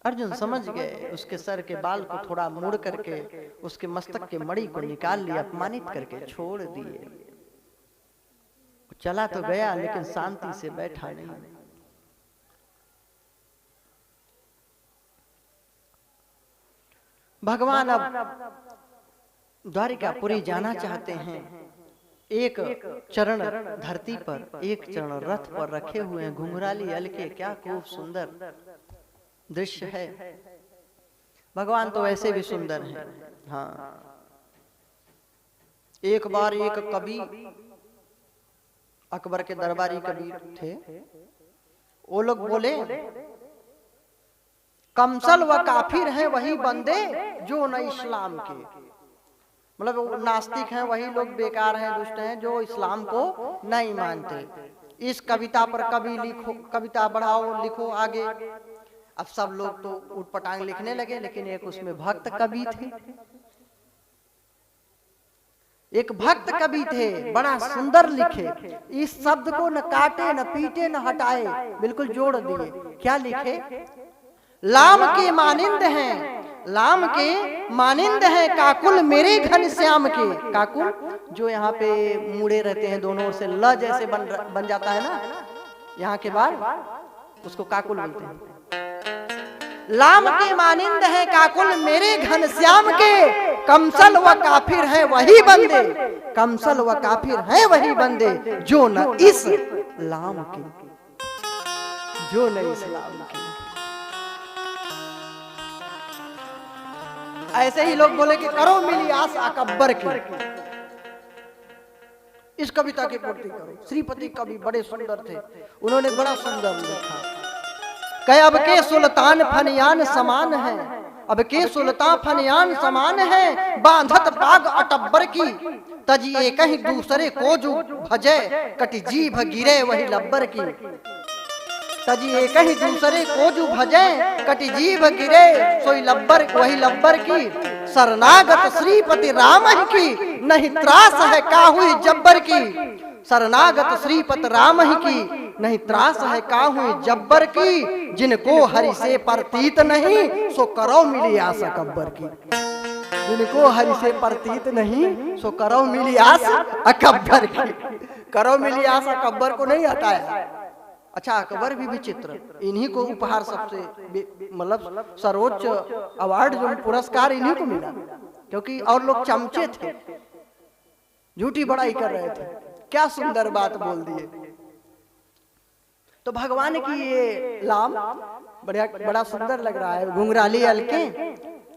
अर्जुन समझ गए, उसके सर के बाल को थोड़ा मोड़ करके उसके मस्तक के मणि को निकाल लिया, अपमानित करके छोड़ दिए। चला तो गया लेकिन शांति से बैठा नहीं। भगवान अब द्वारिकापुरी जाना चाहते हैं। एक चरण धरती पर, एक चरण रथ पर रखे हुए हैं, घुंघराली अलके, क्या खूब सुंदर दृश्य है। भगवान तो वैसे भी सुंदर हैं। हाँ, एक बार एक कवि, अकबर के दरबारी कवि थे, वो लोग बोले कमसल व काफिर हैं वही बंदे जो न इस्लाम के। मतलब वो नास्तिक हैं, वही लोग बेकार हैं, दुष्ट हैं जो इस्लाम को नहीं मानते। इस कविता पर कवि लिखो, कविता बढ़ाओ, लिखो आगे। अब सब लोग तो उठपटांग लिखने लगे, लेकिन एक उसमें भक्त कवि थे, एक भक्त कवि थे, बड़ा सुंदर लिखे। इस शब्द को न काटे न पीटे न हटाए, बिल्कुल जोड़ दिए। क्या लिखे? लाम के मानिंद हैं, लाम के मानिंद हैं काकुल मेरे घनश्याम के। काकुल जो यहाँ पे मुड़े रहते हैं दोनों ओर से, ल जैसे बन जाता है ना यहाँ के बाद, उसको काकुल बोलते हैं। लाम के मानिंद हैं काकुल मेरे घनश्याम के, कमसल व काफिर हैं वही बंदे, कमसल व काफिर हैं वही बंदे जो न इस लाम के, जो न इस्लाम के। ऐसे ही लोग बोले कि करो मिली आस अकबर की, इस कविता की पूर्ति करो। श्रीपति कवि बड़े सुंदर थे, उन्होंने बड़ा सुंदर लिखा। कहे अब के सुल्तान फनियान समान है, अब के सुल्तान फनियान समान है, बांधत बाग अटब्बर की, तजी एक ही दूसरे को जो भजे, कटी जीभ गिरे वही लब्बर की। तजी एक ही दूसरे को जो भजे, कटी जीभ गिरे सोई लब्बर वही लब्बर की। शरणागत श्रीपति राम ही की, नहीं त्रास है काहुई जब्बर की। शरणागत श्रीपति राम ही की, नहीं त्रास है काहुई जब्बर की। जिनको हरि से प्रतीत नहीं, सो करो मिली आस अकबर की। जिनको हरि से प्रतीत नहीं, सो करो मिली आस अकबर की। करो मिली आस अकबर को नहीं हटाया। अच्छा, अकबर भी विचित्र, इन्हीं को उपहार सबसे मतलब सर्वोच्च अवार्ड जो पुरस्कार इन्हीं को मिला, क्योंकि और लोग चमचे थे, झूठी बड़ाई कर रहे थे। क्या सुंदर बात बोल दिए। तो भगवान की ये लाम बड़ा सुंदर लग रहा है, घुंघराली अलके।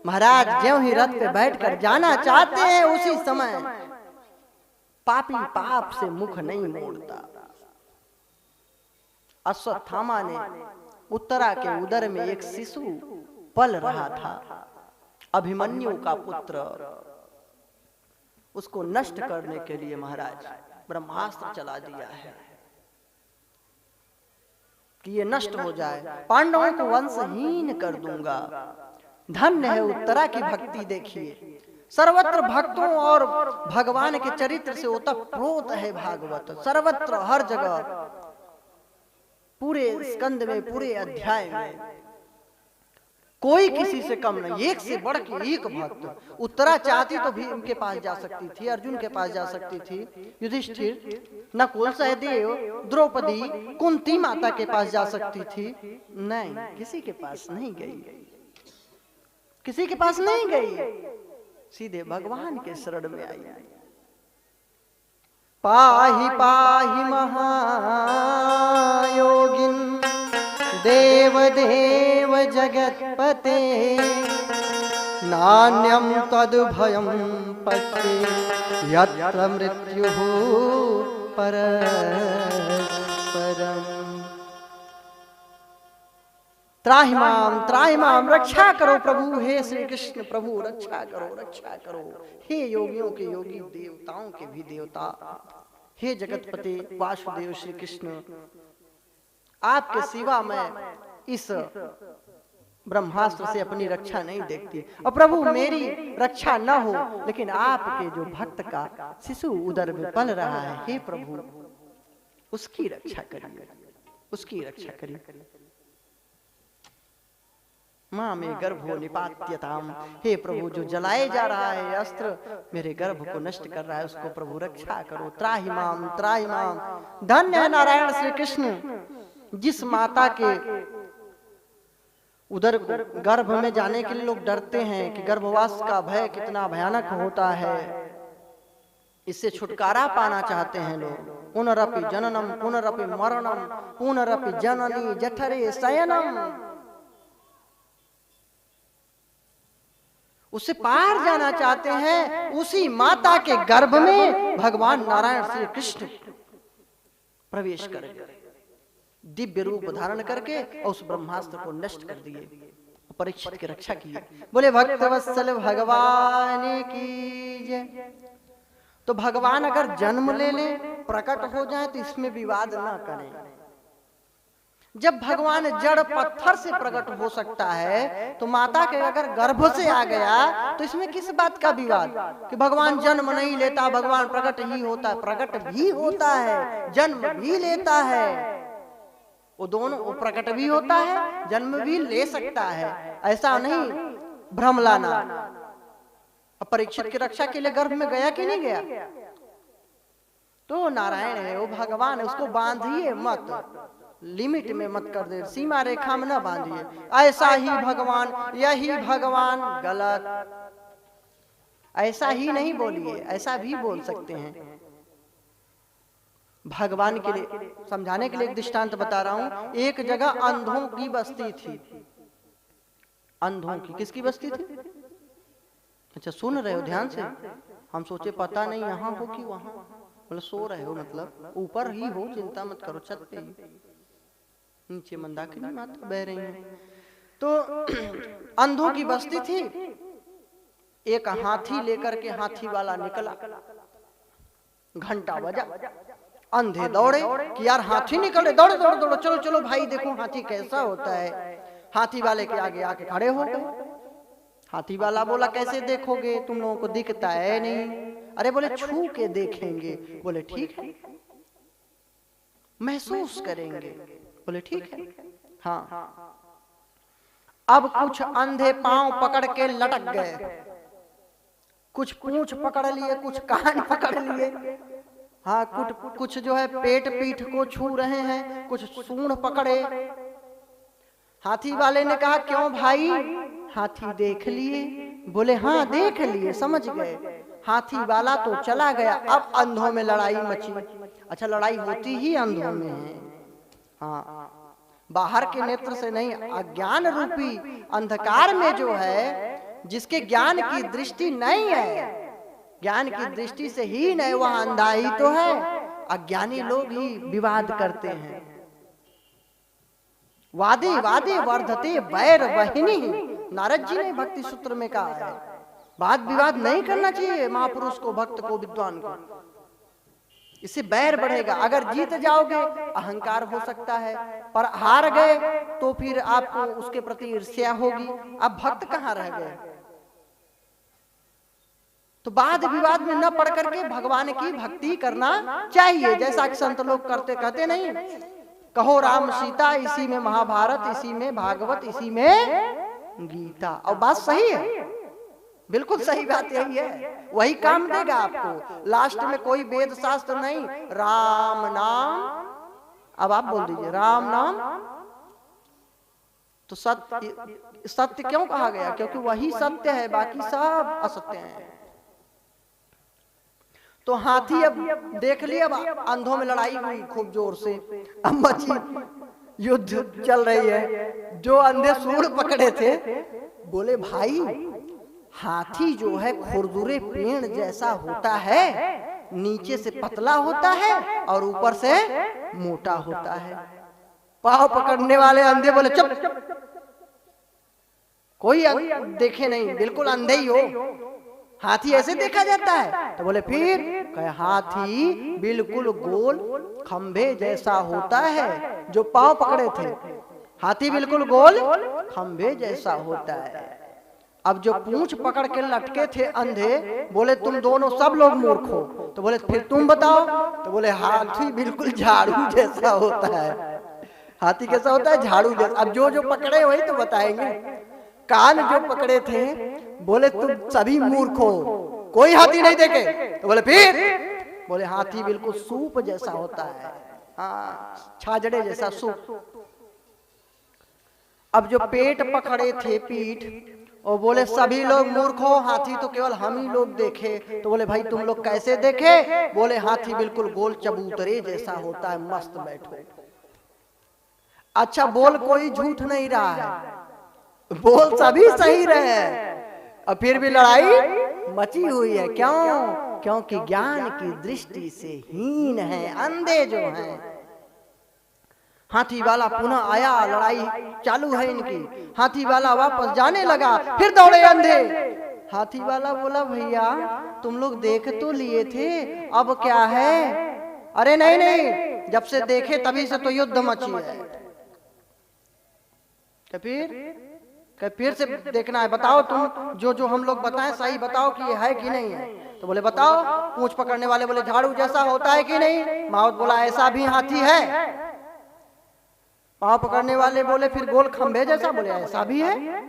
महाराज ज्यों ही रथ पे बैठकर जाना चाहते हैं, उसी समय पापी पाप से मुख नहीं मोड़ता। अश्वत्थामा ने उत्तरा के उदर में एक शिशु पल रहा था, अभिमन्यु का पुत्र। उसको नष्ट करने के लिए महाराज ब्रह्मास्त्र चला दिया है कि ये नष्ट हो जाए, पांडवों को वंशहीन कर दूंगा। धन्य है उत्तरा की भक्ति, देखिए सर्वत्र भक्तों और भगवान के चरित्र से ओतप्रोत है भागवत। सर्वत्र हर जगह, पूरे स्कंद में, पूरे अध्याय में कोई किसी से कम नहीं, एक से बढ़ के एक भक्त। उत्तरा चाहती तो भीम के पास जा सकती थी, अर्जुन के पास जा सकती थी, युधिष्ठिर, नकुल, सहदेव, द्रौपदी, कुंती माता के पास जा सकती थी। नहीं, किसी के पास नहीं गई, किसी के पास नहीं गई, सीधे भगवान के शरण में आई। पाहि पाहि महायोगिन देव देव जगतपते, नान्यं तद्भयं पश्ये यत्र मृत्युः परस्परम्। त्राहि माम, रक्षा करो प्रभु। हे श्री कृष्ण प्रभु रक्षा करो, रक्षा करो। हे योगियों के योगी, देवताओं के भी देवता, हे जगतपति वासुदेव श्री कृष्ण, आपके सिवा मैं इस ब्रह्मास्त्र से अपनी रक्षा नहीं देखती। और प्रभु मेरी रक्षा न हो, लेकिन आपके जो भक्त का शिशु उदर में पल रहा है, हे प्रभु उसकी रक्षा करिए, उसकी रक्षा करिए। माँ में गर्भो निपात्यताम, हे प्रभु जो जलाए जा रहा है अस्त्र मेरे गर्भ को नष्ट कर रहा है, उसको प्रभु रक्षा करो। त्राहि माम, त्राहि माम। धन्य है नारायण श्री कृष्ण, जिस माता के उधर गर्भ में जाने के लिए लोग डरते हैं कि गर्भवास का भय कितना भयानक होता है, इससे छुटकारा पाना चाहते हैं लोग। पुनरपि जननम पुनरपि मरणम पुनरपि जननी जठरे शयनम, उससे पार जाना चाहते हैं। उसी माता के गर्भ में भगवान नारायण श्री कृष्ण प्रवेश कर गए, दिव्य रूप धारण करके और उस ब्रह्मास्त्र को नष्ट कर दिए, परीक्षित की रक्षा की। बोले भक्तवत्सल भगवान की जय। तो भगवान अगर जन्म ले ले, प्रकट हो जाए तो इसमें विवाद ना करें। जब भगवान जड़ पत्थर से प्रकट हो सकता है तो माता के अगर गर्भ से आ गया तो इसमें किस बात का विवाद कि भगवान जन्म नहीं लेता, भगवान प्रकट ही होता है। प्रकट भी होता है, जन्म भी लेता है, वो दोनों, वो प्रकट भी होता है, जन्म भी ले सकता है। ऐसा नहीं भ्रम लाना। अब परीक्षित की रक्षा के लिए गर्भ में गया कि नहीं गया? तो नारायण है, वो भगवान है, उसको बांधिए मत, लिमिट में मत कर दे, सीमा रेखा में न बांधिए। ऐसा ही भगवान, यही भगवान, गलत। ऐसा ही नहीं बोलिए, ऐसा भी बोल सकते हैं। भगवान के लिए समझाने के लिए एक दृष्टांत बता रहा हूं। एक जगह अंधों की बस्ती थी। अंधों की, किसकी बस्ती थी? अच्छा सुन रहे हो ध्यान से? हम सोचे पता नहीं यहाँ हो कि वहां, मतलब सो रहे हो, मतलब ऊपर ही हो, चिंता मत करो, छत पे ही, नीचे मंदाकिनी माता बह रही है। तो अंधों की बस्ती थी। एक हाथी लेकर के हाथी वाला निकला, घंटा बजा, अंधे दौड़े कि यार हाथी निकले, दौड़ो दौड़ो दौड़ो, चलो चलो भाई देखो हाथी कैसा होता है। हाथी वाले के आगे आके खड़े हो गए। हाथी वाला बोला कैसे देखोगे, तुम लोगों को दिखता है नहीं। अरे बोले छू के देखेंगे। बोले ठीक है, महसूस करेंगे। बोले ठीक है। हाँ, अब कुछ अंधे पांव पकड़ के लटक गए, कुछ पूंछ पकड़ लिए, कुछ कान पकड़ लिए, हाँ कुछ जो है पेट पीठ को छू रहे हैं, कुछ सूंड पकड़े। हाथी वाले ने कहा क्यों भाई, हाथी देख लिए? बोले हाँ देख लिए, समझ गए। हाथी वाला तो चला गया। अब अंधों में लड़ाई मची। अच्छा लड़ाई होती ही अंधों में है, हाँ, बाहर के नेत्र से नहीं, अज्ञान रूपी अंधकार में जो है, जिसके ज्ञान की दृष्टि नहीं है, ज्ञान की दृष्टि से ही नहीं, वह अंधा ही तो है। अज्ञानी लोग ही विवाद करते हैं। वादे वादे वर्धते वैर वहिनी, नारद जी ने भक्ति सूत्र में कहा है। वाद विवाद नहीं करना चाहिए महापुरुष को, भक्त को, विद्वान को, इससे बैर बढ़ेगा। अगर जीत जाओगे अहंकार हो सकता है, पर हार गए तो फिर आपको उसके प्रति ईर्ष्या होगी। अब भक्त कहाँ रह गए? तो वाद विवाद में न पड़ करके भगवान की भक्ति करना चाहिए, जैसा कि संत लोग करते, कहते नहीं कहो राम सीता, इसी में महाभारत, इसी में भागवत, इसी में गीता। और बात सही है, बिल्कुल सही बात यही है, वही काम देगा आपको। लास्ट में कोई वेद शास्त्र नहीं, राम नाम। अब आप बोल दीजिए राम नाम। तो सत्य, सत्य क्यों कहा गया? क्योंकि वही सत्य है, बाकी सब असत्य है। तो हाथी अब देख लिया, अब अंधों में लड़ाई हुई खूब जोर से, अब मची, युद्ध चल रही है। जो अंधे सूंड पकड़े थे बोले भाई हाथी जो है खुरदुरे पेड़ जैसा होता है, नीचे से पतला होता है और ऊपर से मोटा होता है। पाँव पकड़ने वाले अंधे बोले चुप, कोई देखे नहीं, बिल्कुल अंधे ही हो, हाथी ऐसे देखा जाता है? तो बोले फिर कहे हाथी बिल्कुल गोल खंभे जैसा होता है। जो पांव पकड़े थे, हाथी बिल्कुल गोल खंभे जैसा होता है। अब जो पूंछ पकड़ के लटके थे अंधे, बोले तुम दोनों सब लोग मूर्ख हो। तो बोले फिर तुम बताओ। तो बोले हाथी बिल्कुल झाड़ू जैसा होता है। हाथी कैसा होता है? झाड़ू जैसा। अब जो जो पकड़े वही तो बताएंगे। कान जो पकड़े थे, बोले तुम सभी मूर्ख हो, कोई हाथी नहीं देखे। तो बोले फिर? बोले हाथी बिल्कुल सूप जैसा होता है, हाँ, छाजड़े जैसा सूप। अब जो पेट पकड़े थे, पीठ, और बोले सभी लोग मूर्ख हो, हाथी तो केवल हम ही लोग देखे। तो बोले भाई तुम लोग कैसे देखे? बोले हाथी बिल्कुल गोल चबूतरे जैसा होता है, मस्त बैठो। अच्छा बोल कोई झूठ नहीं रहा है, बोल सभी सही रहे, और फिर भी लड़ाई मची हुई है। क्यों? क्योंकि ज्ञान की दृष्टि से हीन है, अंधे जो हैं। हाथी वाला पुनः आया, लड़ाई चालू है इनकी। हाथी वाला वापस जाने लगा, फिर दौड़े अंधे। हाथी वाला बोला भैया तुम लोग देख तो लिए थे, अब क्या है? अरे नहीं नहीं, जब से देखे तभी से तो युद्ध मची है। तो फिर से देखना है, बताओ तुम जो जो हम लोग बताएं सही बताओ कि ये है कि नहीं है। तो बोले बताओ। पूंछ पकड़ने वाले बोले झाड़ू जैसा होता है कि नहीं? माउत बोला ऐसा भी हाथी है। पांव पकड़ने वाले बोले फिर गोल खंभे जैसा, बोले ऐसा भी है।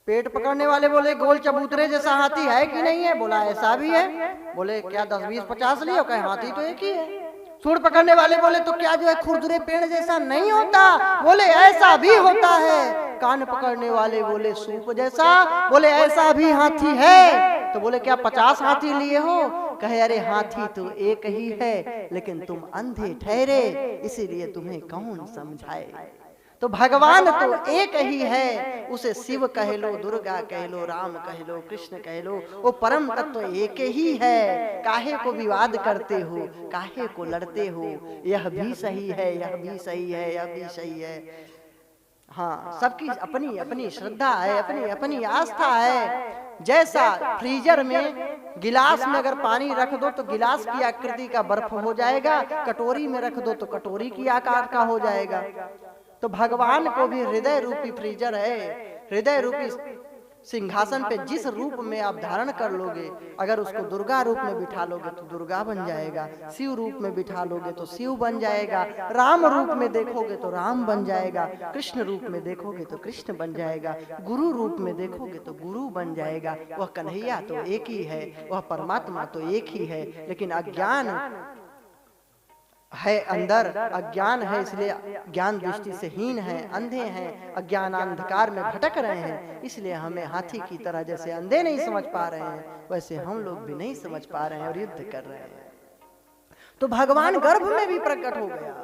पेट पकड़ने वाले बोले गोल चबूतरे जैसा हाथी है कि नहीं है? बोला ऐसा भी है। बोले क्या 10 20 50 लियो? कहे हाथी तो एक ही है। सूंड पकड़ने वाले बोले तो क्या जो है खुरदुरे पेड़ जैसा नहीं होता? बोले ऐसा भी होता है। कान पकड़ने वाले बोले सूप जैसा, बोले ऐसा भी हाथी है। तो बोले क्या 50 हाथी लिए हो? कहे अरे हाथी तो एक ही है, लेकिन तुम अंधे ठहरे, इसीलिए तुम्हें कौन समझाए। तो भगवान तो एक ही है, उसे शिव कह लो, दुर्गा कह लो, राम कह लो, कृष्ण कह लो, वो परम तत्व एक ही है। काहे को विवाद करते हो, काहे को लड़ते हो? यह भी सही है, यह भी सही है, यह भी सही है। हाँ, सबकी अपनी अपनी श्रद्धा है, अपनी अपनी आस्था है। जैसा फ्रीजर में गिलास में अगर पानी रख दो तो गिलास की आकृति का बर्फ हो जाएगा, कटोरी में रख दो तो कटोरी की आकार का हो जाएगा। तो भगवान को भी हृदय रूपी फ्रीजर है, हृदय रूपी सिंहासन पे जिस रूप में आप धारण कर लोगे, अगर उसको दुर्गा रूप में बिठा लोगे तो दुर्गा बन जाएगा, शिव रूप में बिठा लोगे तो शिव बन जाएगा, राम रूप में देखोगे तो राम बन जाएगा, कृष्ण रूप में देखोगे तो कृष्ण बन जाएगा, गुरु रूप में देखोगे तो गुरु बन जाएगा। वह कन्हैया तो एक ही है, वह परमात्मा तो एक ही है, लेकिन अज्ञान है अंदर, अज्ञान है, इसलिए ज्ञान दृष्टि से हीन है, अंधे हैं, अज्ञान अंधकार में भटक रहे हैं। इसलिए हमें हाथी की तरह जैसे अंधे नहीं समझ पा रहे हैं, वैसे हम लोग भी नहीं समझ पा रहे हैं और युद्ध कर रहे हैं। तो भगवान गर्भ में भी प्रकट हो गया,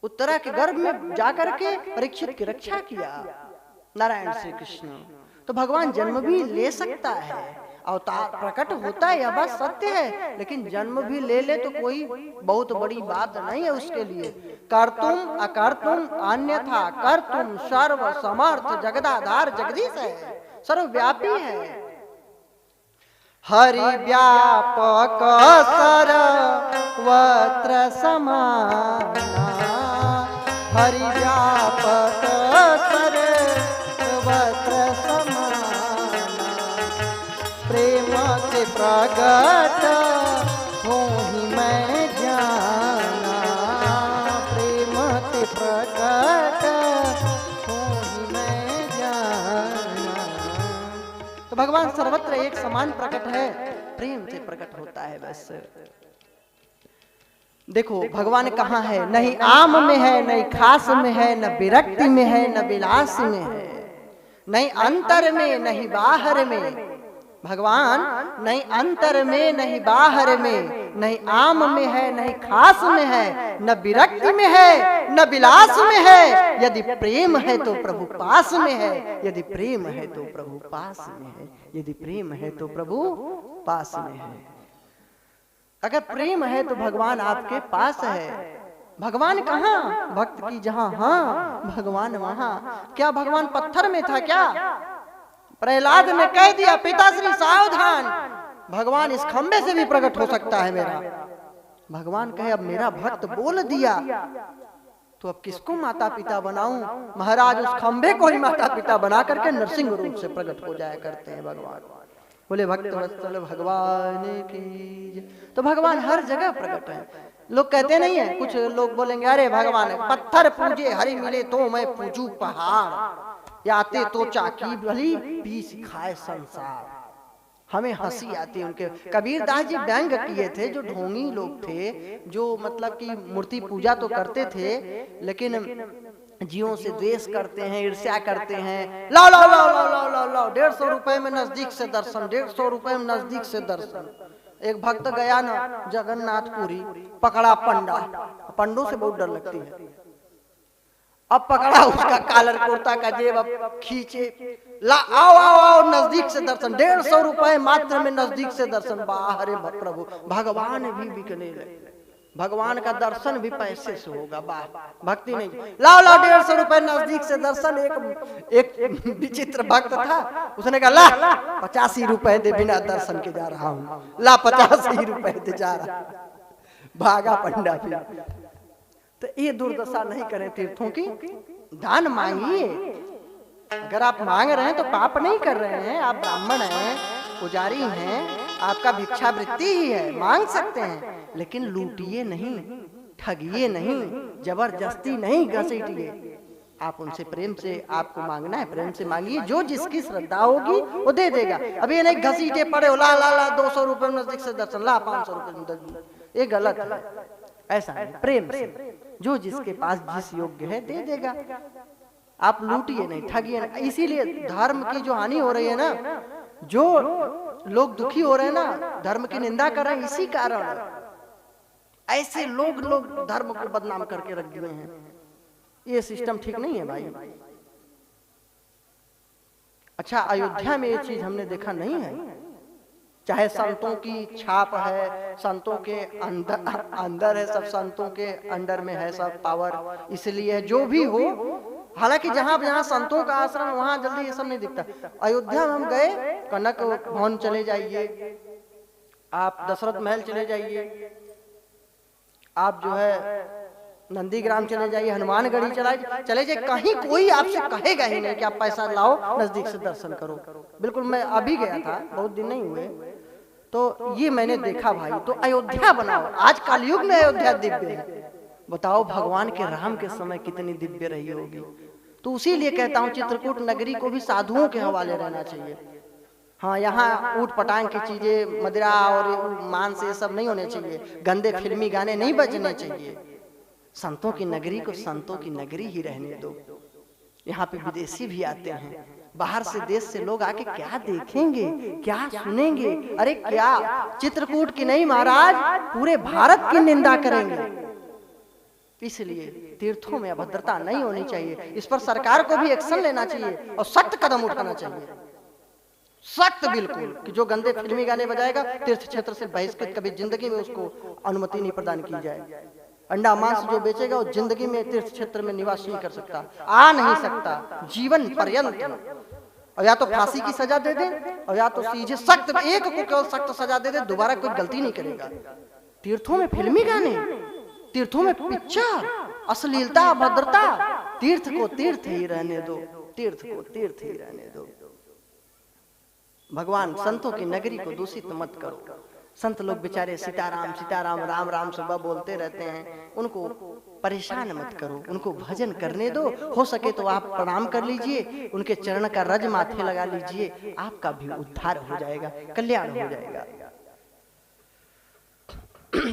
उत्तरा के गर्भ में जाकर के परीक्षित की रक्षा किया नारायण श्री कृष्ण। तो भगवान जन्म भी ले सकता है, अवतार प्रकट होता है, यह बात सत्य है, लेकिन जन्म भी ले ले तो कोई बहुत बड़ी बात नहीं है उसके लिए। कर्तुम अकर्तुम अन्यथा कर्तुम सर्व समर्थ जगदाधार जगदीश है, सर्वव्यापी है। हरि व्यापक सर्वत्र समाना, हरि व्यापक सर्वत्र समाना, प्रेम से प्रगट हो ही मैं जाना, प्रेम से प्रगट हो ही मैं जाना। तो भगवान सर्वत्र एक समान प्रकट है, प्रेम से प्रकट होता है बस। देखो भगवान कहाँ है? नहीं आम में है, नहीं खास में है, न विरक्ति में है, न विलास में है, नहीं अंतर में नहीं बाहर में। भगवान नहीं अंतर में, नहीं बाहर में, नहीं आम में है, नहीं खास में है, न विरक्ति में है, न विलास में है। यदि प्रेम है तो प्रभु पास में है, यदि प्रेम है तो प्रभु पास में है, यदि प्रेम है तो प्रभु पास में है। अगर प्रेम है तो भगवान आपके पास है। भगवान कहाँ? भक्त की जहां हाँ भगवान वहां। क्या भगवान पत्थर में था क्या? प्रहलाद ने कह दिया पिताश्री सावधान, भगवान इस खंबे से भी प्रकट हो सकता है मेरा। भगवान कहे अब मेरा भक्त बोल दिया तो अब किसको माता पिता बनाऊं? महाराज उस खंबे को ही माता पिता बना करके नरसिंह रूप से प्रकट हो जाया करते हैं भगवान। बोले भक्त वत्सल भगवान की। तो भगवान हर जगह प्रकट है। लोग कहते नहीं है, कुछ लोग बोलेंगे अरे भगवान पत्थर पूजे हरि मिले तो मैं पूजू पहाड़, आते तो चाकी भली पी सिखाए संसार। हमें हंसी आती है उनके। कबीरदास जी व्यंग किए थे, जो ढोंगी लोग थे, जो मतलब कि मूर्ति पूजा तो करते थे लेकिन जीवों से द्वेष करते हैं, ईर्ष्या करते हैं। लाओ लाओ लाओ लाओ लाओ लाओ लाओ 150 रुपए में नजदीक से दर्शन, 150 रुपए में नजदीक से दर्शन। एक भक्त गया ना जगन्नाथपुरी, पकड़ा पंडा, पंडों से बहुत डर लगती है। अब पकड़ा उसका कॉलर कुर्ता का जेब, अब खींचे, ला आओ आओ आओ नजदीक से दर्शन, 150 रुपए मात्र में नजदीक से दर्शन। बाहरे प्रभु भगवान भी बिकने लगे। भगवान का दर्शन भी पैसे से होगा, वाह भक्ति नहीं। लाओ लाओ 150 रुपए नजदीक से दर्शन। एक विचित्र भक्त था, उसने कहा ला 85 रुपए दे, बिना दर्शन के जा रहा हूँ। ला 85 रुपए दे, जा रहा। भागा पंडा भी। तो ये दुर्दशा नहीं करें तीर्थों की। दान मांगिए। अगर आप मांग रहे हैं तो पाप नहीं कर रहे हैं। आप ब्राह्मण हैं, पुजारी हैं, आपका भिक्षावृत्ति ही है, मांग सकते हैं, लेकिन लूटिए नहीं, ठगिए नहीं, जबरदस्ती नहीं घसीटिए। आप उनसे प्रेम से, आपको मांगना है प्रेम से मांगिए, जो जिसकी श्रद्धा होगी वो दे देगा। अभी ये नहीं घसीटे पड़े हो, ला ला ला 200 रुपए में नजदीक से दर्शन, ला 500 रुपए में दर्शन, ये गलत है। ऐसा नहीं, प्रेम से जो जिसके पास जिस योग्य है दे देगा। आप लूटिए नहीं, ठगिए नहीं। इसीलिए धर्म की जो हानि हो रही है ना, जो लोग दुखी हो रहे हैं ना, धर्म की निंदा कर रहे हैं, इसी कारण ऐसे लोग धर्म को बदनाम करके रख दिए हैं। ये सिस्टम ठीक नहीं है भाई। अच्छा, अयोध्या में ये चीज हमने देखा नहीं है। चाहे संतों की छाप है, संतों के अंदर है, सब संतों के अंडर में है सब पावर, इसलिए जो भी हो। हालांकि जहां जहां संतों का आश्रम वहां जल्दी ये सब नहीं दिखता। अयोध्या में हम गए, कनक भवन चले जाइए, आप दशरथ महल चले जाइए, आप जो है नंदीग्राम चले जाइए, हनुमानगढ़ी चले जाइए, कहीं कोई आपसे कहेगा ही नहीं कि आप पैसा लाओ नजदीक से दर्शन करो। बिल्कुल, मैं अभी गया था, बहुत दिन नहीं हुए, तो ये मैंने देखा भाई। तो अयोध्या बनाओ, आज कलयुग में अयोध्या दिव्य है। बताओ भगवान के राम के समय कितनी दिव्य रही होगी। तो उसी लिए कहता हूँ चित्रकूट नगरी को भी साधुओं के हवाले रहना चाहिए। हाँ, यहाँ ऊट पटांग की चीजें, मदिरा और मांस ये सब नहीं होने चाहिए, गंदे फिल्मी गाने नहीं बजने चाहिए। संतों की नगरी को संतों की नगरी ही रहने दो। यहाँ पे विदेशी भी आते हैं, बाहर से देश से लोग आके क्या देखेंगे, क्या सुनेंगे। अरे क्या चित्रकूट की नहीं महाराज, पूरे भारत की निंदा करेंगे। इसलिए तीर्थों में अभद्रता नहीं होनी चाहिए। इस पर सरकार को भी एक्शन लेना चाहिए और सख्त कदम उठाना चाहिए, सख्त बिल्कुल, कि जो गंदे फिल्मी गाने बजाएगा तीर्थ क्षेत्र से बहिष्कृत, कभी जिंदगी में उसको अनुमति नहीं प्रदान की जाए। अंडा मांस जो बेचेगा वो जिंदगी में तीर्थ क्षेत्र में निवास नहीं कर सकता, आ नहीं सकता जीवन पर्यंत। और या तो फांसी की सजा दे दे, और या तो सीधे सख्त, एक को केवल सख्त सजा दे दे, दोबारा कोई गलती नहीं करेगा। तीर्थों में फिल्मी गाने, तीर्थों में पिक्चर, अश्लीलता, अभद्रता, तीर्थ को तीर्थ ही रहने दो, तीर्थ को तीर्थ ही रहने दो। भगवान संतों की नगरी को दूषित मत करो। संत लोग बेचारे सीताराम सीताराम राम राम सुबह बोलते रहते हैं, उनको परेशान मत करो, उनको भजन करने दो। हो सके तो आप प्रणाम कर लीजिए, उनके चरण का रज माथे लगा लीजिए, आपका भी उद्धार हो जाएगा, कल्याण हो जाएगा।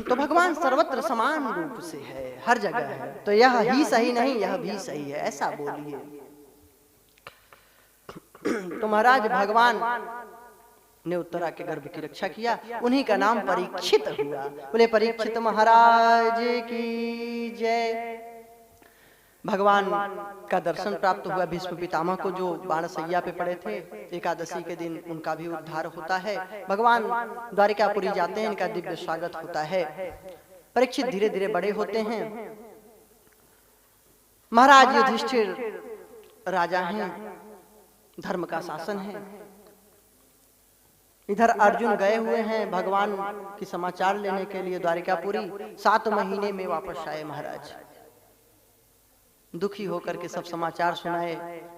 तो भगवान सर्वत्र समान रूप से है, हर जगह है। तो यह ही सही नहीं, यह भी सही है, ऐसा बोलिए। तो महाराज भगवान ने उत्तरा के गर्भ की रक्षा किया, उन्हीं का नाम परीक्षित हुआ। बोले परीक्षित महाराज की जय। भगवान का दर्शन प्राप्त हुआ भीष्म पितामह को, जो बाणसैया पे पड़े थे। एकादशी के दिन उनका भी उद्धार होता है। भगवान द्वारिकापुरी जाते हैं, इनका दिव्य स्वागत होता है। परीक्षित धीरे धीरे बड़े होते हैं। महाराज युधिष्ठिर राजा हैं, धर्म का शासन है। इधर अर्जुन गए हुए हैं भगवान की समाचार लेने के लिए द्वारिकापुरी। 7 महीने में वापस आए महाराज। दुखी होकर के सब समाचार सुनाए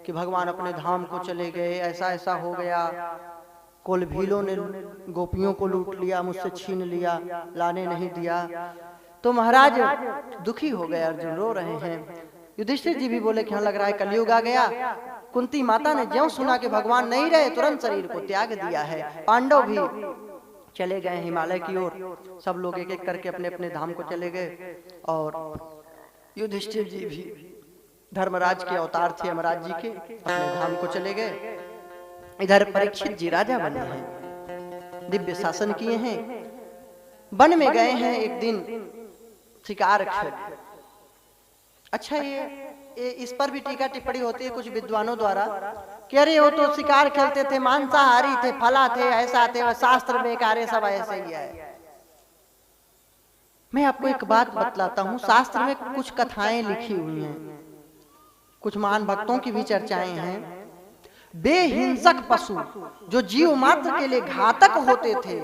कि भगवान अपने धाम को चले गए, ऐसा ऐसा हो गया, कुल भीलों ने गोपियों को लूट लिया, मुझसे छीन लिया, लाने नहीं दिया। तो महाराज दुखी हो गए, अर्जुन रो रहे हैं। युधिष्ठिर जी भी बोले कि हाँ, लग रहा है कलयुग आ गया। कुंती माता ने ज्यों सुना कि भगवान नहीं रहे, तुरंत शरीर को त्याग दिया है। पांडव भी चले गए हिमालय की ओर। सब लोग एक एक करके अपने अपने धाम को चले गए। और युधिष्ठिर जी भी धर्मराज के अवतार थे, यमराज जी के, अपने धाम को चले गए। इधर परीक्षित जी राजा बने हैं, दिव्य शासन किए हैं। वन में गए हैं एक दिन शिकार खेल। अच्छा, ये इस पर भी टीका टिप्पणी होती है कुछ विद्वानों द्वारा कि अरे वो तो शिकार खेलते थे, मांसाहारी थे, फला थे, ऐसा थे, शास्त्र में कार्य सब ऐसे ही है। मैं आपको एक बात बतलाता हूँ, शास्त्र में कुछ कथाएं लिखी हुई हैं, कुछ महान भक्तों की भी चर्चाएं हैं। बेहिंसक पशु जो जीव मात्र के लिए घातक होते थे,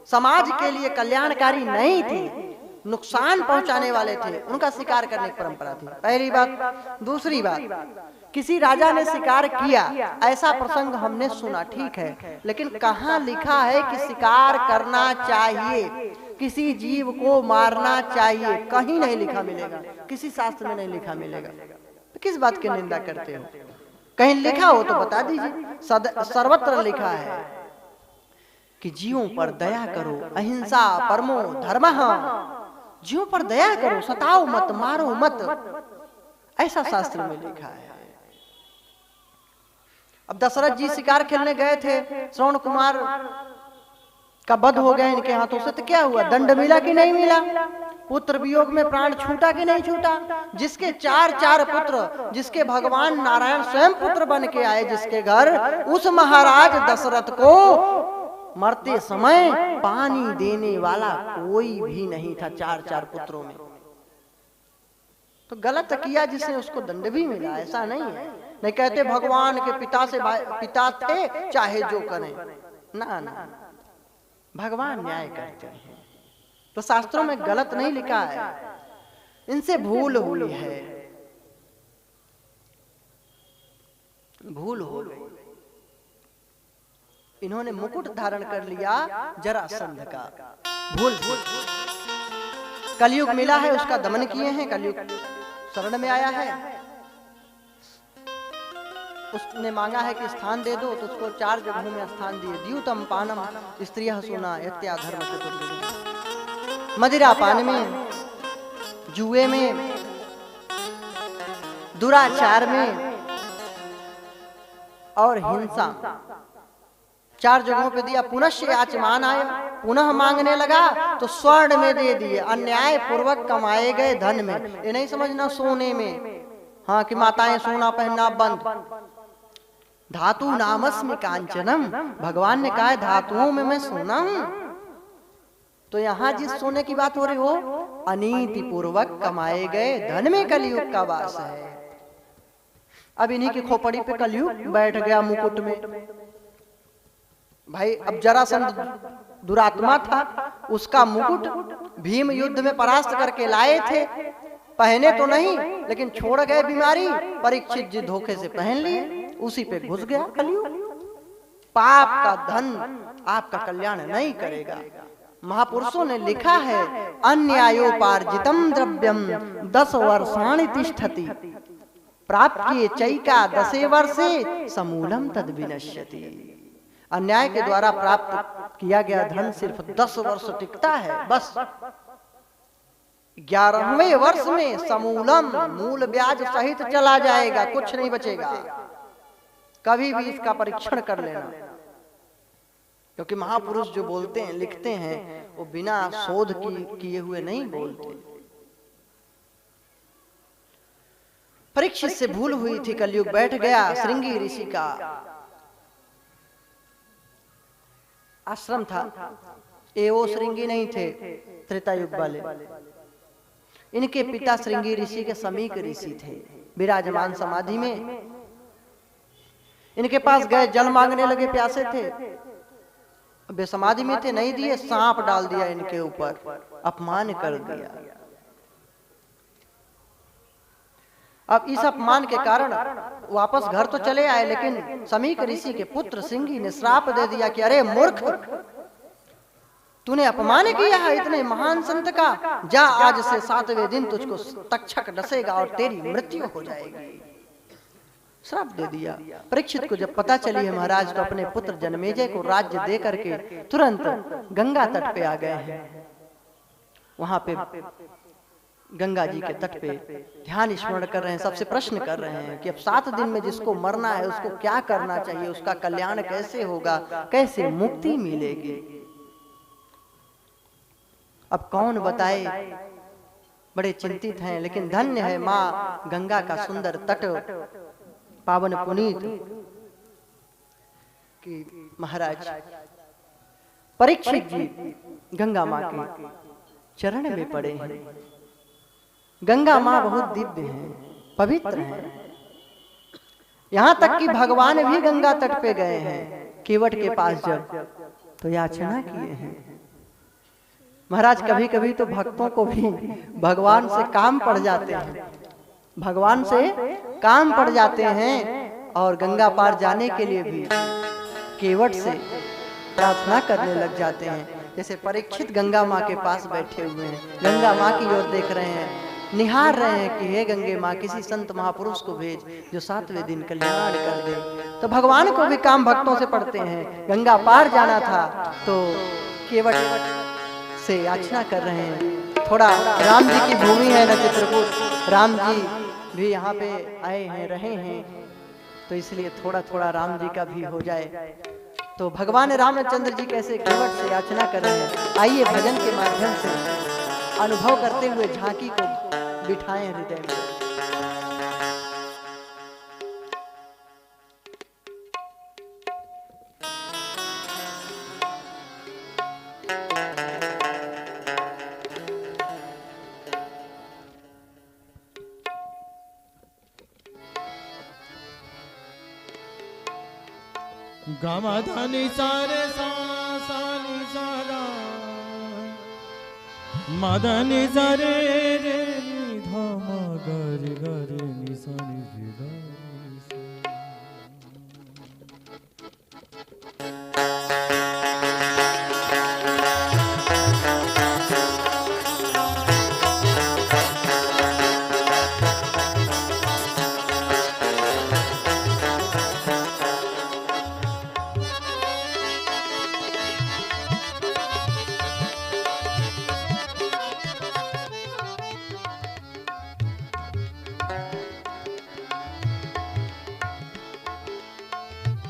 समाज के लिए कल्याणकारी नहीं थे, नुकसान पहुंचाने वाले थे, उनका शिकार करने की परंपरा थी। पहली बात। दूसरी बात, किसी राजा ने शिकार किया, ऐसा प्रसंग हमने सुना, ठीक है, लेकिन कहाँ लिखा है कि शिकार करना चाहिए, किसी जीव को मारना चाहिए? कहीं नहीं लिखा मिलेगा, किसी शास्त्र में नहीं लिखा मिलेगा। तो किस बात की निंदा करते हो? कहीं लिखा हो तो बता दीजिए। सर्वत्र लिखा है कि जीवों पर दया करो, अहिंसा परमो धर्मः, जीवों पर दया करो, सताओ मत, मारो मत, ऐसा शास्त्र में लिखा है। अब दशरथ जी शिकार खेलने गए थे, श्रवण कुमार का वध हो गया इनके हाथों से, तो क्या हुआ? दंड मिला कि नहीं मिला? पुत्र वियोग में प्राण छूटा कि नहीं छूटा? जिसके 4 पुत्र, जिसके भगवान नारायण स्वयं पुत्र बन के आए जिसके घर, उस महाराज दशरथ को मरते समय पानी देने वाला कोई भी नहीं था 4 पुत्रों में। तो गलत किया जिसने, उसको दंड भी मिला, ऐसा नहीं है। नहीं कहते भगवान के पिता से पिता थे, चाहे जो करें, ना ना, भगवान न्याय करते हैं। तो शास्त्रों में गलत नहीं लिखा है, इनसे भूल हुई है, भूल हो गई। इन्होंने मुकुट धारण कर लिया जरासंध का, भूल। कलयुग मिला है, उसका दमन किए हैं, कलयुग शरण में आया है। उसने मांगा है कि स्थान दे दो, तो उसको 4 जगहों में स्थान दिए। द्यूतम पानम स्त्रियः सूना यत्या धर्म चतुर्विधि। मदिरा पान में, जुए में, दुराचार में और हिंसा, 4 जगहों पे दिया। पुनश्च आचमान आया, पुनः मांगने लगा तो स्वर्ण में दे दिए, अन्याय पूर्वक कमाए गए धन में। ये नहीं समझना सोने में, हाँ, कि माताएं सोना पहनना बंद। धातु नामस्मि कांचनम, भगवान ने कहा है धातुओं में मैं सोना हूं। तो यहां जिस सोने की बात हो रही हो, अनीति पूर्वक कमाए गए धन में कलयुग का वास है। अब इन्हीं की खोपड़ी पे कलयुग बैठ गया मुकुट में। भाई, अब जरासंध दुरात्मा था, उसका मुकुट भीम युद्ध में परास्त करके लाए थे, पहने तो नहीं लेकिन छोड़ गए बीमारी। परीक्षित जी धोखे से पहन लिए, उसी पे घुस गया कलयुग। पाप का धन आपका कल्याण नहीं करेगा। महापुरुषों ने लिखा है, अन्यायोपार्जितम द्रव्यम 10 वर्षाणि तिष्ठति, प्राप्य चैका 10 वर्षे समूलम तद विनश्यति। अन्याय के द्वारा प्राप्त किया गया धन सिर्फ 10 वर्ष टिकता है, बस। 11वें वर्ष में समूलम, मूल ब्याज सहित चला जाएगा, कुछ नहीं बचेगा। कभी भी इसका परीक्षण कर लेना। क्योंकि महापुरुष जो बोलते हैं लिखते हैं वो बिना शोध किए हुए नहीं बोलते। परीक्षित से भूल हुई थी, कलयुग बैठ गया, श्रृंगी ऋषि का आश्रम था। ये वो श्रृंगी नहीं थे त्रेता युग वाले, इनके पिता श्रृंगी ऋषि के समीक ऋषि थे, विराजमान समाधि में। इनके पास गए, जल मांगने लगे, प्यासे थे, वे समाधि में थे, नहीं दिए, सांप डाल दिया इनके ऊपर, अपमान कर दिया। अब इस अपमान के कारण वापस घर तो चले आए, लेकिन समीक ऋषि के पुत्र श्रृंगी ने श्राप दे दिया कि अरे मूर्ख, तूने अपमान किया है इतने महान संत का, जा आज से 7वें दिन तुझको तक्षक डसेगा और तेरी मृत्यु हो जाएगी। श्राप दे दिया। परीक्षित को जब पता चली है महाराज तो अपने पुत्र जन्मेजय को राज्य दे करके तुरंत गंगा तट पे आ गए हैं। वहां पे गंगा जी के तट पे ध्यान स्मरण कर रहे हैं, सबसे प्रश्न कर रहे हैं कि अब 7 दिन में जिसको मरना है उसको क्या करना चाहिए, उसका कल्याण कैसे होगा, कैसे मुक्ति मिलेगी। अब कौन बताए, बड़े चिंतित हैं। लेकिन धन्य है माँ गंगा का सुंदर तट, पावन पुनीत, कि महाराज परीक्षित जी गंगा माँ के चरण में पड़े हैं। गंगा माँ बहुत दिव्य हैं, पवित्र हैं, यहाँ तक कि भगवान भी गंगा तट पे गए हैं केवट के पास जब, तो याचना किए हैं। महाराज कभी कभी तो भक्तों को भी भगवान से काम पड़ जाते हैं, भगवान से काम पड़ जाते हैं और गंगा पार जाने के लिए भी केवट से प्रार्थना करने लग जाते हैं। जैसे परीक्षित गंगा माँ के पास बैठे हुए हैं, गंगा माँ की ओर देख रहे हैं, निहार रहे हैं कि हे गंगे माँ किसी संत महापुरुष को भेज जो 7वें दिन कल्याण कर दे। तो भगवान को भी काम भक्तों से पड़ते हैं। गंगा पार जाना था तो केवट से याचना कर रहे हैं। थोड़ा राम जी की भूमि है न चित्रकूट, राम जी भी यहाँ पे आए हैं, रहे हैं, तो इसलिए थोड़ा थोड़ा राम जी का भी हो जाए। तो भगवान रामचंद्र जी कैसे केवट से याचना कर रहे हैं। आइए भजन के माध्यम से अनुभव करते हुए झांकी को बिठाएं हृदय में। गामा धानी सारे सा नी सारा मदनी सारे रे धामा गर गर नि सा नि गा।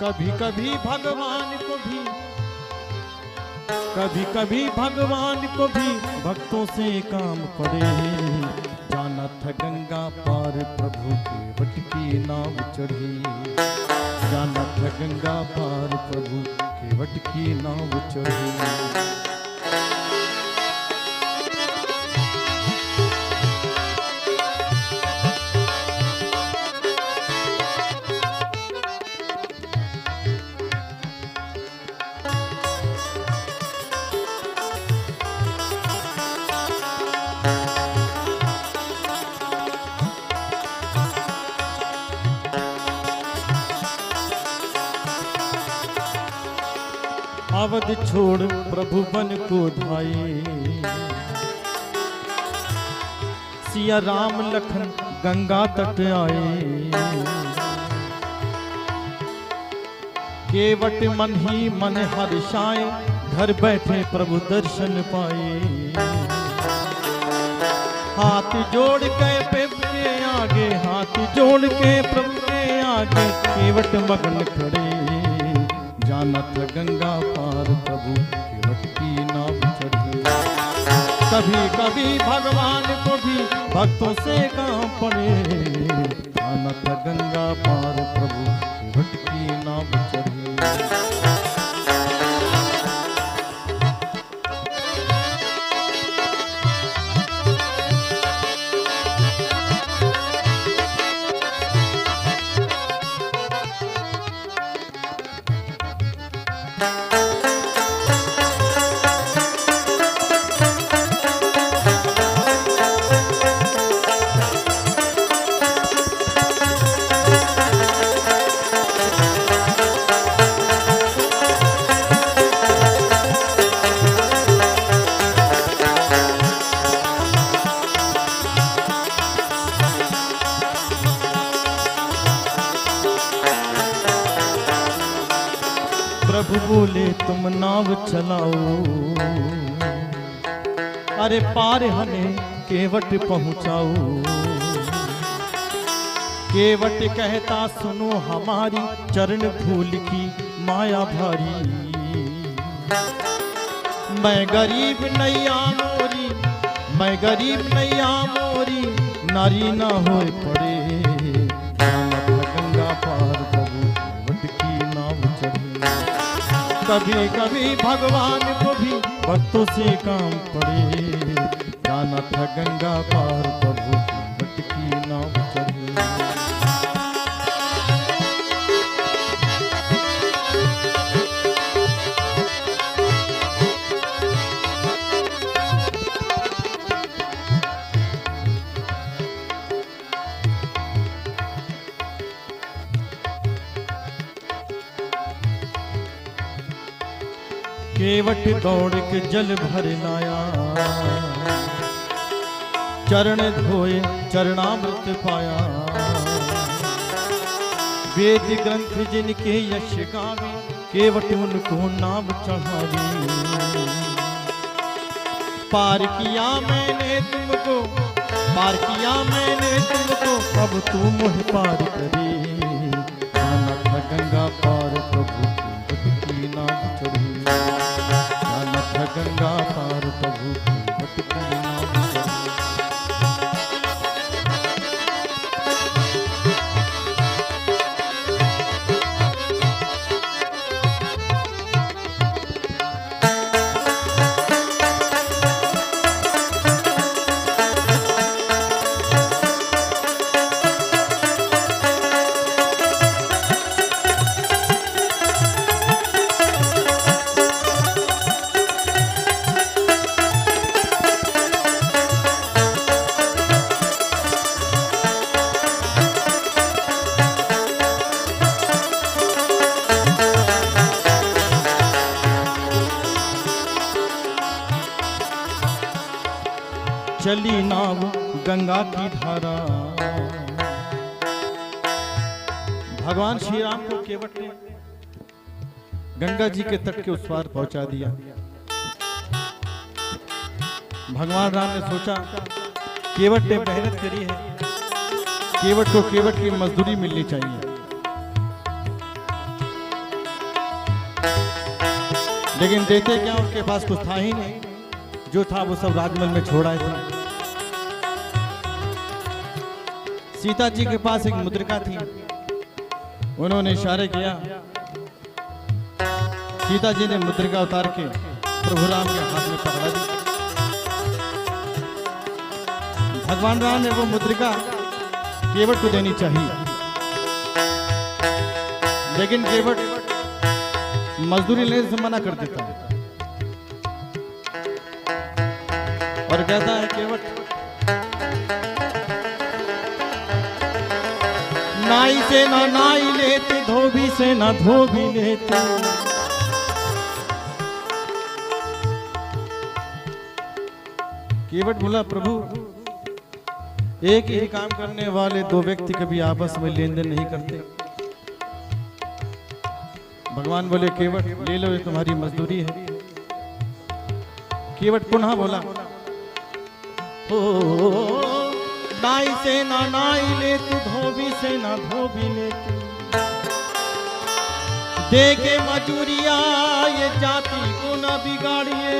कभी कभी भगवान को भी भक्तों से काम पड़े। जाना था गंगा पार प्रभु के वट की नाव चढ़ी, जाना था गंगा पार प्रभु के वट की नाव चढ़ी। अवध छोड़ प्रभु बन को धाये, सिया राम लखन गंगा तट आए। केवट मन ही मन हर्षाए, घर बैठे प्रभु दर्शन पाए। हाथ जोड़ के प्रभु के आगे, हाथ जोड़ के प्रभु के आगे केवट मगन खड़े। जाना था गंगा पार प्रभु केवट की नाव चढ़ी। कभी कभी भगवान को भी भक्तों से काम पड़े, जाना था गंगा पार प्रभु केवट की नाव चढ़ी। प्रभु बोले तुम नाव चलाओ, अरे पार हमें केवट पहुंचाओ। केवट कहता सुनो हमारी चरण धूल की माया भारी। मैं गरीब नैया मोरी, मैं गरीब नैया मोरी, नारी ना होए पड़े, जाना था गंगा पार प्रभु केवट की नाव चढ़ी। कभी कभी भगवान को भी भक्तों से काम पड़े, जाना था गंगा पार प्रभु केवट की नाव चढ़ी। केवट दौड़ के जल भर लाया, चरण धोए चरणामृत पाया। वेद ग्रंथ जिनके यश गावे, केवट उनको नाम चढ़ावी। पार किया मैंने तुमको, पार किया मैंने तुमको, अब तू मुझ पार करे, जाना था गंगा पार प्रभु केवट की नाव चढ़ी। जाना था गंगा पार प्रभु केवट की नाव चढ़ी। चली नाव गंगा की धारा। भगवान श्री राम को केवट ने गंगा जी के तट के उस पार पहुंचा दिया। भगवान राम ने सोचा केवट ने मेहनत करी है, केवट को केवट की मजदूरी मिलनी चाहिए। लेकिन देते क्या, उसके पास कुछ था ही नहीं, जो था वो सब राजमहल में छोड़ आए थे। सीता जी के पास एक मुद्रिका थी, उन्होंने इशारे किया, सीता जी ने मुद्रिका उतार के प्रभु राम के हाथ में पकड़ा दी। भगवान राम ने वो मुद्रिका केवट को देनी चाहिए, लेकिन केवट मजदूरी लेने से मना कर देता है और कहता है केवट नाई से ना नाई लेते, धोबी से ना धोबी लेते। केवट बोला प्रभु एक ही काम करने वाले दो व्यक्ति कभी आपस में लेन देन नहीं करते। भगवान बोले केवट ले लो, ये तुम्हारी मजदूरी है। केवट पुनः बोला ओ नाई से ना नाई ले तू, धोबी से ना धोबी ले तू। दे के मजूरिया ये जाति को न बिगाड़िए।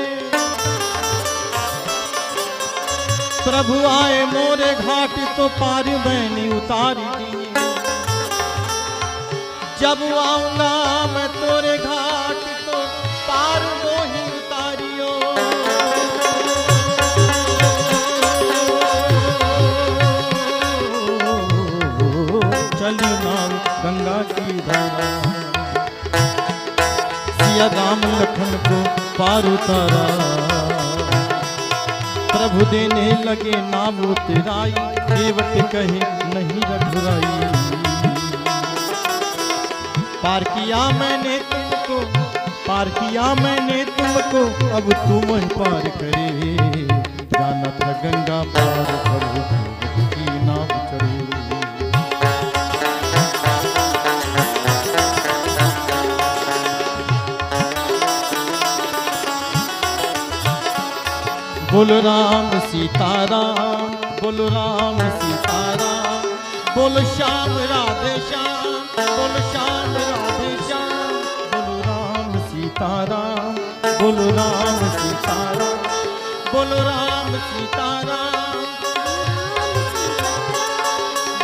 प्रभु आए मोरे घाट तो पार मैंने उतारी दी। जब आऊंगा मैं तोरे घाट तो पार वो ही उतारियो। चली नाव गंगा की धारा, सिया राम लखन को पार उतारा। प्रभु देने लगे नाव उतराई, केवट कहे नहीं रघुराई। पार किया मैंने तुमको, पार किया मैंने तुमको, अब तुम ही पार करे। जाना था गंगा पार, प्रभु की नाव चढ़े। बोलो राम सीताराम, बोलो राम सीताराम, बोलो श्याम राधे श्याम, बोलो श्याम राधे श्याम। बोलो राम सीताराम, बोलो राम सीताराम, बोलो राम सीताराम,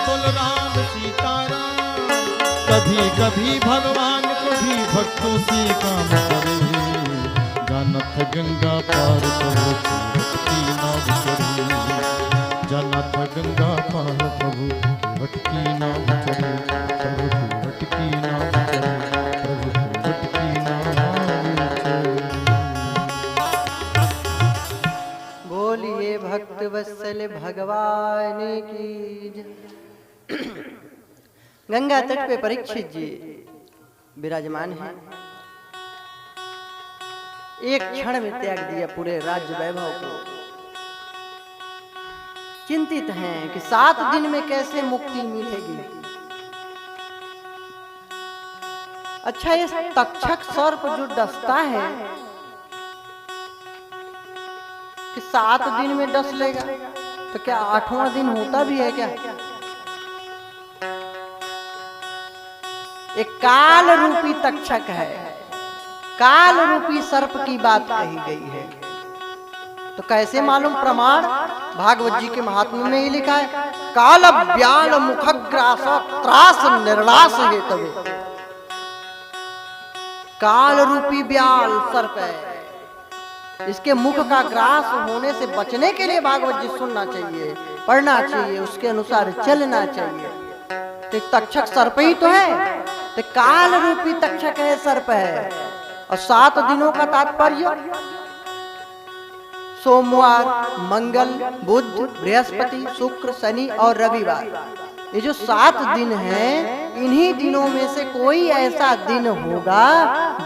बोलो राम सीताराम। कभी कभी भगवान को भी भक्तों से काम करे। जानत गंगा पार प्रभु की नाव चढ़ी। जानत गंगा पार प्रभु की नाव चढ़ी। प्रभु की नाव चढ़ी, प्रभु की नाव चढ़ी। बोलिए भक्त वत्सल भगवान की जय। गंगा तट पे परीक्षित जी विराजमान हैं। एक क्षण में त्याग दिया पूरे राज्य वैभव को। चिंतित हैं कि 7 दिन में कैसे मुक्ति मिलेगी। अच्छा, ये तक्षक सर्प जो डसता है कि 7 दिन में डस लेगा, तो क्या 8वां दिन होता भी है क्या? एक काल रूपी तक्षक है, काल रूपी सर्प की बात कही गई है। तो कैसे मालूम? प्रमाण भागवत जी के महात्म्य में ही लिखा है, काल व्याल मुखग्रास त्रास निर्णास हेतवे। काल रूपी व्याल सर्प है, इसके मुख का ग्रास होने से बचने के लिए भागवत जी सुनना चाहिए, पढ़ना चाहिए, उसके अनुसार चलना चाहिए। तो तक्षक सर्प ही तो है, तो काल रूपी तक्षक है, सर्प है। और 7 दिनों का तात्पर्य सोमवार, मंगल, बुध, बृहस्पति, शुक्र, शनि और रविवार। ये जो 7 दिन हैं, इन्हीं दिनों में से कोई ऐसा दिन होगा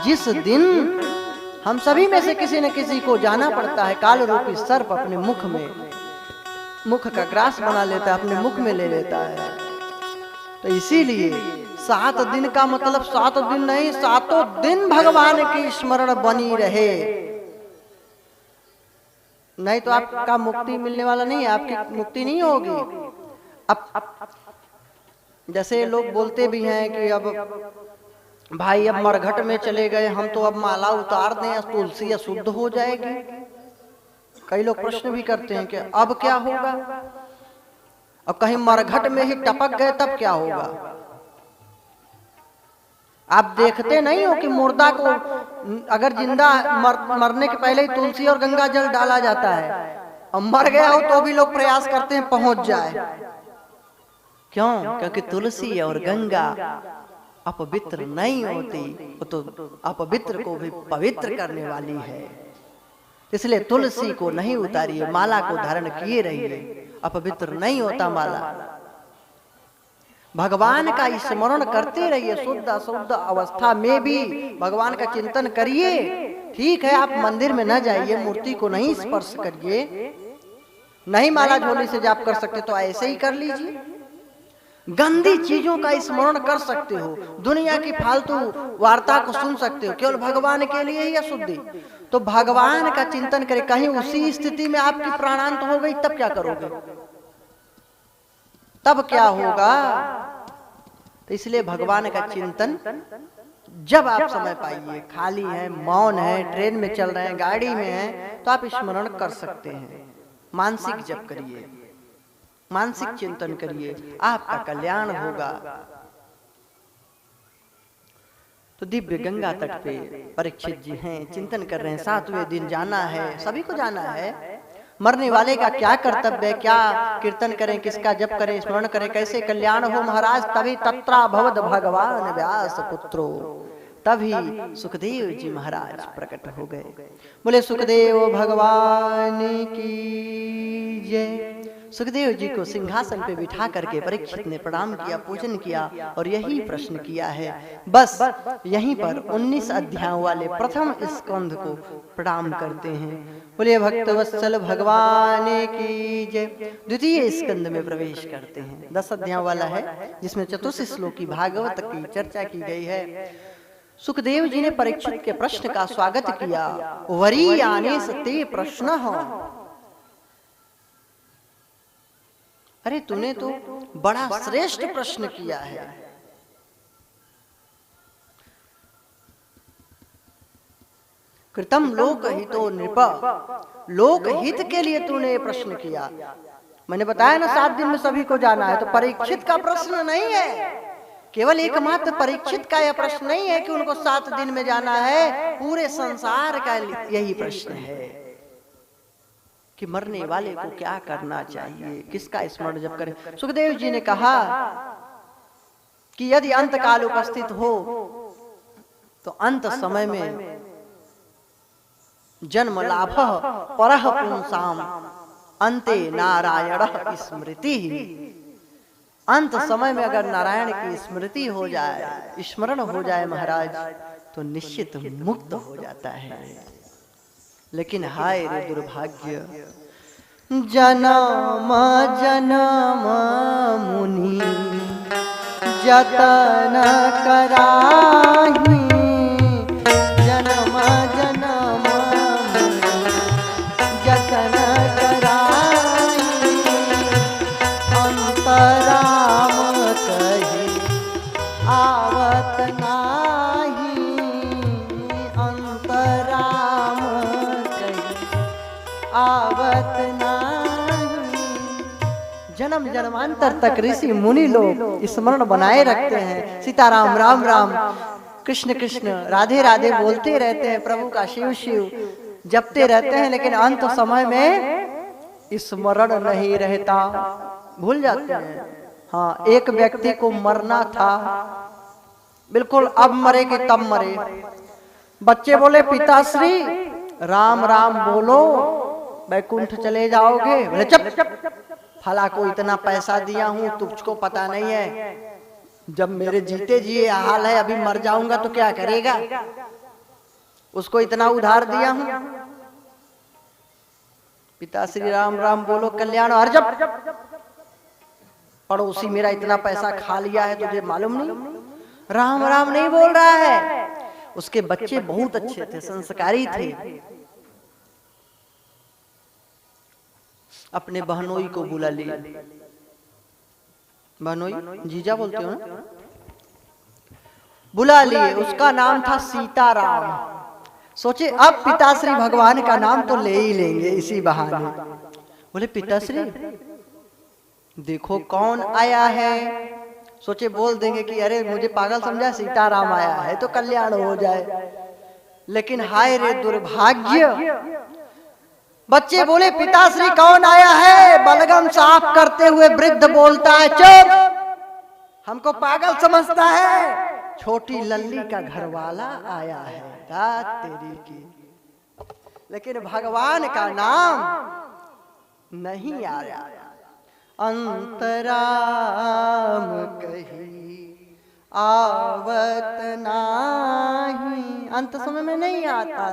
जिस दिन हम सभी में से किसी न किसी को जाना पड़ता है। काल रूपी सर्प अपने मुख में, मुख का ग्रास बना लेता है, अपने मुख में ले लेता है। तो इसीलिए 7 दिन का मतलब 7 दिन नहीं, 7 दिन भगवान की स्मरण बनी रहे, नहीं तो आपका मुक्ति मिलने वाला नहीं है, आपकी मुक्ति नहीं होगी। अब जैसे लोग बोलते भी हैं कि अब भाई अब मरघट में चले गए हम, तो अब माला उतार दें, तुलसी अशुद्ध हो जाएगी। कई लोग प्रश्न भी करते हैं कि अब क्या होगा, अब कहीं मरघट में ही टपक गए तब क्या होगा। आप देखते नहीं हो कि मुर्दा को अगर जिंदा मरने के पहले ही तुलसी और गंगा जल डाला जाता है, और मर गया हो तो भी लोग प्रयास करते हैं पहुंच जाए। क्यों? क्योंकि तुलसी और गंगा अपवित्र नहीं होती, वो तो अपवित्र को भी पवित्र करने वाली है। इसलिए तुलसी को नहीं उतारिए, माला को धारण किए रहिए, अपवित्र नहीं होता माला। भगवान का स्मरण करते रहिए, शुद्ध अशुद्ध अवस्था में भी भगवान का चिंतन करिए। ठीक है, आप मंदिर में न जाइए, मूर्ति को नहीं स्पर्श करिए, नहीं माला झोली से जाप कर सकते तो ऐसे ही कर लीजिए। गंदी चीजों का स्मरण कर सकते हो, दुनिया की फालतू वार्ता को सुन सकते हो, केवल भगवान के लिए ही अशुद्धि। तो भगवान का चिंतन करें। कहीं उसी स्थिति में आपकी प्राणांत हो गई तब क्या करोगे? तब क्या होगा? तो इसलिए भगवान का चिंतन जब आप समय पाइए, खाली हैं, मौन है, ट्रेन में चल रहे हैं, गाड़ी में हैं, तो आप स्मरण कर सकते हैं। मानसिक जप करिए, मानसिक चिंतन करिए, आपका कल्याण होगा। तो दिव्य गंगा तट पे परीक्षित जी हैं, चिंतन कर रहे हैं, 7वें दिन जाना है, सभी को जाना है। मरने वाले का क्या कर्तव्य है, क्या कीर्तन करें, किसका जप करें, स्मरण करें, कैसे कल्याण हो महाराज। तभी तत्रा भवद भगवान व्यास पुत्रो, तभी सुखदेव जी महाराज प्रकट हो गए। बोले सुखदेव भगवान की जय। सुखदेव जी को सिंहासन पे बिठा करके परीक्षित ने प्रणाम किया, पूजन किया और यही प्रश्न किया है। बस यहीं पर 19 अध्यायों वाले प्रथम स्कंध को प्रणाम करते हैं। बोले भक्तवत्सल भगवान की जय। द्वितीय स्कंद में प्रवेश करते हैं। 10 अध्यायों वाला है, जिसमें चतुर्थ श्लोकी भागवत की चर्चा की गई है। सुखदेव जी ने परीक्षित के प्रश्न का स्वागत किया। वरी आने सते प्रश्न हो, अरे तूने तो बड़ा श्रेष्ठ प्रश्न किया है। कृतम लोक हितो नृप, लोक हित के लिए तूने ये प्रश्न किया। मैंने बताया ना 7 दिन में सभी को जाना है, तो परीक्षित का प्रश्न नहीं है, केवल एकमात्र परीक्षित का यह प्रश्न नहीं है कि उनको 7 दिन में जाना है, पूरे संसार का यही प्रश्न है कि मरने वाले को क्या करना चाहिए, किसका स्मरण जप करें। सुखदेव जी ने कहा कि यदि अंत काल उपस्थित हो तो अंत समय में जन्म लाभ परह पुंसाम अंते नारायण स्मृति। अंत समय में अगर नारायण की स्मृति हो जाए, स्मरण हो जाए महाराज, तो निश्चित मुक्त हो जाता है। लेकिन हाय रे दुर्भाग्य, जन्म जन्म मुनि जतन कराही, जन्म जन्म मुनि जतन कराही, अंतराम कही आवत नाही, अंतराम आवत नाही। जन्म जन्मांतर तक ऋषि मुनि लोग स्मरण बनाए रखते हैं, सीताराम राम राम कृष्ण कृष्ण राधे राधे बोलते रहते हैं, प्रभु का शिव शिव जपते रहते हैं, लेकिन अंत समय में स्मरण नहीं रहता, भूल जाते हैं। हाँ, एक व्यक्ति को मरना था, बिल्कुल अब मरे कि तब मरे। बच्चे बोले पिताश्री राम राम बोलो, बैकुंठ चले जाओगे। बोले चुप, फला को इतना पैसा दिया हूं, तुझको पता नहीं है, जब मेरे जीते जी हाल है, अभी मर जाऊंगा तो क्या करेगा, उसको इतना उधार दिया हूं। पिताश्री राम राम बोलो, कल्याण। और जब पड़ोसी मेरा इतना पैसा खा लिया है, तुझे मालूम नहीं, राम राम नहीं बोल रहा है। उसके बच्चे बहुत अच्छे थे, संस्कारी थे। अपने बहनोई को बुला लिया, बहनोई जीजा बोलते हो ना, बुला लिए। उसका नाम था सीताराम। सोचे अब पिताश्री भगवान का नाम तो ले ही लेंगे इसी बहाने। बोले पिताश्री देखो कौन आया है। सोचे बोल देंगे कि अरे मुझे पागल समझा, सीताराम आया है तो कल्याण हो जाए। लेकिन हाय रे दुर्भाग्य, बच्चे बोले पिताश्री कौन आया है। बलगम साफ करते हुए वृद्ध बोलता है चुप, हमको पागल समझता है, छोटी लल्ली का घरवाला आया है। रात तेरी की, लेकिन भगवान का नाम नहीं आया। अंतराम कही आवत नाही, अंत समय में नहीं आता।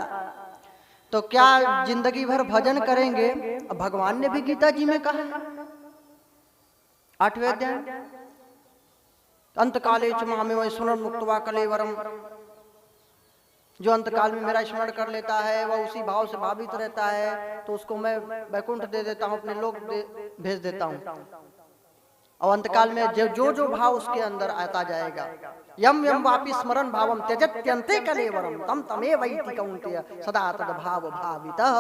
तो क्या जिंदगी भर भजन करेंगे। अब भगवान ने भी गीता जी में कहा, 8वें अध्याय, अंतकाले च मामेव स्मरण मुक्त्वा कलेवरम, जो अंतकाल में मेरा स्मरण कर लेता है वह उसी भाव से भावित रहता है, तो उसको मैं वैकुंठ दे देता हूँ, अपने लोक भेज देता हूँ। और अंतकाल में जो जो भाव उसके अंदर आता जाएगा, यम यम वापि स्मरण भावम त्यजत्यन्ते कलेवरम तम तमेव इति कौन्तेय सदा तद भाव भावितः।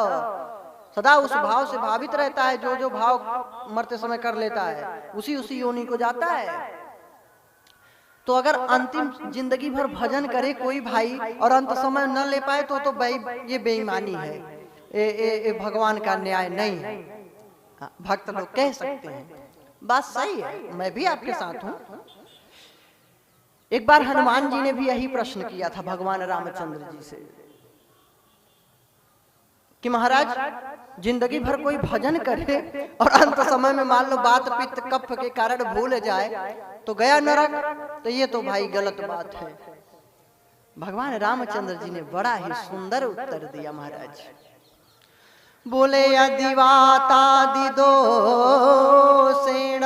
सदा उस भाव से भावित रहता है, जो जो भाव मरते समय कर लेता है उसी उसी योनि को जाता है। तो अगर अंतिम जिंदगी भर भजन करे कोई भाई और अंत समय न ले पाए तो ये बेईमानी है, ये भगवान का न्याय नहीं है। भक्त लोग कह सकते हैं, बात सही है, मैं भी आपके साथ हूं। एक बार हनुमान जी ने भी यही प्रश्न किया था भगवान रामचंद्र जी से कि महाराज जिंदगी भर कोई भजन करे और अंत समय में मान लो बात पित्त कफ के कारण भूल जाए तो गया नरक, तो ये तो भाई गलत बात है। भगवान रामचंद्र जी ने बड़ा ही सुंदर उत्तर दिया महाराज। बोले यदि वातादि दोषेण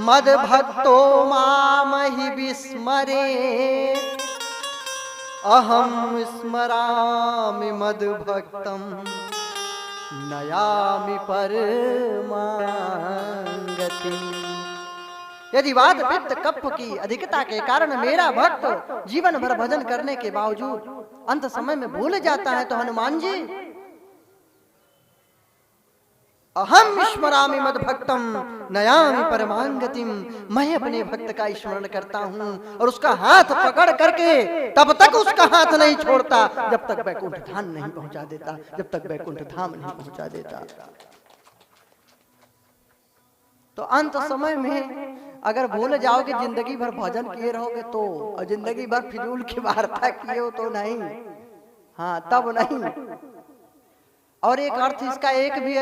मद भक्तो मामहि विस्मरे अहम स्मरामि मद भक्तम नयामि परमांगति। यदि वात पित्त कफ की अधिकता के कारण मेरा भक्त जीवन भर भजन करने के बावजूद अंत समय में भूल जाता है, तो हनुमान जी अहम स्मरामि मद भक्तम नयामि परमांगतिम, मैं अपने भक्त का स्मरण करता हूँ और उसका हाथ पकड़ करके तब तक उसका हाथ नहीं छोड़ता जब तक वैकुंठ धाम नहीं पहुंचा देता, जब तक वैकुंठ धाम नहीं पहुंचा देता। तो अंत समय में अगर भूल जाओगे जिंदगी भर भजन किए रहोगे तो, और जिंदगी भर फिजूल की वार्ता किए हो तो नहीं, हाँ तब नहीं। और एक अर्थ इसका एक भी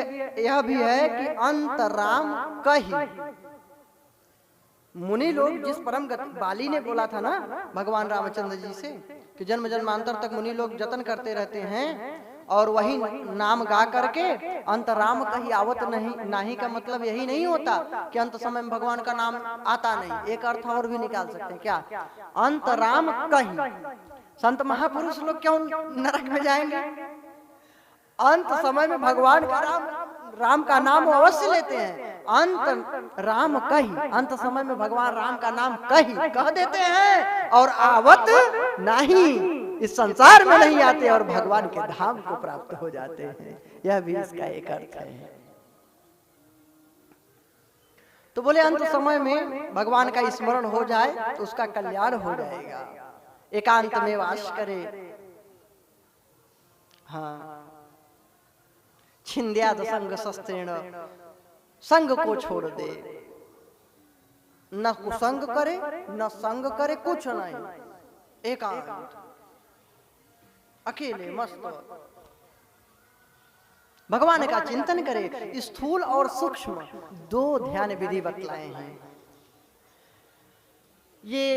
यह भी है कि अंतराम कही। मुनि लोग जिस परम गति, बाली ने बोला था ना भगवान रामचंद्र जी से कि जन्म जन्मांतर तक मुनि लोग जतन करते रहते हैं और वही नाम गा करके अंतराम कही आवत नहीं का मतलब यही नहीं होता कि अंत समय में भगवान का नाम आता नहीं। एक अर्थ और भी निकाल सकते हैं, क्या अंतराम कही। संत महापुरुष लोग क्यों नरक में जाएंगे? अंत समय में भगवान का राम का नाम अवश्य लेते हैं। अंत राम कही, अंत समय में भगवान राम का नाम कह देते हैं और आवत नहीं, इस संसार में नहीं आते और भगवान के धाम को प्राप्त हो जाते हैं। यह भी इसका एक अर्थ है। तो बोले अंत समय में भगवान का स्मरण हो जाए तो उसका कल्याण हो जाएगा। एकांत में वास करे, हाँ, छिंद्याद संग शस्त्रेण, संग को छोड़ दे, न कुसंग करे न संग करे, कुछ नहीं, एकांत अकेले मस्त भगवान का चिंतन करे। स्थूल और सूक्ष्म दो ध्यान विधि बतलाए हैं। ये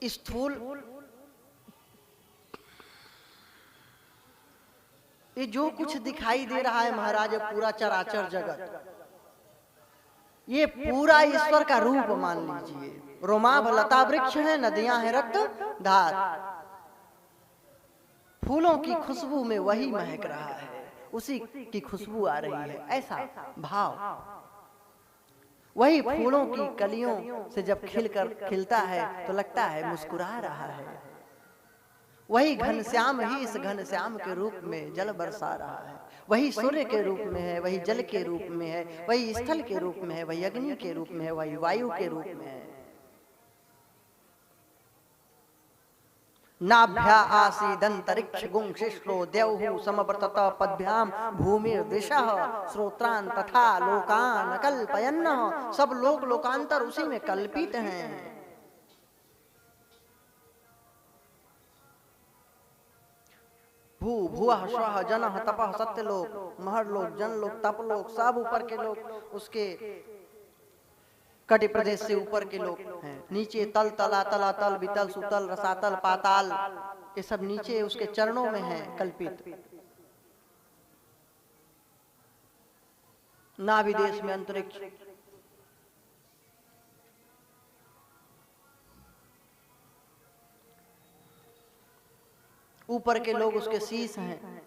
स्थूल, ये जो कुछ दिखाई दे रहा है महाराज, पूरा चराचर जगत, ये पूरा ईश्वर का रूप मान लीजिए। रोमाभ लता वृक्ष है, नदियां हैं रक्त धार, फूलों की खुशबू में वही महक रहा है, उसी की खुशबू आ रही है, ऐसा भाव। वही फूलों की कलियों से जब खिलता है तो लगता है मुस्कुरा रहा है। वही घनश्याम ही इस घनश्याम के रूप में जल बरसा रहा है। वही सूर्य के रूप में है, वही जल के रूप में है, वही स्थल के रूप में है, वही अग्नि के रूप में है, वही वायु के रूप में है। नाभ्या आसीदंतरिक्ष गुंशिष्ठो देवहु समवर्तत पद्भ्याम भूमिर्दिशः श्रोत्रान तथा लोकान कल्पयन्नः। सब लोक लोकांतर उसी में कल्पित हैं। भू भुवः स्वः जनः तपः सत्यलोक, महर्लोक, जनलोक, तपलोक, सब ऊपर के लोग, उसके कटि प्रदेश से ऊपर के लोग हैं। नीचे तल, तलातल, वितल, सुतल, रसातल, पाताल, ये सब नीचे उसके चरणों में है कल्पित। नाभिदेश में अंतरिक्ष, ऊपर के लोग उसके शीश हैं।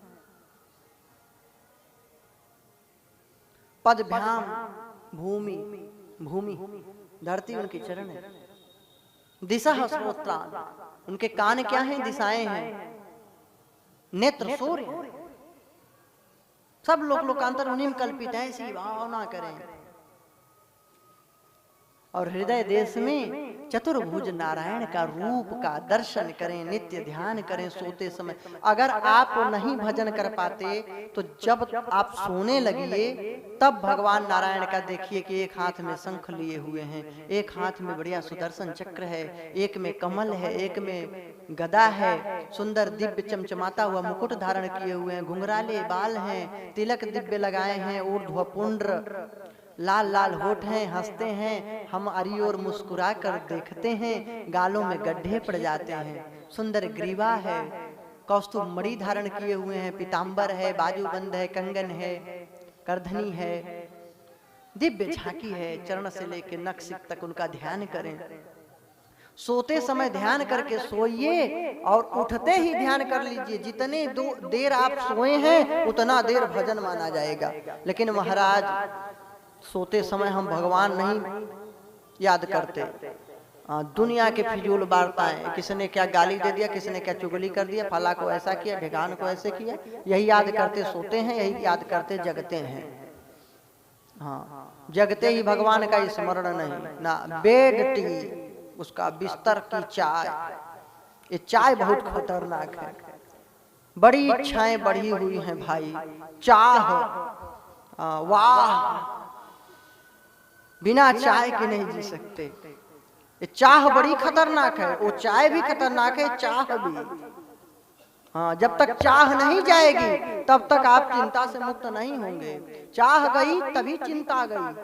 पदभ्याम भूमि, भूमि धरती उनके चरण है। दिशा श्रोत्रान, उनके कान क्या हैं? दिशाएं हैं। नेत्र सूर्य, सब लोक लोकांतर उन्हीं में कल्पित है, ऐसी भावना करें। और हृदय देश में चतुर्भुज नारायण का रूप का दर्शन करें, नित्य ध्यान करें सोते समय। अगर आप नहीं भजन कर पाते तो जब आप सोने लगिए तब भगवान नारायण का देखिए कि एक हाथ में शंख लिए हुए हैं, एक हाथ में बढ़िया सुदर्शन चक्र है, एक में कमल है, एक में गदा है, सुंदर दिव्य चमचमाता हुआ मुकुट धारण किए हुए हैं, घुंघराले बाल हैं, तिलक दिव्य लगाए हैं, ऊर्ध्व पुंड्र, लाल लाल होठ हैं, हंसते हैं, हम अरी और मुस्कुरा कर देखते हैं, गालों में गड्ढे पड़ जाते हैं, सुंदर ग्रीवा है, कौस्तुभ मणि धारण किए हुए हैं, पीतांबर है, बाजूबंद है, कंगन है, करधनी है, दिव्य झांकी है, चरण से लेकर नख तक उनका ध्यान करें। सोते समय ध्यान करके सोइए और उठते ही ध्यान कर लीजिए। जितने देर आप सोए हैं उतना देर भजन माना जाएगा। लेकिन महाराज सोते समय हम भगवान नहीं याद करते, दुनिया के फिजूल वार्ताएं, किसने क्या गाली दे दिया, किसने क्या चुगली कर दिया, फला को ऐसा किया, ढेगान को ऐसे किया, यही याद करते सोते हैं, यही याद करते जगते हैं। हाँ, जगते ही भगवान का स्मरण नहीं ना। बेड टी, उसका बिस्तर की चाय, ये चाय बहुत खतरनाक है। बड़ी इच्छाएं बढ़ी हुई हैं भाई, चाह, वाह, बिना चाय के नहीं जी सकते। ये चाह बड़ी खतरनाक है, वो चाय भी खतरनाक है, चाह भी। हाँ, जब तक चाह नहीं जाएगी तब तक आप चिंता से मुक्त नहीं होंगे। चाह गई तभी चिंता गई,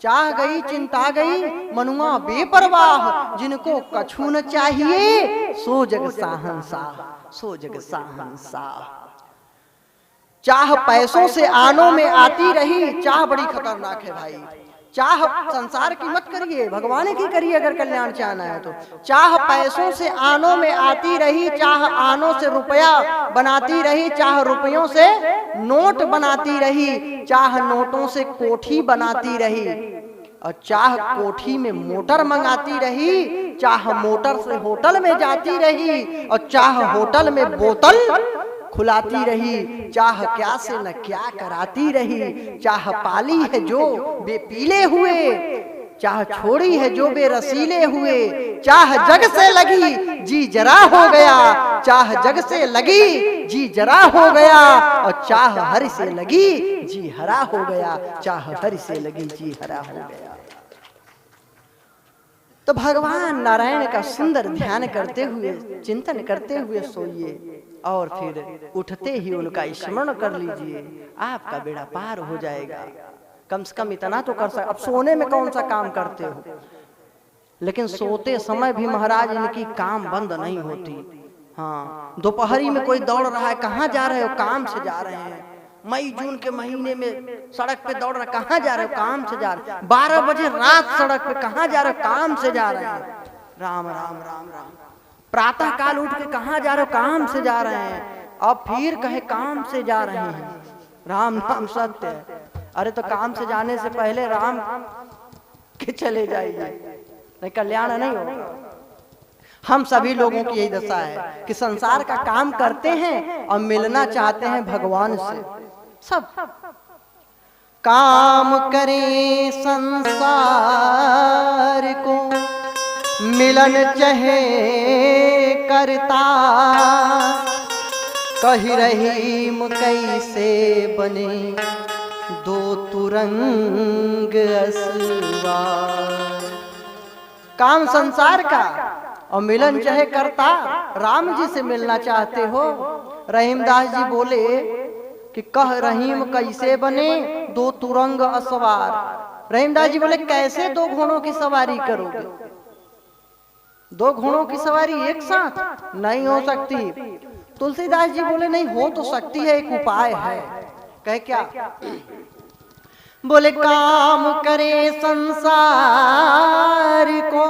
चाह गई चिंता गई, मनुआ बेपरवाह, जिनको कछु न चाहिए सो जग साहंसाह, सो जग साहंसाह। चाह पैसों से आनों में आती रही, चाह बड़ी खतरनाक है भाई। चाह संसार की मत करिए, भगवान की करिए अगर कल्याण चाहना है तो। चाह पैसों से आनों में आती रही, चाह आनों से रुपया बनाती रही, चाह रुपयों से नोट बनाती रही, चाह नोटों से कोठी बनाती रही, और चाह कोठी में मोटर मंगाती रही, चाह मोटर से होटल में जाती रही, और चाह होटल में बोतल खुलाती रही, चाह क्या से न क्या कराती रही, चाह पाली है जो बेपीले हुए, चाह छोड़ी है जो बेरसीले हुए, चाह जग से लगी जी जरा हो गया, चाह जग से लगी जी जरा हो गया, और चाह हरि से लगी जी हरा हो गया, चाह हरि से लगी जी हरा हो गया। तो भगवान नारायण का सुंदर ध्यान करते हुए, चिंतन करते हुए सोइए, और फिर उठते ही उनका स्मरण कर लीजिए, आपका बेड़ा पार हो जाएगा। कम से कम इतना तो कर सकते। अब सोने में कौन सा काम करते हो, लेकिन सोते समय भी महाराज इनकी काम बंद नहीं होती। हाँ, दोपहरी में कोई दौड़ रहा है, कहाँ जा रहे हो? काम से जा रहे हैं। मई जून के महीने में सड़क पे दौड़ रहे, कहाँ जा रहे हो? काम से जा रहे। 12 बजे रात सड़क पे, कहाँ जा रहे हो? काम से जा रहे हैं। राम राम राम राम। प्रातः काल उठ के कहाँ जा रहे हो? काम से जा रहे हैं। अब फिर कहे काम से जा रहे हैं। राम नाम सत्य है। अरे तो काम से जाने से पहले राम के चले जाइए, नहीं कल्याण नहीं होगा। हम सभी लोगों की यही दशा है कि संसार का काम करते हैं और मिलना चाहते हैं भगवान से। सब काम करें संसार को, मिलन चाहे करता, कही रहीम कैसे बने दो तुरंग असवार। काम संसार का और मिलन चाहे करता। राम जी से मिलना चाहते हो? रहीमदास जी बोले कि कह रहीम कैसे बने दो तुरंग असवार। रहीमदास जी बोले कैसे दो घोड़ों की सवारी करोगे? दो घोड़ों की सवारी एक साथ नहीं हो सकती। तुलसीदास जी बोले नहीं हो तो सकती है, एक उपाय है। कहे क्या? बोले काम करे संसार को,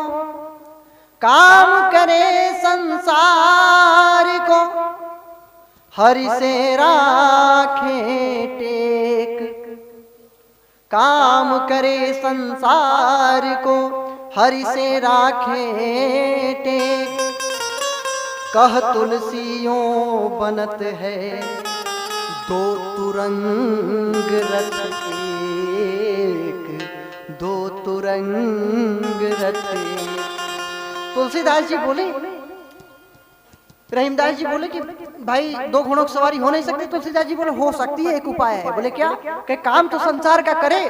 काम करे संसार को, हरि से राखे टेक, काम करे संसार को हरि से राखे टेक। कह तुलसियों बनत है दो तुरंग रथ एक, दो तुरंग रथ एक। तुलसीदास जी बोले, रहीमदास जी बोले कि भाई दो घोड़ों की सवारी हो नहीं सकती। तुलसीदास जी बोले हो सकती है, एक उपाय है। बोले क्या? कि काम तो संसार का करे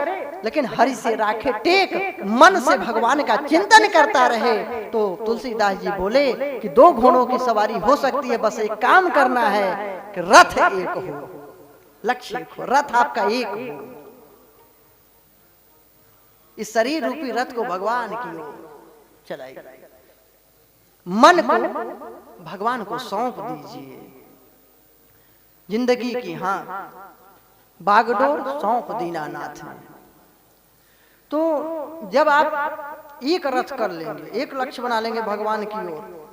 लेकिन हरि से राखे टेक, मन से भगवान का चिंतन करता रहे। तो तुलसीदास जी बोले कि दो घोड़ों की सवारी हो सकती है, बस एक काम करना है कि रथ एक हो, लक्ष्य एक हो, रथ आपका एक हो। इस शरीर रूपी रथ को भगवान की ओर चलाइए, मन को भगवान को सौंप दीजिए। जिंदगी की हाँ बागडोर सौंप दीनानाथ ने। तो जब आप एक रथ कर लेंगे, एक लक्ष्य बना लेंगे भगवान की ओर,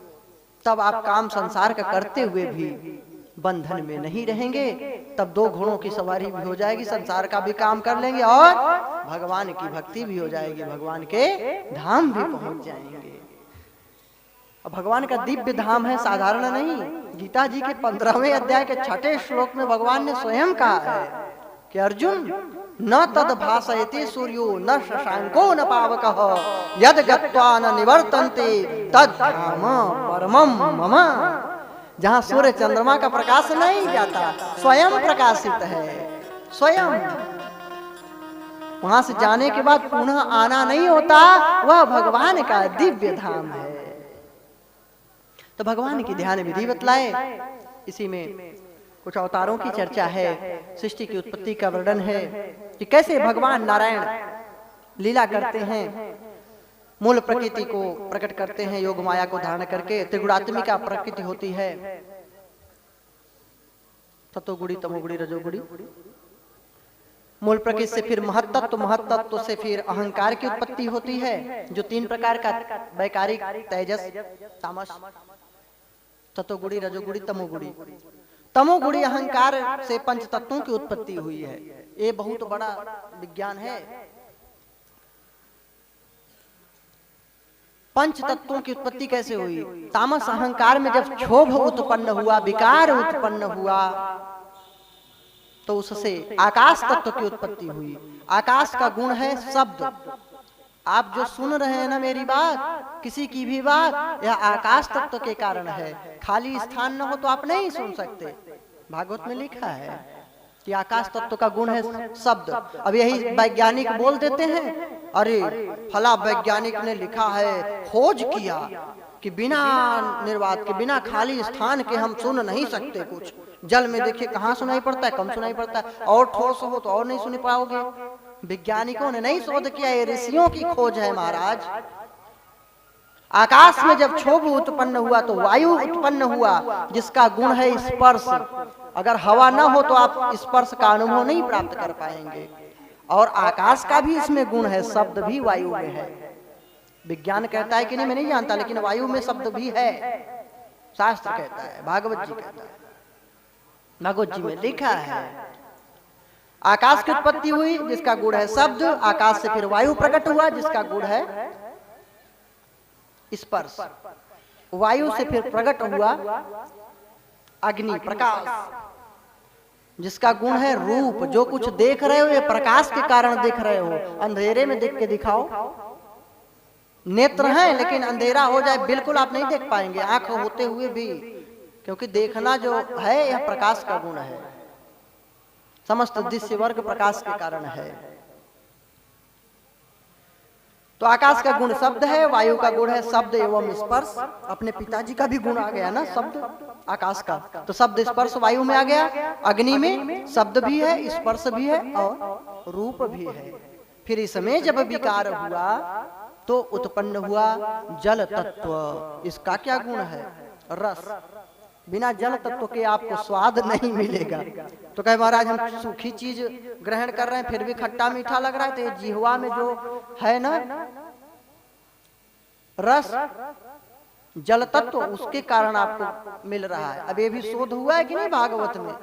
तब आप काम संसार का करते हुए भी बंधन में नहीं रहेंगे। तब दो घोड़ों की सवारी भी हो जाएगी, संसार का भी काम कर लेंगे और भगवान की भक्ति भी हो जाएगी, भगवान के धाम भी पहुंच जाएंगे। और भगवान का दिव्य धाम है, साधारण नहीं। गीता जी के 15वें अध्याय के 6ठे श्लोक में भगवान ने स्वयं कहा है कि अर्जुन न तद भासयते सूर्यो न शशांको न पावकः यद गत्वा न निवर्तन्ते तद धाम परमं मम। जहाँ सूर्य चंद्रमा का प्रकाश नहीं जाता, स्वयं प्रकाशित है, स्वयं। वहां से जाने के बाद पुनः आना नहीं होता, वह भगवान का दिव्य धाम है। तो भगवान की ध्यान विधि बतलाए। इसी में कुछ अवतारों की चर्चा है, सृष्टि की उत्पत्ति का वर्णन है कि कैसे भगवान नारायण लीला करते हैं, मूल प्रकृति को प्रकट करते हैं योग माया को धारण करके। त्रिगुणात्मिका प्रकृति होती है, सतोगुणी तमोगुणी रजोगुणी। मूल प्रकृति से फिर महत्तत्व, महत्तत्व से फिर अहंकार की उत्पत्ति होती है, जो 3 प्रकार का वैकारिक, तेजस, तामस, सतोगुणी रजोगुणी तमोगुणी। तमोगुणी अहंकार से पंच तत्वों की उत्पत्ति हुई है। ये बहुत बड़ा विज्ञान है। पंच तत्वों की उत्पत्ति कैसे हुई? तामस अहंकार में जब क्षोभ उत्पन्न हुआ, विकार उत्पन्न हुआ, तो उससे आकाश तत्व की उत्पत्ति हुई। आकाश का गुण है शब्द। आप जो सुन रहे हैं ना मेरी बात, किसी की भी बात, यह आकाश तत्व के कारण है। खाली स्थान न हो तो आप नहीं सुन सकते। भागवत में लिखा है कि आकाश तत्व का गुण है शब्द। अब यही वैज्ञानिक बोल देते हैं, अरे फला वैज्ञानिक ने लिखा है, खोज किया कि बिना निर्वात के, बिना खाली स्थान के हम सुन नहीं सकते कुछ। जल में देखिए कहाँ सुनाई पड़ता है, कम सुनाई पड़ता है, और ठोस हो तो और नहीं सुन पाओगे। वैज्ञानिकों ने नहीं शोध किया, ये ऋषियों की खोज है महाराज। आकाश में जब क्षोभ उत्पन्न हुआ तो वायु उत्पन्न हुआ, जिसका गुण है स्पर्श। अगर हवा न हो तो आप स्पर्श का अनुभव नहीं प्राप्त कर पाएंगे। और आकाश का भी इसमें गुण है, शब्द भी वायु में है। विज्ञान कहता है कि नहीं, मैं नहीं जानता, लेकिन वायु में शब्द भी है, शास्त्र कहता है, भागवत जी कहता है, भागवत जी में लिखा है। आकाश की उत्पत्ति हुई जिसका गुण है शब्द, आकाश से फिर वायु प्रकट हुआ जिसका गुण है स्पर्श, वायु से फिर प्रकट हुआ अग्नि, प्रकाश, जिसका गुण है रूप। जो कुछ देख रहे हो ये प्रकाश के कारण देख रहे हो। अंधेरे में देख के दिखाओ, नेत्र हैं लेकिन अंधेरा हो जाए बिल्कुल आप नहीं देख पाएंगे, आंख होते हुए भी, क्योंकि देखना जो है यह प्रकाश का गुण है। समस्त दृश्य वर्ग प्रकाश के कारण है। तो आकाश का गुण शब्द है, वायु का गुण है शब्द एवं स्पर्श। अपने पिताजी का भी गुण आ गया ना शब्द आकाश का, तो शब्द स्पर्श वायु में आ गया। अग्नि में शब्द भी है, स्पर्श भी है और रूप भी है। फिर इसमें जब विकार हुआ तो उत्पन्न हुआ जल तत्व। इसका क्या गुण है? रस। बिना जल तत्व के आपको स्वाद नहीं मिलेगा। तो कहे महाराज हम सूखी चीज ग्रहण कर रहे हैं फिर भी खट्टा मीठा लग रहा है, तो ये जिह्वा में जो है ना रस, जल तत्व, उसके कारण आपको मिल रहा है। अब ये भी शोध हुआ है कि नहीं भागवत में?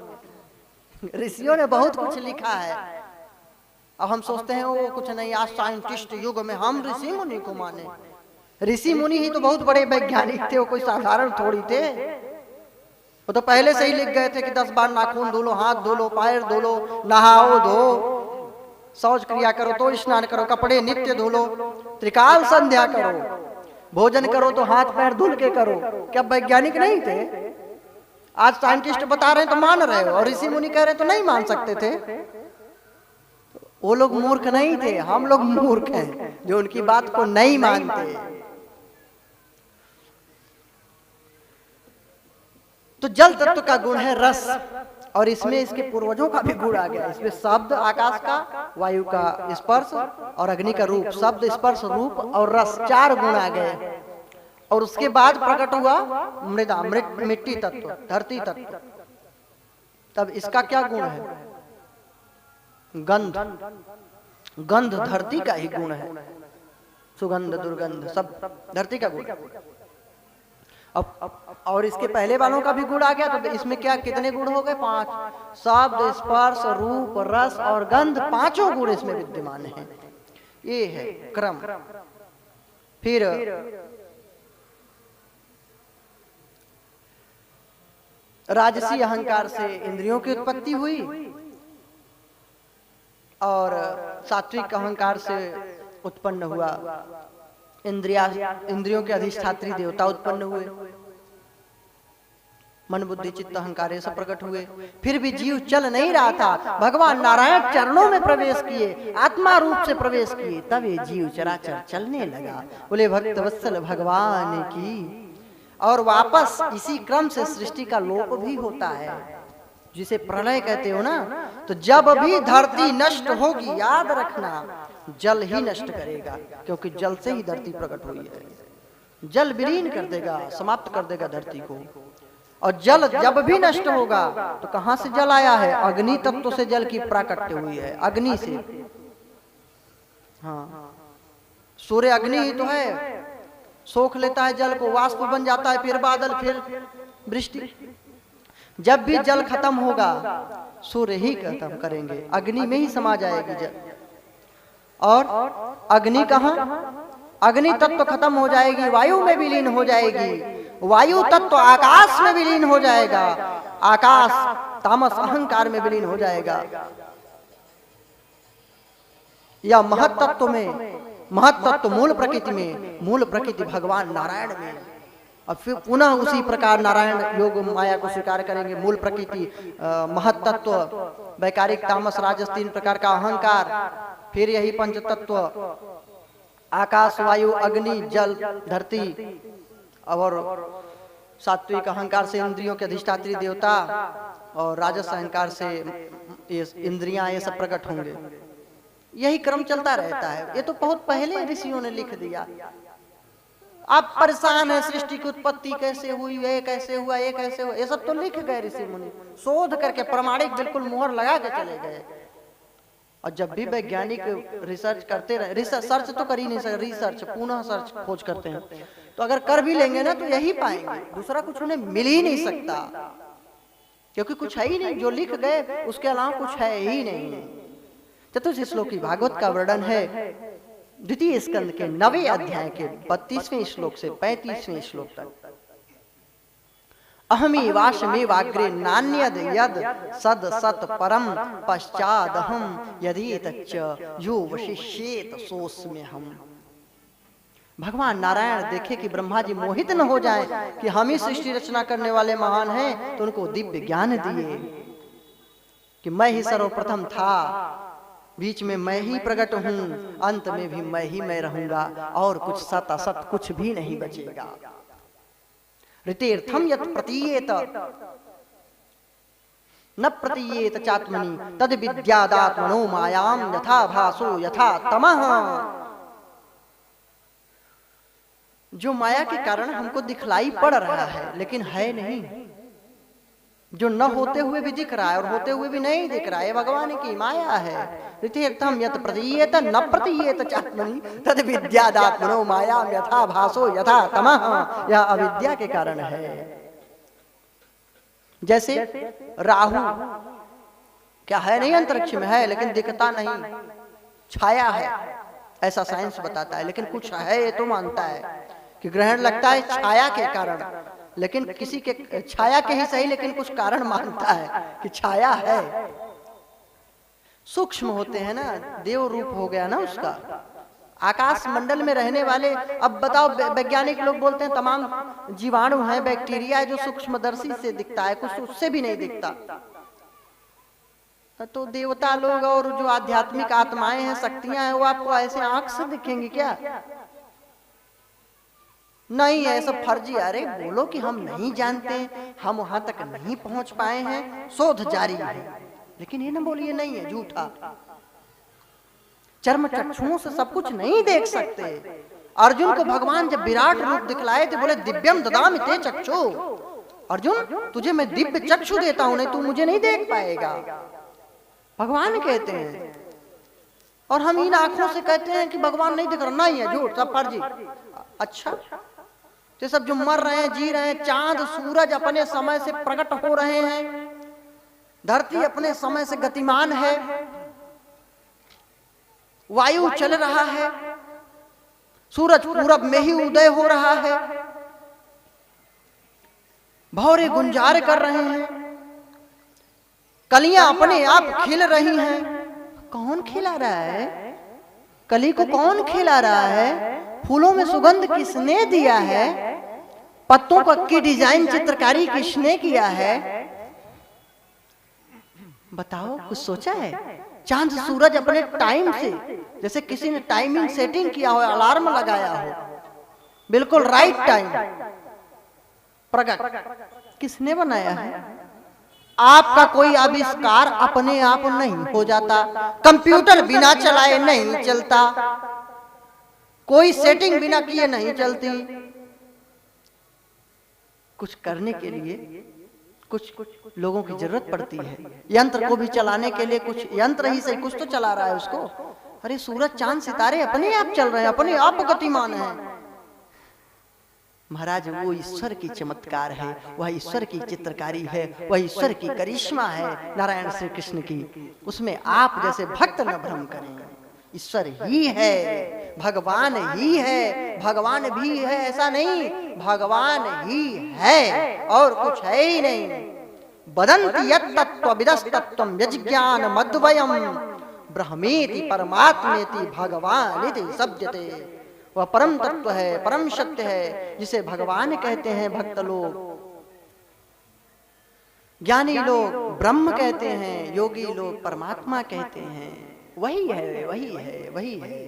ऋषियों ने बहुत कुछ लिखा है। अब हम सोचते हैं वो कुछ नहीं, आज साइंटिस्ट युग में हम ऋषि मुनि को माने। ऋषि मुनि ही तो बहुत बड़े वैज्ञानिक थे, वो कोई साधारण थोड़ी थे। वो तो पहले से ही लिख गए थे कि 10 बार नाखून धो लो, हाथ धो लो, पैर धो लो, नहाओ धो, शौच क्रिया करो तो स्नान करो, कपड़े नित्य धो लो, त्रिकाल संध्या करो, भोजन करो तो हाथ पैर धुल के करो। क्या वैज्ञानिक नहीं थे? आज साइंटिस्ट बता रहे हैं तो मान रहे हो, और ऋषि मुनि कह रहे हैं तो नहीं मान सकते थे। वो लोग मूर्ख नहीं थे, हम लोग मूर्ख हैं जो उनकी बात को नहीं मानते। तो जल तत्व का गुण है रस, और इसमें इसके पूर्वजों का भी गुण आ गया। इसमें शब्द आकाश का, वायु का स्पर्श और अग्नि का रूप, शब्द स्पर्श रूप और रस, 4 गुण आ गए। और उसके बाद प्रकट हुआ मृदा, मिट्टी तत्व, धरती तत्व। तब इसका क्या गुण है? गंध। गंध धरती का ही गुण है, सुगंध दुर्गंध सब धरती का गुण। अब और इसके पहले वालों का भी गुण आ गया, तो इसमें क्या कितने गुण हो गए? 5। शब्द स्पर्श रूप रस और गंध, 5 गुण इसमें विद्यमान हैं। ये है क्रम। फिर राजसी अहंकार से इंद्रियों की उत्पत्ति हुई, और सात्विक अहंकार से उत्पन्न हुआ इंद्रियों के अधिष्ठात्री देवता उत्पन्न हुए, मन बुद्धि चित्त अहंकार ये सब प्रकट हुए। फिर भी जीव चल नहीं रहा था, भगवान नारायण चरणों में प्रवेश किए, आत्मा रूप से प्रवेश किए, तब ये जीव चराचर चलने लगा। बोले भक्त वत्सल भगवान की। और वापस इसी क्रम से सृष्टि का लोप भी होता है, जिसे प्रलय कहते हो ना। तो जब भी धरती नष्ट होगी, याद रखना जल ही नष्ट करेगा, क्योंकि जल से ही धरती प्रकट हुई है। जल विलीन कर देगा, समाप्त कर देगा धरती को। और जल जब भी नष्ट होगा तो कहां से जल आया है? अग्नि तत्व से जल की प्राकट्य हुई है, अग्नि से। हाँ, सूर्य अग्नि ही तो है, सोख लेता है जल को, वाष्प बन जाता है, फिर बादल, फिर वृष्टि। जब भी जल खत्म होगा सूर्य ही खत्म करेंगे, अग्नि में ही समा जाएगी जल। और अग्नि कहां? अग्नि तत्व खत्म हो जाएगी, वायु में विलीन हो जाएगी, वायु तत्व आकाश में विलीन हो जाएगा, आकाश तामस अहंकार में विलीन हो जाएगा, या महत तत्व में, महत तत्व मूल प्रकृति में, मूल प्रकृति भगवान नारायण में। अब फिर पुनः उसी प्रकार नारायण योग माया को स्वीकार करेंगे। मूल प्रकृति, महत तत्व, वैकारिक तामस राजस, 3 प्रकार का अहंकार, फिर यही पंच तत्व आकाश वायु अग्नि जल धरती, और सात्विक अहंकार से इंद्रियों के अधिष्ठात्री देवता, और राजस अहंकार से इंद्रियां, ये सब प्रकट होंगे। यही क्रम चलता रहता है। ये तो बहुत पहले ऋषियों ने लिख दिया। आप परेशान है सृष्टि की उत्पत्ति कैसे हुई, ये कैसे हुआ, ये कैसे हुआ, ये सब तो लिख गए ऋषि मुनि, शोध करके प्रमाणिक बिल्कुल मुहर लगा के चले गए। और जब भी वैज्ञानिक रिसर्च करते रहे, रिसर्च सर्च तो कर ही नहीं सकते, रिसर्च पुनः सर्च खोज करते हैं, तो अगर कर भी लेंगे ना तो यही पाएंगे, दूसरा कुछ उन्हें मिल ही नहीं सकता, क्योंकि कुछ है ही नहीं। जो लिख गए उसके अलावा कुछ है ही नहीं। चतुर्थ श्लोक की भागवत का वर्णन है द्वितीय स्कंद के 9वें अध्याय के 32वें श्लोक से 35वें श्लोक तक। अहमी वाशमेवाग्रे नान्यद यद सद सत परम पश्चादहम यदि तच्च यो वशिष्येत सोस्म्य हम। भगवान नारायण देखे कि ब्रह्मा जी मोहित न हो जाएं कि हम ही सृष्टि रचना करने वाले महान हैं, तो उनको दिव्य ज्ञान दिए कि मैं ही सर्वप्रथम था, बीच में मैं ही प्रकट हूं, अंत में भी मैं ही मैं रहूंगा, और कुछ सत असत कुछ भी नहीं बचेगा। ऋतेर्थम यत् प्रतीयेत न प्रतीयेत चात्मनि तद विद्यादात्मनो मायाम यथा भासो यथा तमः। जो माया के कारण हमको दिखलाई पड़ रहा है लेकिन है नहीं, जो न होते हुए भी दिख रहा है और होते हुए भी नहीं दिख रहा है, भगवान की माया है। ऋतेर्थम यत् प्रतीयेत न प्रतीयेत चात्मनि तद विद्यादात्मनो मायाम यथा भासो यथा तमः। यह अविद्या के कारण है। जैसे राहु क्या है नहीं, अंतरिक्ष में है लेकिन दिखता नहीं, छाया है, ऐसा साइंस बताता है। लेकिन कुछ है, ये तो मानता है कि ग्रहण लगता है छाया के कारण, लेकिन किसी के छाया के ही सही, लेकिन कुछ कारण मानता है कि छाया है। सूक्ष्म होते हैं ना, देव रूप हो गया ना उसका। आकाश मंडल में रहने वाले, अब बताओ, वैज्ञानिक लोग बोलते हैं तमाम जीवाणु हैं, बैक्टीरिया है जो सूक्ष्मदर्शी से दिखता है, कुछ उससे भी नहीं दिखता। तो देवता लोग और जो आध्यात्मिक आत्माएं हैं, शक्तियां हैं, वो आपको ऐसे आंख से दिखेंगी क्या? नहीं, है सब फर्जी। अरे बोलो कि हम नहीं जानते, हम वहां तक नहीं पहुंच पाए हैं, शोध जारी है, लेकिन ये ना बोलिए नहीं है, झूठा। चर्म चक्षुओं से सब कुछ नहीं देख सकते। अर्जुन को भगवान जब विराट रूप दिखलाए थे, बोले दिव्यम ददामि ते चक्षु, अर्जुन तुझे मैं दिव्य चक्षु देता हूं, नहीं तू मुझे नहीं देख पाएगा, भगवान कहते हैं। और हम इन आंखों से कहते हैं कि भगवान नहीं दिख रहा, नहीं है, झूठ, सब फर्जी। अच्छा, तो सब जो मर रहे हैं, जी रहे हैं, चांद सूरज अपने समय से प्रकट हो रहे हैं, धरती अपने समय से गतिमान है, वायु चल रहा है, सूरज पूरब में ही उदय हो रहा है, भौरे गुंजार कर रहे हैं, कलियां अपने आप खिल रही हैं। कौन खिला रहा है? कली को कौन खिला रहा है? फूलों में सुगंध किसने दिया है? पत्तों पर की डिजाइन चित्रकारी किसने किया है? बताओ, कुछ सोचा है? चांद सूरज अपने टाइम से, जैसे किसी ने टाइमिंग सेटिंग किया हो, अलार्म लगाया हो, बिल्कुल राइट टाइम प्रकट किसने बनाया है? आपका कोई आविष्कार अपने आप नहीं हो जाता, कंप्यूटर बिना चलाए नहीं चलता, कोई सेटिंग बिना किए नहीं चलती। कुछ करने के लिए कुछ लोगों की जरूरत पड़ती है। यंत्र को भी चलाने के लिए कुछ यंत्र ही सही, कुछ तो चला रहा है उसको। अरे सूरज चांद सितारे अपने आप चल रहे हैं, अपने आप गतिमान हैं। महाराज, वो ईश्वर की चमत्कार है, वह ईश्वर की चित्रकारी है, वह ईश्वर की करिश्मा है नारायण श्री कृष्ण की। उसमें आप जैसे भक्त न भ्रम करें। ईश्वर ही है, भगवान ही है, भगवान भी है ऐसा नहीं, भगवान ही है और कुछ है ही नहीं। वदन्ति यत् तत्त्वविदस्तत्त्वं यज्ञान मद्वयम् ब्रह्मेति परमात्मेति भगवानिति सब्यते। वह परम तत्व है, परम सत्य है, जिसे भगवान कहते हैं भक्त लोग, ज्ञानी लोग ब्रह्म कहते हैं, योगी लोग परमात्मा कहते हैं। वही है, वही है, वही है।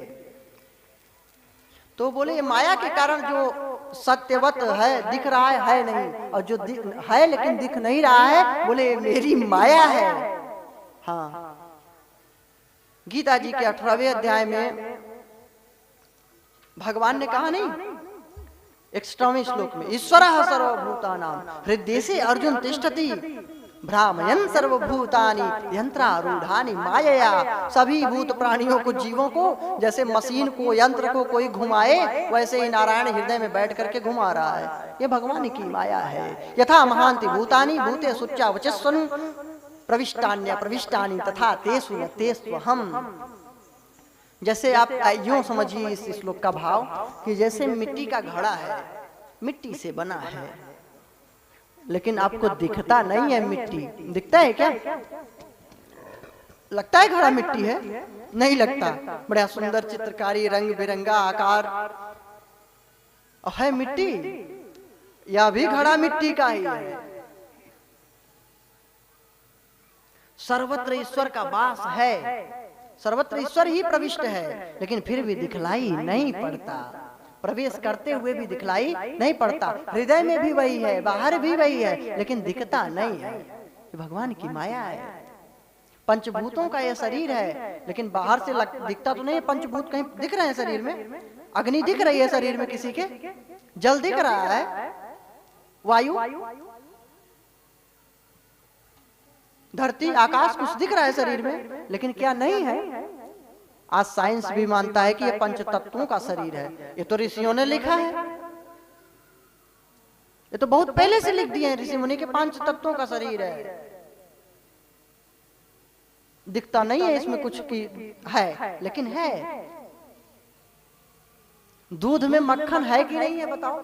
तो बोले माया के कारण जो सत्यवत है, दिख रहा है नहीं, और जो है लेकिन दिख नहीं रहा है, बोले मेरी माया है। हाँ, गीता जी के 18वें अध्याय में भगवान ने कहा नहीं, 61वें श्लोक में, ईश्वरः सर्वभूतानां हृदयेषु अर्जुन तिष्ठति भ्रामयन् सर्वभूतानि यंत्रारूढ़ानि मायया। सभी भूत प्राणियों को, जीवों को, जैसे मशीन को, यंत्र को कोई घुमाए, वैसे ही नारायण हृदय में बैठ करके घुमा रहा है। ये भगवान की माया है। यथा महान्ति भूतानि भूते सुच्चा वचस्वनु प्रविष्टान्य प्रविष्टानि तथा तेषु न तेष्वहम्। जैसे आप यूं समझिए इस श्लोक का भाव कि जैसे मिट्टी का घड़ा है, मिट्टी से बना है, लेकिन आपको दिखता नहीं है मिट्टी। दिखता है क्या? लगता है घड़ा मिट्टी है? नहीं लगता। बड़ा सुंदर चित्रकारी, रंग बिरंगा आकार, और है मिट्टी, या भी घड़ा मिट्टी का ही है। सर्वत्र ईश्वर का वास है, सर्वत्र ईश्वर ही प्रविष्ट है, लेकिन फिर भी दिखलाई नहीं पड़ता। प्रवेश करते हुए भी दिखलाई नहीं पड़ता। हृदय में भी वही है, बाहर भी वही है, लेकिन दिखता नहीं है। ये भगवान की माया है। पंचभूतों का यह शरीर है, लेकिन बाहर से दिखता तो नहीं है। पंचभूत कहीं दिख रहे हैं शरीर में? अग्नि दिख रही है शरीर में किसी के? जल दिख रहा है? वायु, धरती, आकाश, कुछ दिख रहा है शरीर में, लेकिन क्या नहीं है? आज साइंस भी मानता है कि ये पंच तत्वों का शरीर है। ये तो ऋषियों ने लिखा है, ये तो बहुत पहले से लिख दिए हैं ऋषि मुनि के, 5 तत्वों का शरीर है। दिखता नहीं है इसमें कुछ की है, लेकिन है। दूध में मक्खन है कि नहीं है बताओ?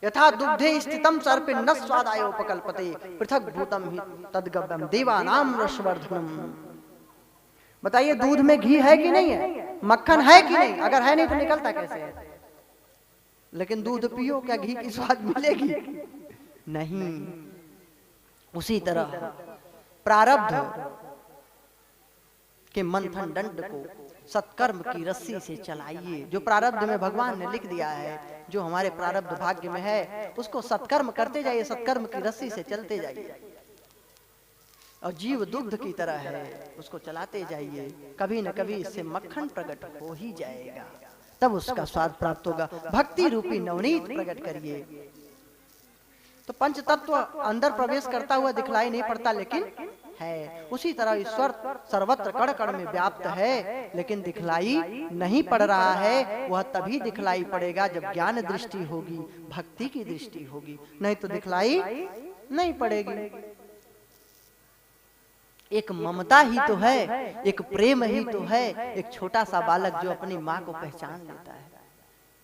यथा दुग्धे स्थितम सर्पे न स्वादायोपकल्पते पृथक भूतम ही तद्गव्यम देवानाम रसवर्धनम। बताइए दूध में घी है कि नहीं है, मक्खन है कि नहीं? अगर है नहीं तो निकलता कैसे है? लेकिन दूध पियो, क्या घी की स्वाद मिलेगी? नहीं। उसी तरह प्रारब्ध के मंथन दंड को सत्कर्म की रस्सी से चलाइए। जो प्रारब्ध में भगवान ने लिख दिया है, जो हमारे प्रारब्ध भाग्य में है, उसको सत्कर्म करते जाइए, सत्कर्म की रस्सी से चलते जाइए। और जीव दुग्ध की तरह है, उसको चलाते जाइए, कभी न कभी इससे मक्खन प्रकट हो ही जाएगा, तब उसका स्वाद प्राप्त होगा। भक्ति रूपी नवनीत प्रकट करिए। तो पंच तत्व अंदर प्रवेश करता हुआ दिखलाई नहीं पड़ता, लेकिन है। उसी तरह ईश्वर सर्वत्र कण कण में व्याप्त है, लेकिन दिखलाई नहीं पड़ रहा है। वह तभी दिखलाई पड़ेगा जब ज्ञान दृष्टि होगी, भक्ति की दृष्टि होगी, नहीं तो दिखलाई नहीं पड़ेगी। एक ममता ही तो है, एक प्रेम ही तो है। एक छोटा सा बालक जो अपनी माँ को पहचान लेता है।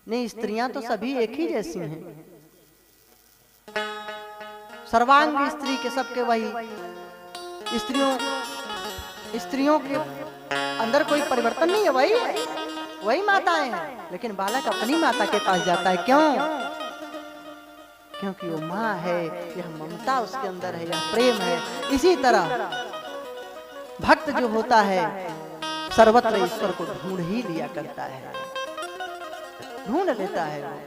नहीं, स्त्रियां तो सभी एक ही जैसी हैं, सर्वांग स्त्री के सबके वही। स्त्रियों के अंदर कोई परिवर्तन नहीं है, वही माताएं हैं। लेकिन बालक अपनी माता के पास जाता है, क्यों? क्योंकि वो माँ है, यह ममता उसके अंदर है, यह प्रेम है। इसी तरह भक्त जो होता है सर्वत्र ईश्वर को ढूंढ ही लिया करता है, ढूंढ लेता है वो।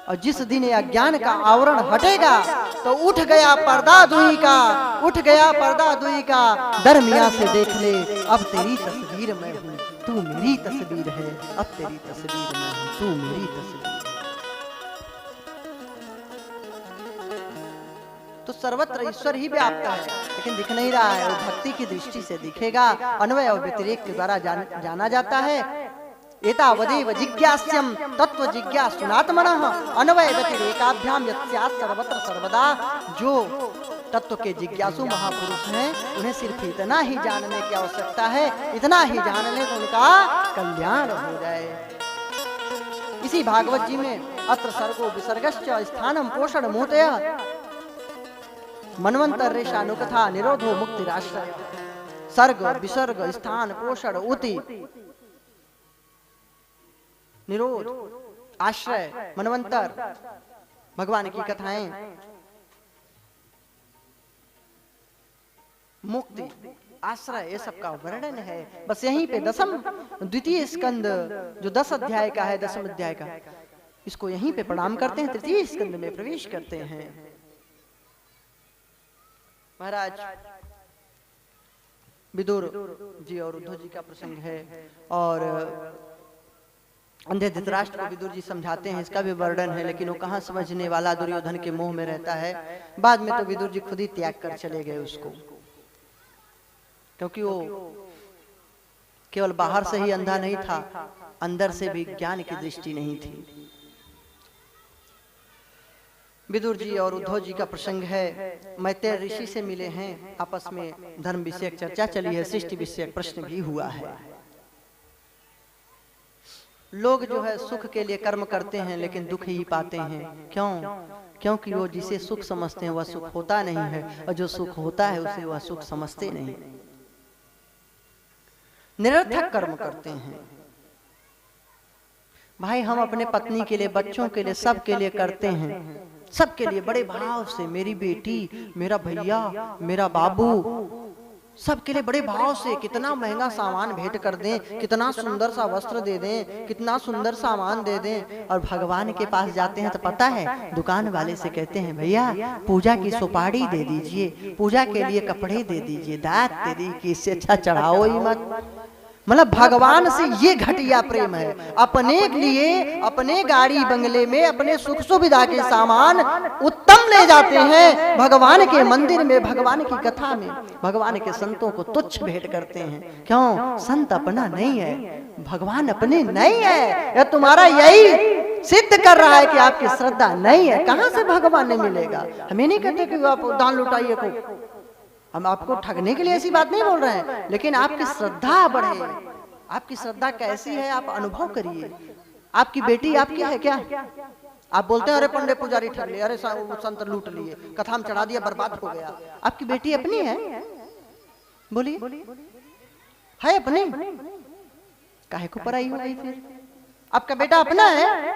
और जिस दिन यह ज्ञान का आवरण हटेगा तो उठ गया पर्दा दुई का, उठ गया पर्दा दुई का। दरमिया से देख ले, अब तेरी तस्वीर में हूँ, तू मेरी तस्वीर है। अब तेरी तस्वीर में हूँ, तू मेरी तस्वीर है। तो सर्वत्र ईश्वर ही व्याप्त है, लेकिन दिख नहीं रहा है। वो भक्ति की दृष्टि से दिखेगा। अन्वय और व्यतिरेक के द्वारा जाना जाता है। एतावदेव जिज्ञास्यम तत्व जिज्ञासुनात्मनः अन्वय व्यतिरेकाभ्याम यत्स्यात् सर्वत्र सर्वदा। जो तत्व के जिज्ञासु महापुरुष हैं, उन्हें सिर्फ इतना ही जानने की आवश्यकता है, इतना ही जान ले तो उनका कल्याण हो जाए। इसी भागवत जी में अत्र सर्गो विसर्गश्च स्थानम पोषण मोतय मनवंतर रेशानुकथा निरोधो मुक्तिराश्रय। सर्ग विसर्ग स्थान पोषण उति निरोध आश्रय मनवंतर, भगवान की कथाएं, मुक्ति आश्रय, ये सब का वर्णन है। बस यहीं पे दसम द्वितीय स्कंद जो 10 अध्याय का है, 10वें अध्याय का, इसको यहीं पे प्रणाम करते हैं, तृतीय स्कंद में प्रवेश करते हैं। महाराज विदुर जी और उद्धव जी का प्रसंग है, और अंधे धृतराष्ट्र को विदुर जी समझाते हैं, इसका भी वर्णन है। लेकिन वो कहाँ समझने वाला, दुर्योधन के मोह में रहता है। बाद में तो विदुर जी खुद ही त्याग कर चले गए उसको, क्योंकि वो केवल बाहर से ही अंधा नहीं था, अंदर से भी ज्ञान की दृष्टि नहीं थी। विदुर जी और उद्धव जी का प्रसंग है। मैत्रेय ऋषि से मिले हैं, आपस में धर्म विषयक चर्चा चली है, सृष्टि विषयक प्रश्न भी हुआ है। लोग जो है सुख के लिए कर्म करते हैं, लेकिन दुख ही पाते हैं। क्यों? क्योंकि वो जिसे सुख समझते हैं वह सुख होता नहीं है, और जो सुख होता है उसे वह सुख समझते नहीं। निरर्थक कर्म करते हैं। भाई हम अपने पत्नी के लिए, बच्चों के लिए, सब के लिए करते हैं, सबके लिए बड़े भाव से। मेरी बेटी, मेरा भैया, मेरा बाबू, सबके लिए बड़े भाव से कितना महंगा सामान भेंट कर दें, कितना सुंदर सा वस्त्र दे दें, कितना सुंदर सामान दे दें। और भगवान के पास जाते हैं तो पता है दुकान वाले से कहते हैं, भैया पूजा की सुपारी दे दीजिए, पूजा के लिए कपड़े दे दीजिए, दात दे दीजिए, इससे अच्छा चढ़ाओ ही मत। मतलब भगवान से ये घटिया प्रेम है। अपने लिए, अपने गाड़ी बंगले में, अपने सुख सुविधा के सामान उत्तम ले जाते हैं, भगवान के मंदिर में, भगवान की कथा में, भगवान के संतों को तुच्छ भेंट करते हैं। क्यों? संत अपना नहीं है, भगवान अपने नहीं है। यह तुम्हारा यही सिद्ध कर रहा है कि आपकी श्रद्धा नहीं है। कहां से भगवान ने मिलेगा? हमें नहीं कहते कि आप दान लुटाइए को, हम आपको ठगने के लिए ऐसी बात नहीं बोल रहे हैं, लेकिन आपकी श्रद्धा बढ़े। आपकी श्रद्धा कैसी है आप अनुभव करिए। आपकी बेटी आपकी है क्या? आप बोलते हैं अरे पंडित पुजारी ठग लिए, अरे संत लूट लिए, कथा में चढ़ा दिया, बर्बाद हो गया। आपकी बेटी अपनी है? बोलिए, है अपनी? काहे को पराई हो गई फिर? आपका बेटा अपना है,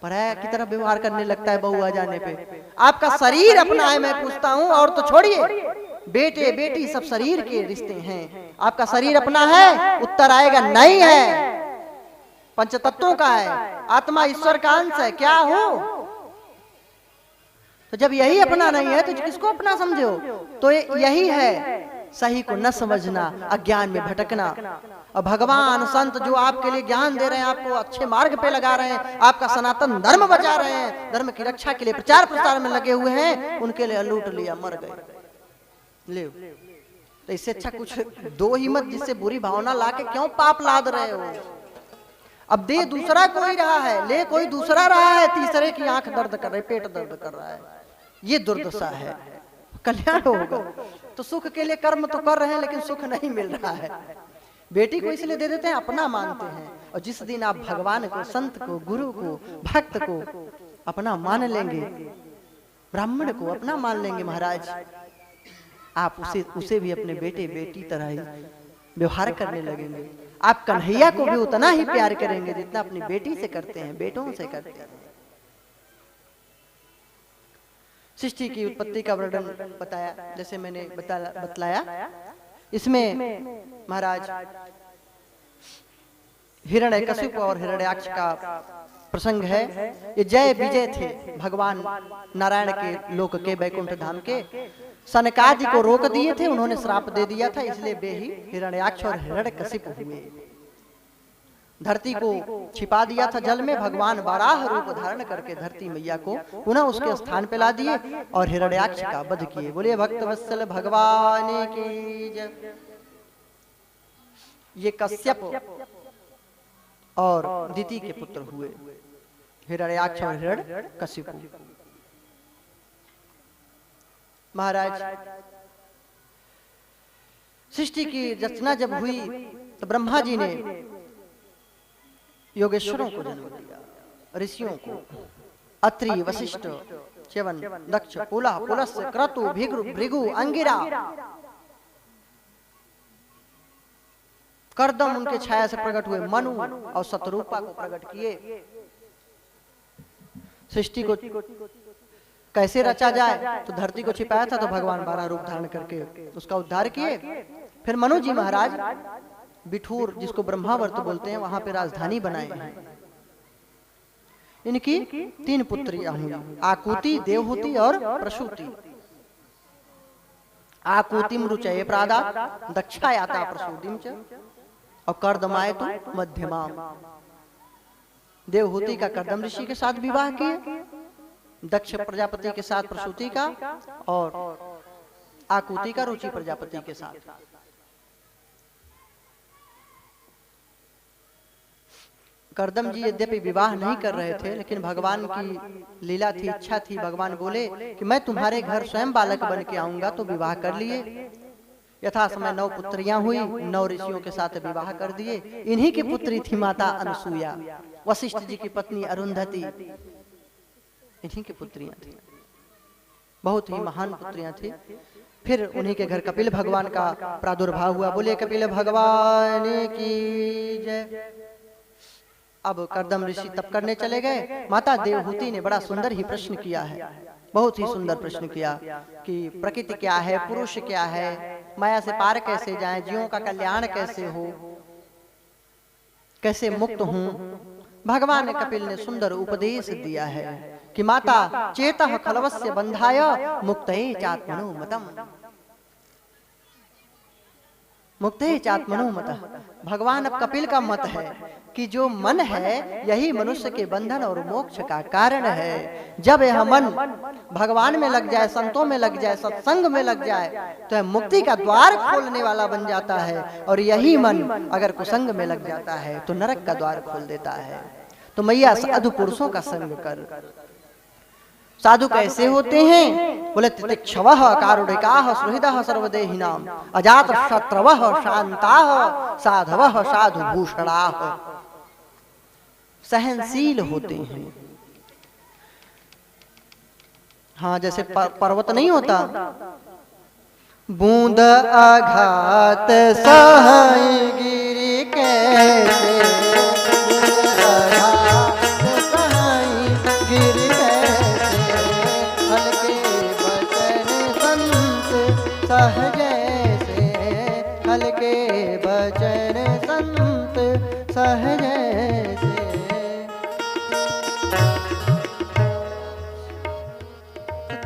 पराया की तरह व्यवहार करने लगता है बहू आ जाने पे। आपका शरीर अपना है, मैं पूछता हूँ। और तो छोड़िए, बेटे बेटी सब शरीर के रिश्ते हैं। आपका शरीर अपना है? उत्तर आएगा नहीं है। पंचतत्वों का है, आत्मा ईश्वर का अंश है। क्या हो? तो जब यही अपना नहीं है तो किसको अपना समझो? तो यही है सही को न समझना, अज्ञान में भटकना। और भगवान संत जो आपके लिए ज्ञान दे रहे हैं, आपको अच्छे मार्ग पे लगा रहे हैं, आपका सनातन धर्म बचा रहे हैं, धर्म की रक्षा के लिए प्रचार प्रसार में लगे हुए हैं, उनके लिए लूट लिया, मर गए। ले तो इससे अच्छा कुछ दो ही मत, जिससे बुरी भावना ला के क्यों पाप लाद रहे हो? अब दे दूसरा कोई रहा है, ले कोई दूसरा रहा है, तीसरे की आंख दर्द कर रही, पेट दर्द कर रहा है। ये दुर्दशा है। कल्याण होगा तो सुख के लिए कर्म तो कर रहे हैं, लेकिन सुख नहीं मिल रहा है। बेटी को इसलिए दे देते हैं, अपना मानते हैं। और जिस दिन आप भगवान को, संत को, गुरु को, भक्त को अपना मान लेंगे, ब्राह्मण को अपना मान लेंगे महाराज, आप उसे भी अपने बेटे बेटी तरह ही व्यवहार करने लगेंगे। आप कन्हैया को भी उतना ही प्यार करेंगे जितना अपनी बेटी से करते हैं, बेटों से करते हैं। सृष्टि की उत्पत्ति का वर्णन बताया, जैसे मैंने बतलाया। इसमें महाराज हिरण्यकशिपु और हिरण्याक्ष का प्रसंग है। ये जय विजय थे भगवान नारायण के लोक के, वैकुंठ धाम के। सनकादि को रोक दिए थे, उन्होंने श्राप दे दिया था, इसलिए वे ही हिरण्याक्ष और हिरण्यकशिपु हुए। धरती को छिपा दिया था जल में, भगवान बाराह रूप धारण करके धरती मैया को पुनः उसके स्थान पे ला दिए और हिरण्याक्ष का वध किए। बोलिए भक्त वत्सल भगवान की जय। ये कश्यप और दिति के पुत्र हुए, हिरण्याक्ष और हिरण्यकशिपु। महाराज सृष्टि की रचना जब हुई तो ब्रह्मा जी ने योगेश्वरों को जन्म दिया, ऋषियों को, अत्रि, वशिष्ठ, च्यवन, दक्ष, पुलह, पुलस्त्य, क्रतु, भृगु, अंगिरा, कर्दम उनके छाया से प्रकट हुए, मनु और शतरूपा को प्रकट किए। सृष्टि को कैसे रचा जाए तो धरती को छिपाया था, तो भगवान 12 रूप धारण करके उसका उद्धार किए। फिर मनु जी महाराज बिठूर, जिसको ब्रह्मावर्त बोलते हैं, वहां पे राजधानी बनाए हैं। इनकी 3 पुत्रियां हुई, आकुति, देवहूति और प्रसूति। आकुतिम रुचये प्रादा, दक्षायाता प्रसूतिम च, और कर्दमायतु मध्यमा। देवहूति का कर्दम ऋषि के साथ विवाह किए, दक्ष प्रजापति के साथ प्रसूति का, और आकुति का रुचि प्रजापति के साथ। कर्दम जी यद्यपि विवाह नहीं कर रहे थे, लेकिन भगवान की लीला थी, इच्छा थी। भगवान बोले कि मैं तुम्हारे घर स्वयं बालक बन के आऊंगा, तो विवाह कर लिए। यथा समय 9 पुत्रियां हुई, 9 ऋषियों के साथ विवाह कर दिए। इन्हीं की पुत्री थी माता अनसुया, वशिष्ठ जी की पत्नी अरुंधति, इन्हीं की पुत्रियां थी, बहुत ही महान पुत्रियां थी। फिर उन्हीं के घर कपिल भगवान का प्रादुर्भाव हुआ। बोले कपिल भगवान की जय। अब कर्दम ऋषि तप करने चले गए। माता देवहूति ने बड़ा सुंदर ही प्रश्न किया है, बहुत ही सुंदर प्रश्न किया कि प्रकृति क्या है, पुरुष क्या है, माया से पार कैसे जाएं, जीवों का कल्याण कैसे हो, कैसे मुक्त हूं। भगवान कपिल ने सुंदर उपदेश दिया है कि माता चेतः खलवस्य बंधाय मुक्तये चात्मनो मतम, मुक्तये चात्मनो मतः। भगवान अब कपिल का मत है कि जो मन है यही मनुष्य के बंधन और मोक्ष का कारण है। जब यह मन भगवान में लग जाए, संतों में लग जाए, सत्संग में लग जाए, तो यह मुक्ति का द्वार खोलने वाला बन जाता है। और यही मन अगर कुसंग में लग जाता है तो नरक का द्वार खोल देता है। तो मैया साधु पुरुषों का संग कर, साधु कैसे होते हैं? बोले तितिक्षवः कारुणिकाः सुहृदः सर्वदेहिनाम अजात शत्रवः शांताः साधवः साधुभूषणाः। सहनशील होते हैं। हाँ, जैसे पर्वत नहीं होता, बूंद आघात सहाय गिरि कैसे, आघात सहाय गिरि कैसे, हल्के बचन संत सहजैसे, हल्के बचन संत सहजैसे।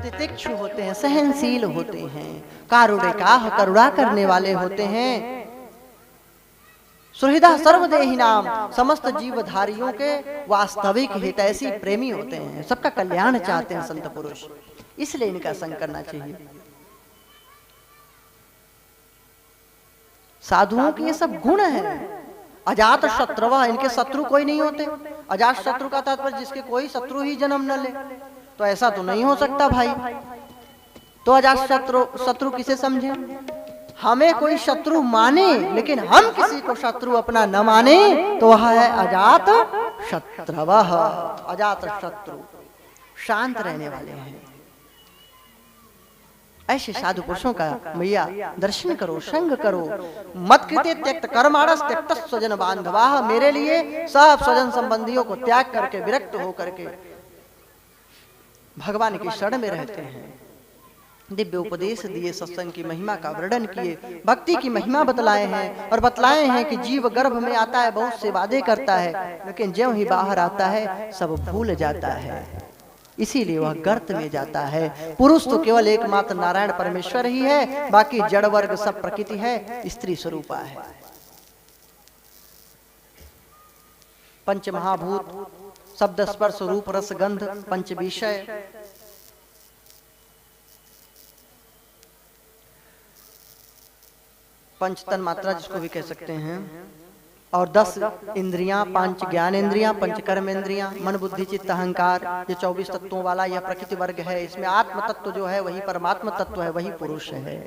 तितिक्षु होते हैं, सहनशील होते हैं, कारुणिकाः करुणा करने वाले होते हैं, सुहृदः सर्वदेहिनाम समस्त जीवधारियों के वास्तविक हितैषी प्रेमी होते हैं, सबका कल्याण चाहते हैं संत पुरुष, इसलिए इनका संग करना चाहिए। साधुओं के ये सब गुण है। अजात शत्रुवः, इनके शत्रु कोई नहीं होते। अजात शत्रु का तात्पर्य जिसके कोई शत्रु ही जन्म न ले, तो ऐसा तो नहीं हो सकता भाई। तो अजात शत्रु किसे समझे? हमें कोई शत्रु माने लेकिन हम किसी को शत्रु अपना न माने तो वह है अजात शत्रवः। अजात शत्रु शांत रहने वाले हैं। ऐसे साधु पुरुषों का मैया दर्शन करो, संग करो। मत कृते त्यक्त कर्माणस त्यक्त स्वजन बांधवाः, मेरे लिए सब स्वजन संबंधियों को त्याग करके विरक्त होकर के भगवान की शरण में रहते हैं। दिव्य उपदेश दिए, सत्संग की महिमा का वर्णन किए, भक्ति की महिमा बतलाए हैं और बतलाए हैं कि जीव गर्भ में आता है, बहुत से वादे करता है, लेकिन जब ही बाहर आता है सब भूल जाता है, इसीलिए वह गर्त में जाता है। पुरुष तो केवल एकमात्र नारायण परमेश्वर ही है, बाकी जड़ वर्ग सब प्रकृति है, स्त्री स्वरूपा है। पंच महाभूत शब्द स्पर्श रूप रस गंध पंच विषय, पंच तन मात्रा जिसको भी कह सकते हैं, और 10 इंद्रियां, 5 ज्ञान इंद्रियां, 5 कर्म इंद्रियां, मन बुद्धि चित्त अहंकार, ये 24 तत्वों वाला यह प्रकृति वर्ग है। इसमें आत्म तत्व जो है वही परमात्मा तत्व है, वही पुरुष है।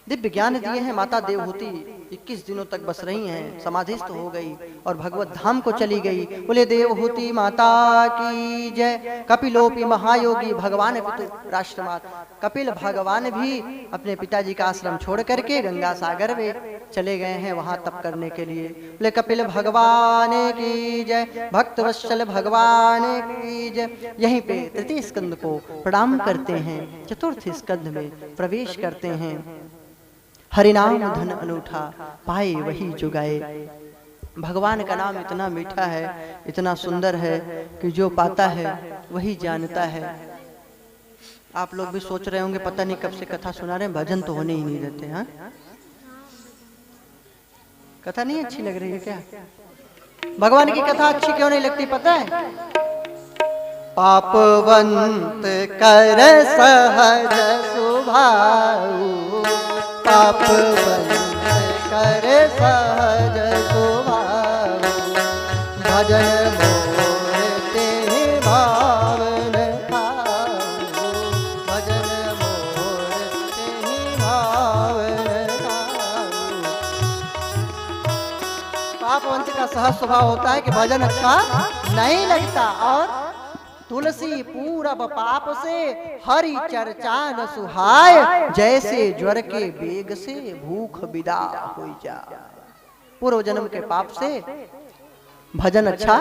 दिव्य ज्ञान दिए हैं। माता देवहूति 21 दिनों तक बस रही हैं, समाधिस्थ हो गई और भगवत धाम को चली गई। बोले देवहूति माता की जय। कपिलोपि महायोगी भगवान पितु राष्ट्रमात, कपिल भगवान भी अपने पिताजी का आश्रम छोड़ करके गंगा सागर में चले गए हैं वहां तप करने के लिए। बोले कपिल भगवान की जय, भक्त वत्सल भगवान की जय। यहीं पे तृतीय स्कंद को प्रणाम करते हैं, चतुर्थ स्कंद में प्रवेश करते हैं। हरिनाम धन अनूठा पाए वही जो गाए। भगवान का नाम इतना मीठा है, इतना सुंदर है कि जो पाता है वही जानता है। आप लोग भी सोच रहे होंगे पता नहीं कब से कथा सुना रहे हैं, भजन तो होने ही नहीं देते। हाँ, कथा नहीं अच्छी लग रही है क्या? भगवान की कथा अच्छी क्यों नहीं लगती पता है? पापवंत कर सहज स्वभाव, पापवंत कर सहज स्वभाव, भजन मोर ते भावन भाव, भजन मोर ते भावन भाव। पापवंत का सहज स्वभाव होता है कि भजन अच्छा नहीं लगता, और तुलसी पूरब पाप से हरि चर्चा न सुहाय, जैसे ज्वर के बेग से भूख विदा हो जा। पूर्व जन्म के पाप से भजन अच्छा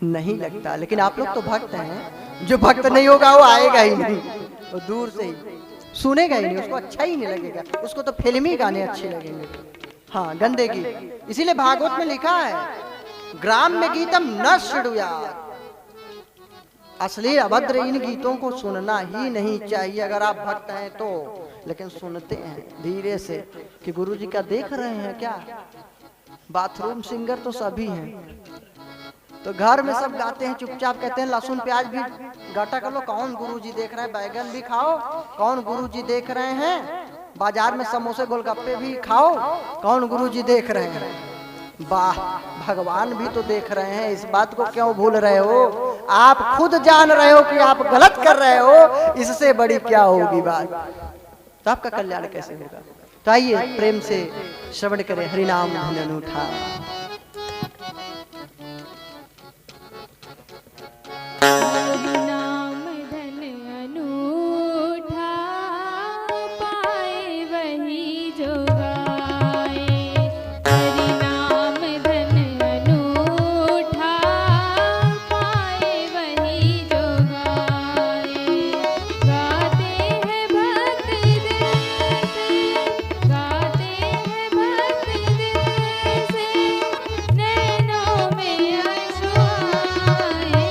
नहीं लगता। लेकिन आप लोग तो भक्त हैं, जो भक्त नहीं होगा वो आएगा ही नहीं, वो दूर से ही सुनेगा ही नहीं, उसको अच्छा ही नहीं लगेगा, उसको तो फिल्मी गाने अच्छे लगेंगे। हाँ, गंदे गीत। इसीलिए भागवत में लिखा है ग्राम में गीतम न श्रुणुयात्, असली अभद्र इन गीतों को सुनना ही नहीं चाहिए अगर आप भक्त हैं तो। लेकिन सुनते हैं धीरे से कि गुरुजी का देख रहे हैं क्या। बाथरूम सिंगर तो सभी हैं, तो घर में सब गाते हैं चुपचाप, कहते हैं लहसुन प्याज भी गाटा कर लो, कौन गुरुजी देख रहे हैं, बैगन भी खाओ, कौन गुरुजी देख रहे हैं, बाजार में समोसे गोलगप्पे भी खाओ, कौन गुरुजी देख रहे हैं। वाह, भगवान भी तो देख रहे हैं, इस बात को क्यों भूल रहे हो? आप खुद जान रहे हो कि आप गलत कर रहे हो, इससे बड़ी क्या होगी बात। तो आपका कल्याण कैसे होगा। तो आइए प्रेम से श्रवण करें हरिनाम धन अनूठा। हरिनाम धन अनूठा, पाए वही जो गाए। हरिनाम धन अनूठा, पाए वही जो गाए। गाते हैं भक्त दिल से, गाते हैं भक्त दिल से, नैनों में आंसू आए।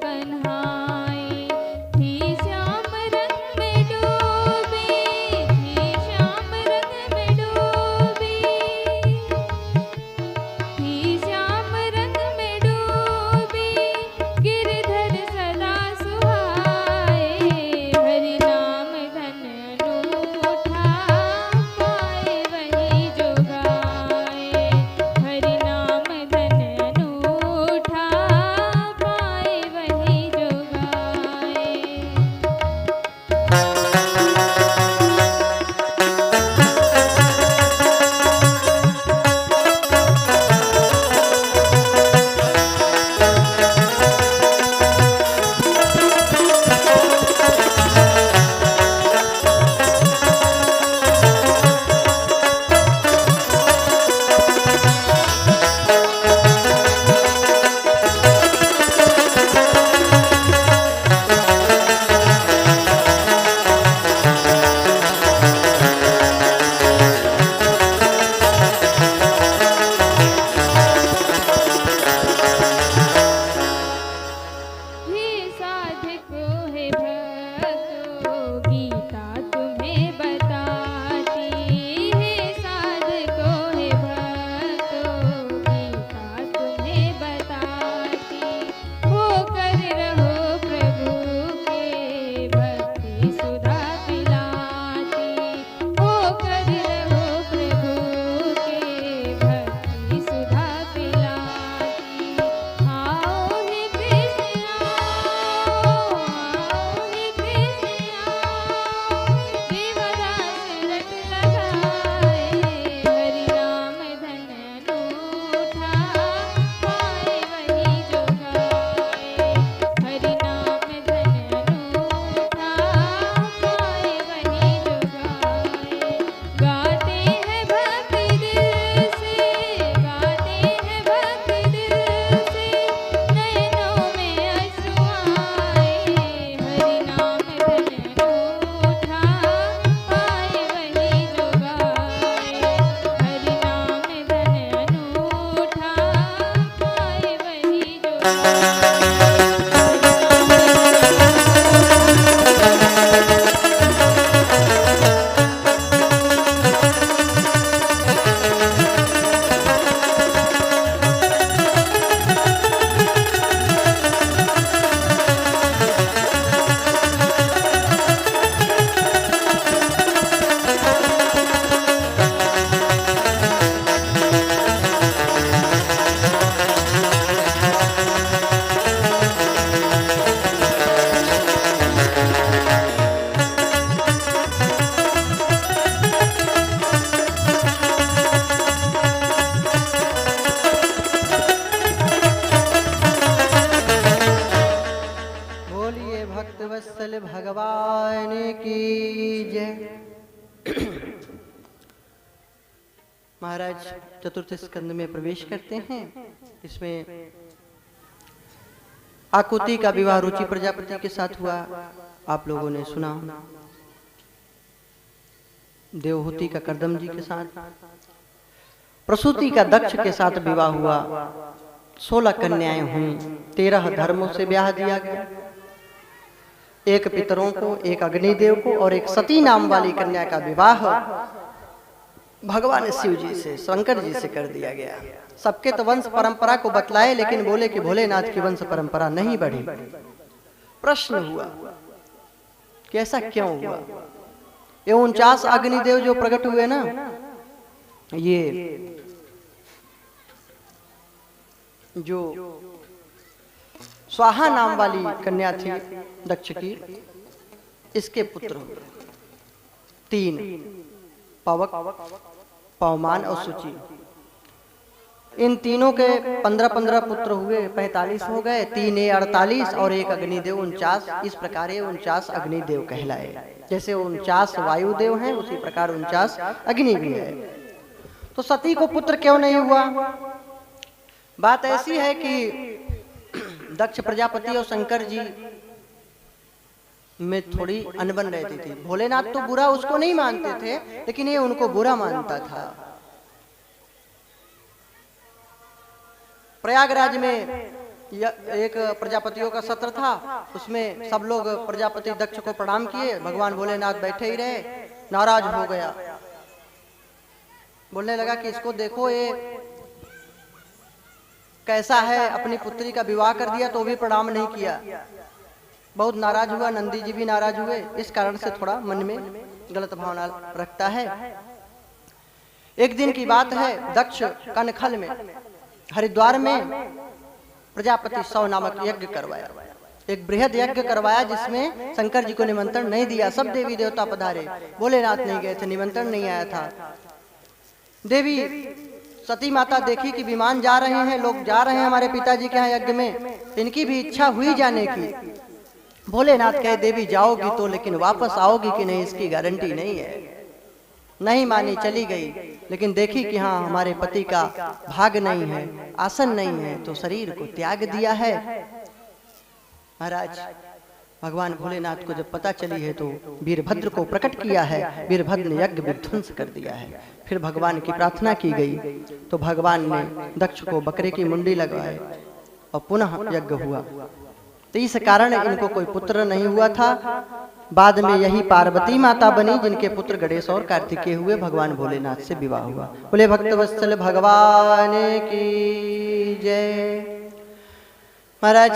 कन्हाई थी श्याम रंग में डूबी थी श्याम रंग में डूबी थी श्याम रंग में डूबी गिरधर सदा सुहाए हरि नाम धन अनूठा पाए वही जो गाए हरि नाम धन अनूठा पाए वही जो गाए। हे साधको हे भक्तो गीता तुम्हें बताती हे साधको हे भक्तो गीता तुम्हें बताती होकर रहो प्रभु के भक्ति सुधा पिलाती होकर रहो प्रभु के भक्ति सुधा पिलाती आओ हे कृष्ण आओ हे कृष्ण आओ देवदास रट लगाए हरि नाम धन अनूठा पाए वही जो गाए हरि नाम धन अनूठा पाए वही जो गाए गाते हैं भक्ति दिल से गाते हैं भक्ति दिल से नयनों में अश्रु आए हरि नाम धन अनूठा पाए वही जो गाए हरि नाम धन अनूठा पाए वही जो बोलिए भक्त वत्सल भगवान की जय। महाराज चतुर्थ स्कंद में प्रवेश करते हैं। इसमें आकुति का विवाह रुचि प्रजापति के साथ हुआ, आप लोगों ने सुना। देवहूति का करदम जी के साथ, प्रसूति का दक्ष के साथ विवाह हुआ। 16 कन्याएं हुई, 13 धर्मों से ब्याह दिया गया। एक पितरों को, एक अग्निदेव को और एक सती नाम वाली कन्या का विवाह भगवान शिव जी से, शंकर जी से कर दिया गया। सबके तो वंश परंपरा को बतलाए, लेकिन बोले कि भोलेनाथ की वंश परंपरा नहीं बढ़ी। प्रश्न हुआ कि ऐसा क्यों हुआ? ये 49 अग्निदेव जो प्रकट हुए ना, ये जो स्वाहा नाम वाली कन्या थी दक्ष की, इसके पुत्र हुए 3, पवक, पवमान और सुचि। इन तीनों के 15-15 पुत्र हुए, 45 हो गए। 3 48 और एक अग्निदेव 49। इस प्रकार 49 अग्निदेव कहलाए। जैसे 49 वायुदेव हैं, उसी प्रकार 49 अग्नि भी है। तो सती को पुत्र क्यों नहीं हुआ? बात ऐसी है कि दक्ष प्रजापति और शंकर जी में थोड़ी अनबन रहती थी। भोलेनाथ तो बुरा उसको नहीं मानते थे, लेकिन ये उनको बुरा मानता था। प्रयागराज में एक प्रजापतियों का सत्र था, उसमें सब लोग प्रजापति दक्ष को प्रणाम किए। भगवान भोलेनाथ बैठे ही रहे, नाराज हो गया, बोलने लगा कि इसको देखो ये कैसा है, अपनी पुत्री का विवाह कर दिया तो भी प्रणाम नहीं किया। बहुत नाराज हुआ, नंदी जी भी नाराज हुए। इस कारण से थोड़ा मन में गलत भावना रखता है। एक दिन की बात है, दक्ष कनखल में हरिद्वार में प्रजापति 100 नामक यज्ञ करवाया, एक बृहद यज्ञ करवाया जिसमें शंकर जी को निमंत्रण नहीं दिया। सब देवी देवता पधारे, भोलेनाथ नहीं गए थे, निमंत्रण नहीं आया था। देवी सती माता देखी कि विमान जा रहे हैं, लोग जा रहे हैं हमारे पिताजी के यहाँ यज्ञ में, इनकी भी इच्छा हुई जाने की। भोलेनाथ कहे देवी जाओगी तो, लेकिन वापस आओगी कि नहीं इसकी गारंटी नहीं है। नहीं मानी, चली गई। लेकिन देखी कि हाँ हमारे पति का भाग नहीं है, आसन नहीं है, तो शरीर को त्याग दिया है। महाराज भगवान भोलेनाथ को जब पता चली है तो वीरभद्र को प्रकट किया है। वीरभद्र ने यज्ञ विध्वंस कर दिया है। फिर भगवान की प्रार्थना की गई तो भगवान ने दक्ष को बकरे की मुंडी लगवाई और पुनः यज्ञ हुआ। तो इस कारण इनको कोई पुत्र नहीं हुआ था। बाद में यही पार्वती माता बनी, जिनके पुत्र गणेश और कार्तिकेय हुए। भगवान भोलेनाथ से विवाह हुआ। बोले भक्तवत्सल भगवान की जय। महाराज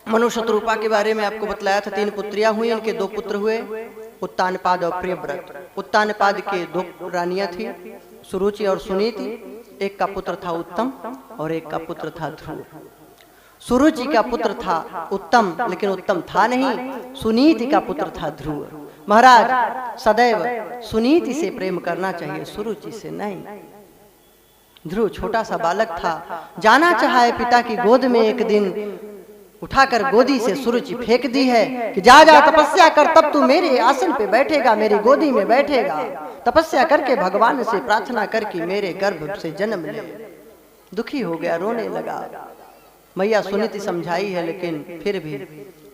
मनु शत्रुपा के बारे में आपको बतलाया था। 3 पुत्रियां हुई, इनके 2 पुत्र हुए, उत्तानपाद और प्रियव्रत। उत्तानपाद के 2 रानियां थी, सुरुचि और सुनीति। एक का पुत्र था उत्तम और एक का पुत्र था ध्रुव। सुरुचि का पुत्र था उत्तम, लेकिन उत्तम था नहीं। सुनीति का पुत्र था ध्रुव। महाराज सदैव सुनीति से प्रेम करना चाहिए, सुरुचि से नहीं। ध्रुव छोटा सा बालक था, जाना चाहा पिता की गोद में। एक दिन उठाकर गोदी से सुरुचि फेंक दी है कि जा जा तपस्या कर, तब तू मेरे आसन पे बैठेगा, मेरी गोदी में बैठेगा। तपस्या करके भगवान से प्रार्थना करके मेरे गर्भ से जन्म ले। दुखी हो गया, रोने लगा। मैया सुनीति समझाई है, लेकिन फिर भी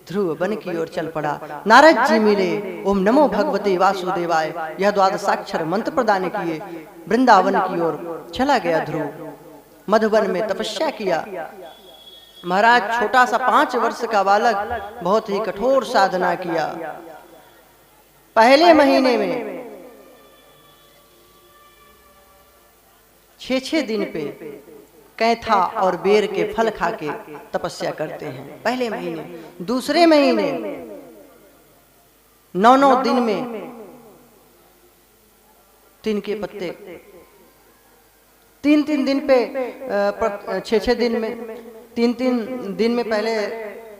ध्रुव वन की ओर चल पड़ा। नारद जी मिले, ओम नमो भगवते वासुदेवाय, यह 12 मंत्र प्रदान किए। वृंदावन की ओर चला गया ध्रुव। मधुवन में तपस्या किया। महाराज छोटा सा 5 वर्ष का बालक बहुत ही कठोर साधना किया। पहले महीने में 6 दिन पे कैथा और बेर के फल खा के तपस्या करते हैं पहले महीने। दूसरे महीने 9 दिन में 3 के पत्ते, 3 दिन पे 6 दिन में 3 दिन में पहले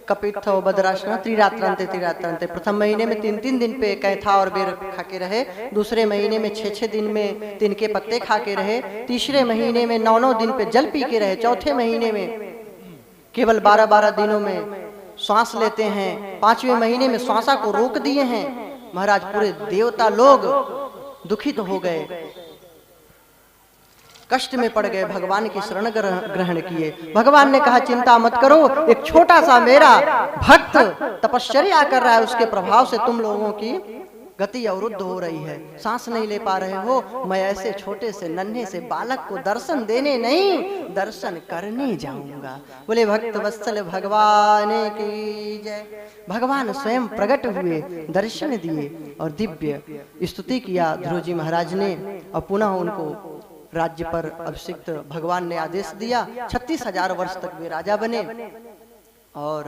कपित था बदराशना त्रिरात्रांते। प्रथम महीने में 3 दिन पे कैथा और बेर खा के रहे। दूसरे महीने में 6 दिन में 3 के पत्ते खा के रहे। तीसरे महीने में 9 दिन पे जल पी के रहे। चौथे महीने में केवल 12 दिनों में श्वास लेते हैं। 5वें महीने में श्वासा को रोक दिए हैं। महाराज पूरे देवता लोग दुखित हो गए, कष्ट में पड़ गए, भगवान की शरण ग्रहण किए। भगवान ने कहा चिंता मत करो, एक छोटा सा मेरा भक्त तपश्चर्या कर रहा है, उसके प्रभाव से तुम लोगों की गति अवरुद्ध हो रही है, सांस नहीं ले पा रहे हो। मैं ऐसे छोटे से नन्हे से बालक को दर्शन देने नहीं, दर्शन करने जाऊंगा। बोले भक्त वत्सल भगवान की जय। भगवान स्वयं प्रकट हुए, दर्शन दिए और दिव्य स्तुति किया ध्रुव जी महाराज ने। और पुनः उनको राज्य पर अभिषिक्त भगवान ने आदेश दिया। 36,000 वर्ष तक वे राजा बने। और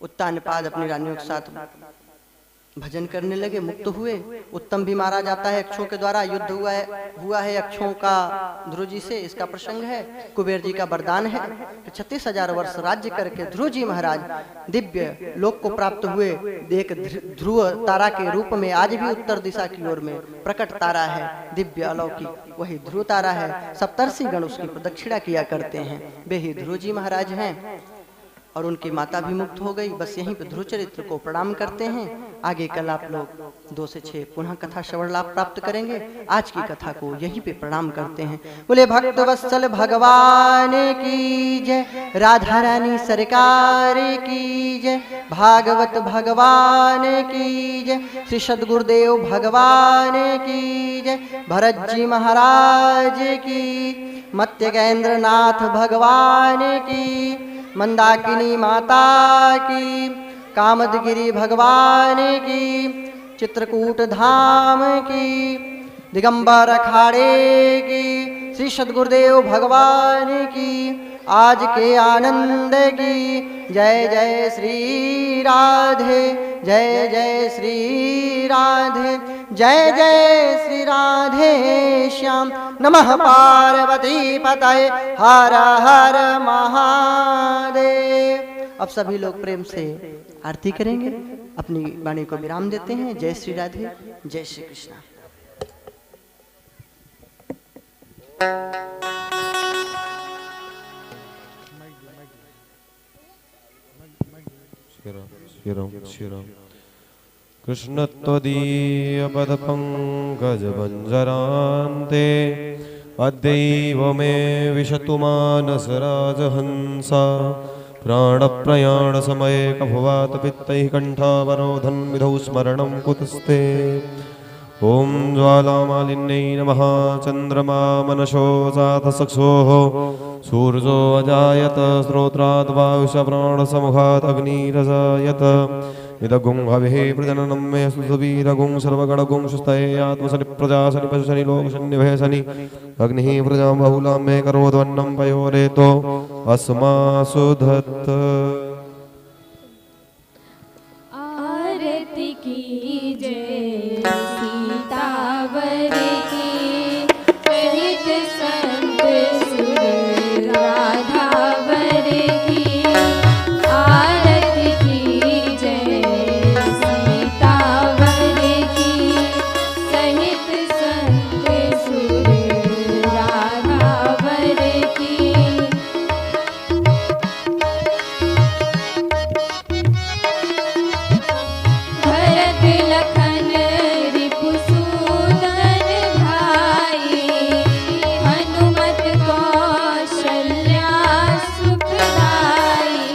उत्तानपाद अपनी रानियों के साथ भजन करने लगे, मुक्त हुए। उत्तम भी मारा जाता है यक्षों के द्वारा। युद्ध हुआ है यक्षों का ध्रुव जी से, इसका प्रसंग है। कुबेर जी का वरदान है। 36,000 वर्ष राज्य करके ध्रुव जी महाराज दिव्य लोक को प्राप्त हुए। एक ध्रुव तारा के रूप में आज भी उत्तर दिशा की ओर में प्रकट तारा है, दिव्य अलौकिक, वही ध्रुव तारा है। सप्तर्षि गण उसकी प्रदक्षिणा किया करते हैं। वे ही ध्रुव जी महाराज हैं। और उनकी माता भी मुक्त हो गई। बस यहीं पे ध्रुव चरित्र को प्रणाम करते हैं। आगे कल आप लोग 2 से 6 पुनः कथा श्रवण लाभ प्राप्त करेंगे। आज की कथा को यहीं पे प्रणाम करते हैं। बोले भक्त वत्सल भगवान की जय, राधा रानी सरकार की जय, भागवत भगवान की जय, श्री सद्गुरुदेव भगवान की जय, भरत जी महाराज की, मत्स्य गजेंद्र नाथ भगवान की, मंदाकिनी माता की, कामदगिरि भगवान की, चित्रकूट धाम की, दिगंबर अखाड़े की, श्री सद्गुरुदेव भगवान की, आज के आनंद की। जय जय श्री राधे, जय जय श्री राधे, जय जय श्री राधे श्याम। नमः पार्वती पतये, हर हर महादेव। अब सभी लोग प्रेम से आरती करेंगे, अपनी वाणी को विराम देते हैं। जय श्री राधे, जय श्री कृष्ण। श्रीराम कृष्ण त्वदीय पदपङ्कजबञ्जरान्ते अद्यैव मे विशतु मानसराजहंसा प्राणप्रयाणसमये कफवात पित्तैः कण्ठावरोधन् विधौ स्मरणं कुतस्ते। ॐ ज्वालामालिन्यै नमः। चन्द्रमा मनशो जातसक्षोः सूर्यो अजायत स्रोत्राद् वायुषप्राणसमुखात् अग्निरजायत। इदगुं हविः प्रजननं मे सुवीरगुं सर्वगणगुं सुस्तये आत्मशनि प्रजा शनि पशुशनि लोकशन्निभे शनि। अग्निः प्रजां बहुलां मे करोद्वन्नं पयोरेतो अस्मासु धत्त। आरती की जय सीतावर की, सहित संत सुर राधावर की। आरती की जय सीतावर की, सहित संत सुर राधावर की। भरत लखन रिपुसूदन भाई, हनुमत कौशल्या सुखदाई।